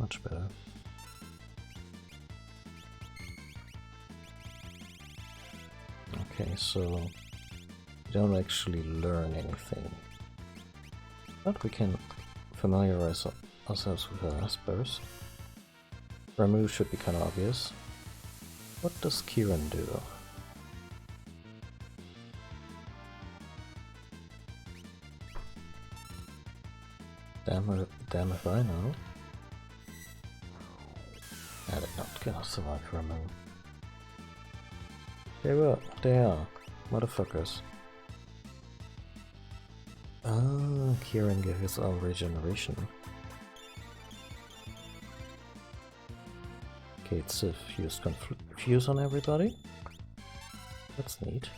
Much better. Okay, so we don't actually learn anything, but we can familiarize ourselves with our espers. Ramu should be kind of obvious. What does Kieran do? Damn if I know. I did not gonna survive Ramu. They are. Motherfuckers. Ah, Kieran gave us our regeneration. Kate Sif used Confuse on everybody. That's neat.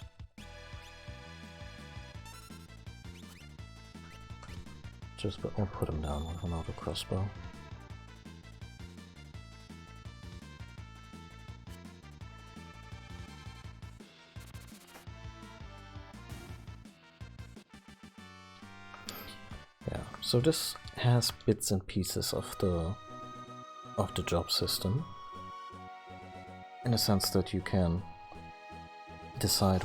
I'll put him down with an auto crossbow. Yeah, so this has bits and pieces of the job system, in the sense that you can decide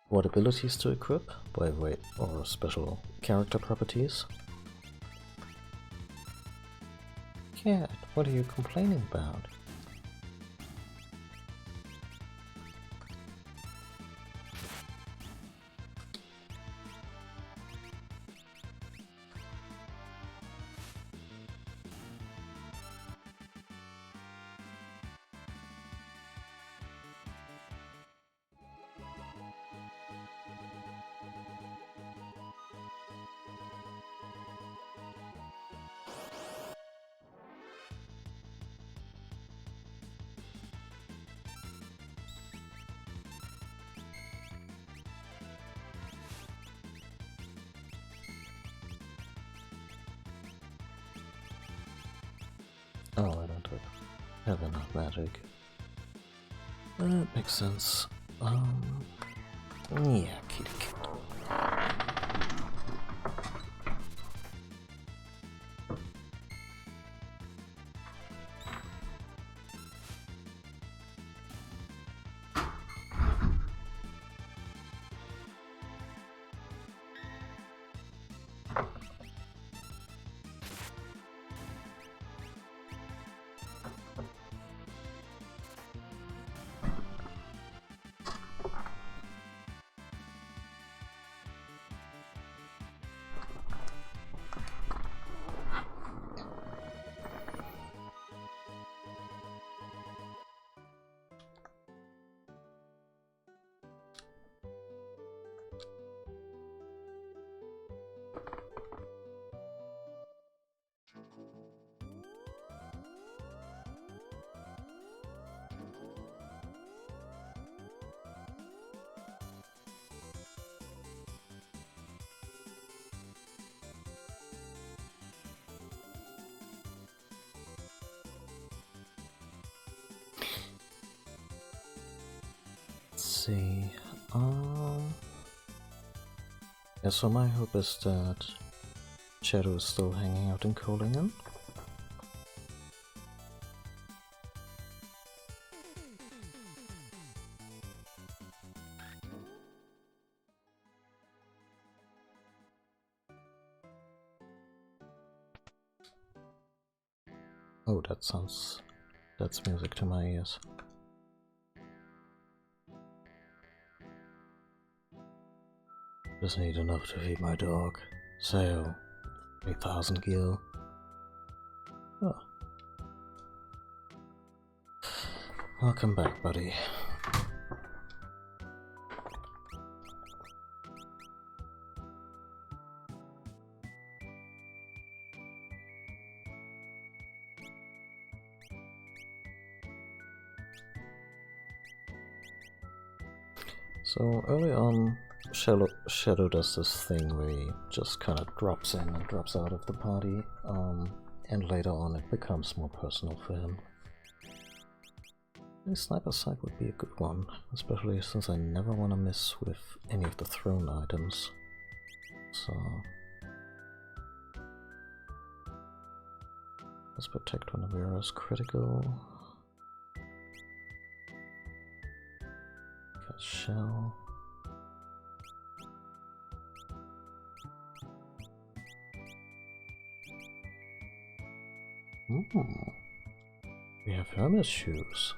what abilities to equip by way or special character properties. Cat, what are you complaining about? Heaven of magic. That makes sense. Yeah, kitty cat. See, yeah, so my hope is that Shadow is still hanging out in Kolingen. Oh, that's music to my ears. Just need enough to feed my dog. Sale. 3,000 gil. Oh. Welcome back, buddy. So early on, Shadow does this thing where he just kind of drops in and drops out of the party, and later on it becomes more personal for him. A sniper sight would be a good one, especially since I never want to mess with any of the thrown items. So let's protect when the mirror is critical. Got shell. We have Hermes shoes.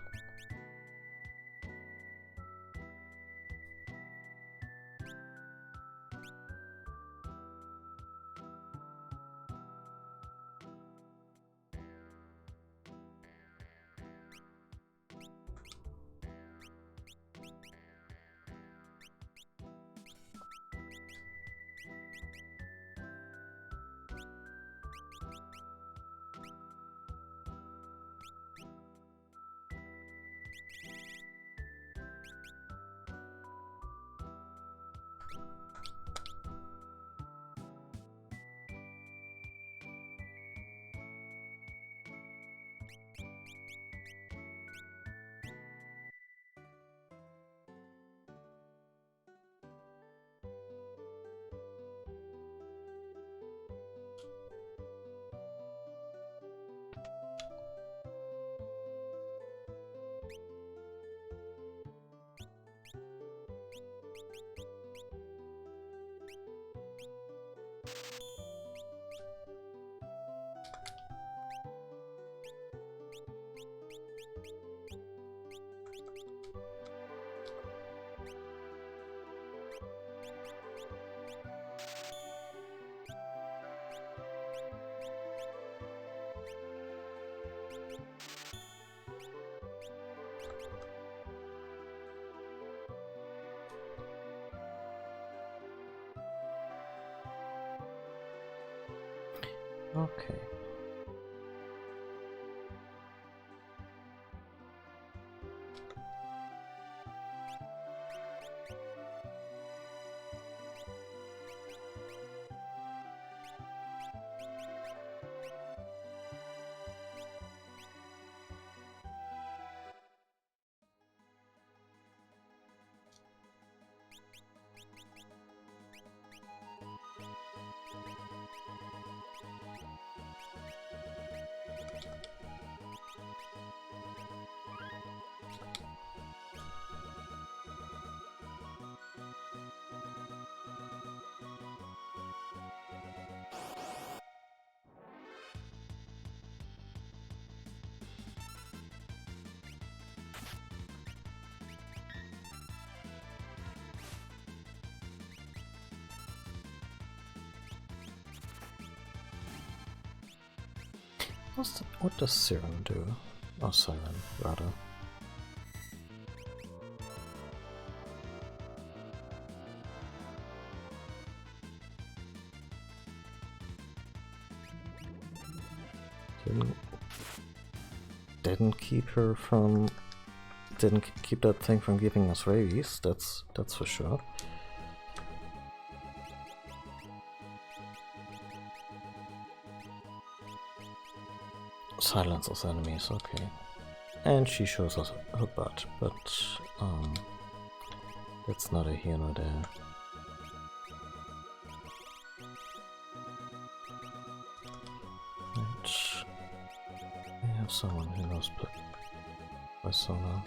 Okay. What does Siren do? Or Siren, rather. Didn't keep her from... Didn't keep that thing from giving us rabies, that's for sure. Silences enemies, okay. And she shows us her butt, but that's neither here nor there. Right. We have someone who knows Persona.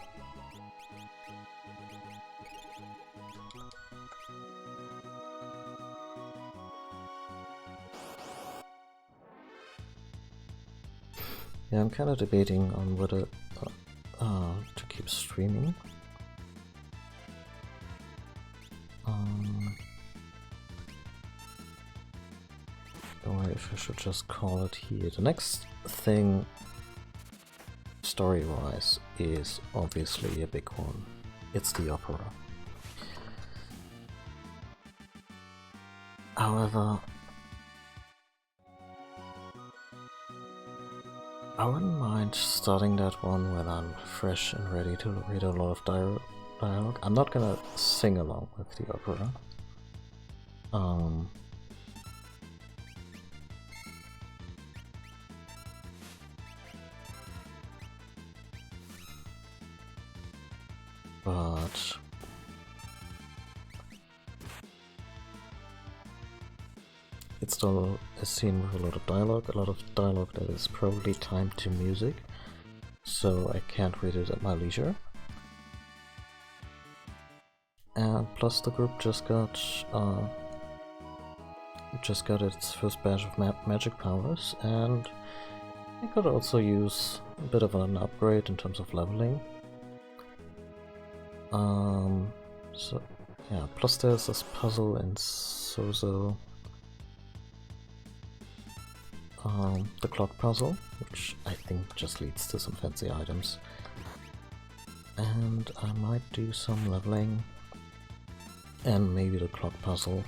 Yeah, I'm kind of debating on whether to keep streaming. Or if I should just call it here. The next thing, story-wise, is obviously a big one. It's the opera. However, I wouldn't mind starting that one when I'm fresh and ready to read a lot of dialogue. I'm not gonna sing along with the opera. But it's still a scene with a lot of dialogue that is probably timed to music, so I can't read it at my leisure. And plus the group just got its first batch of magic powers, and it could also use a bit of an upgrade in terms of leveling. So yeah, plus there's this puzzle in Sozo, the clock puzzle, which I think just leads to some fancy items. And I might do some leveling, and maybe the clock puzzle.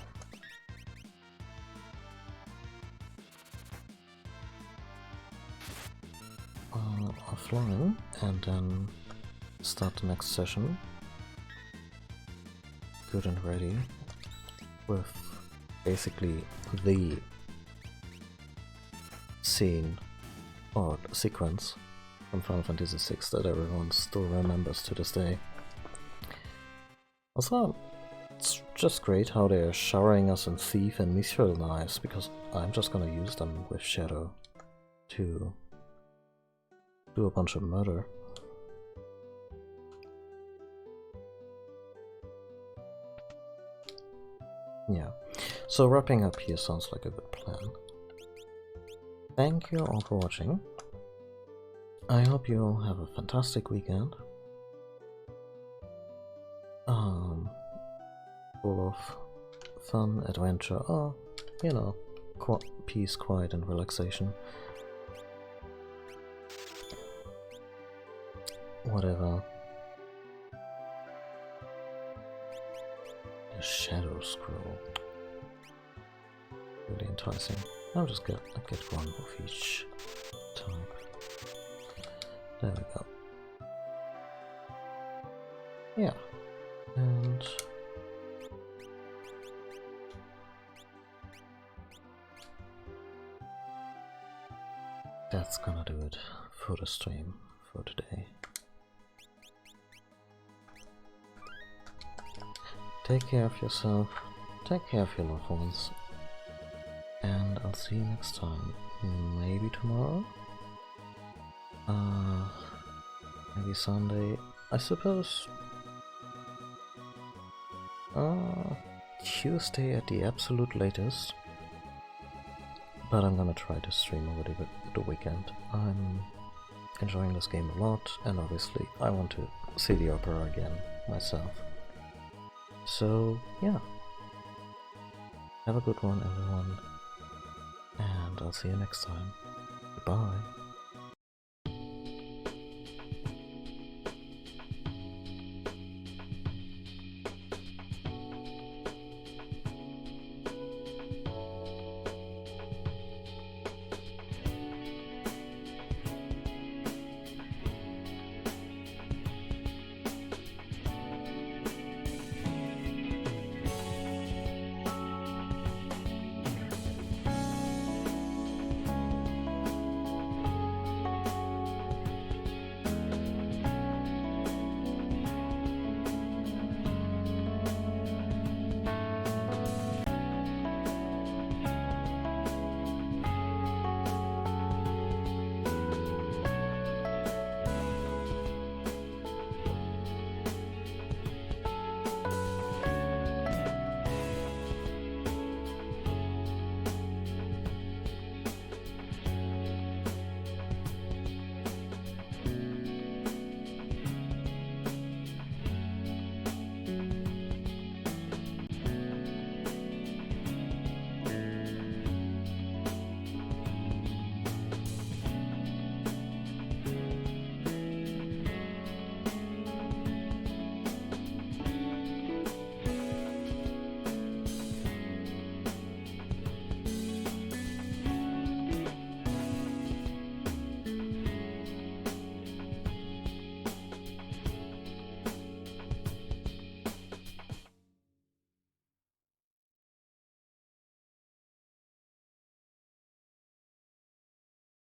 Offline, and then start the next session good and ready with basically the scene or sequence from Final Fantasy VI that everyone still remembers to this day. Also, it's just great how they're showering us in Thief and Mithril knives, because I'm just gonna use them with Shadow to do a bunch of murder. Yeah, so wrapping up here sounds like a good plan. Thank you all for watching. I hope you all have a fantastic weekend. Full of fun, adventure, or, you know, peace, quiet, and relaxation. Whatever. The Shadow Scroll. Really enticing. I'll just get one of each type. There we go. Yeah. And that's gonna do it for the stream for today. Take care of yourself, take care of your loved ones, and I'll see you next time. Maybe tomorrow? Maybe Sunday, I suppose. Tuesday at the absolute latest. But I'm gonna try to stream over the weekend. I'm enjoying this game a lot, and obviously I want to see the opera again myself. So yeah, have a good one everyone, and I'll see you next time. Goodbye.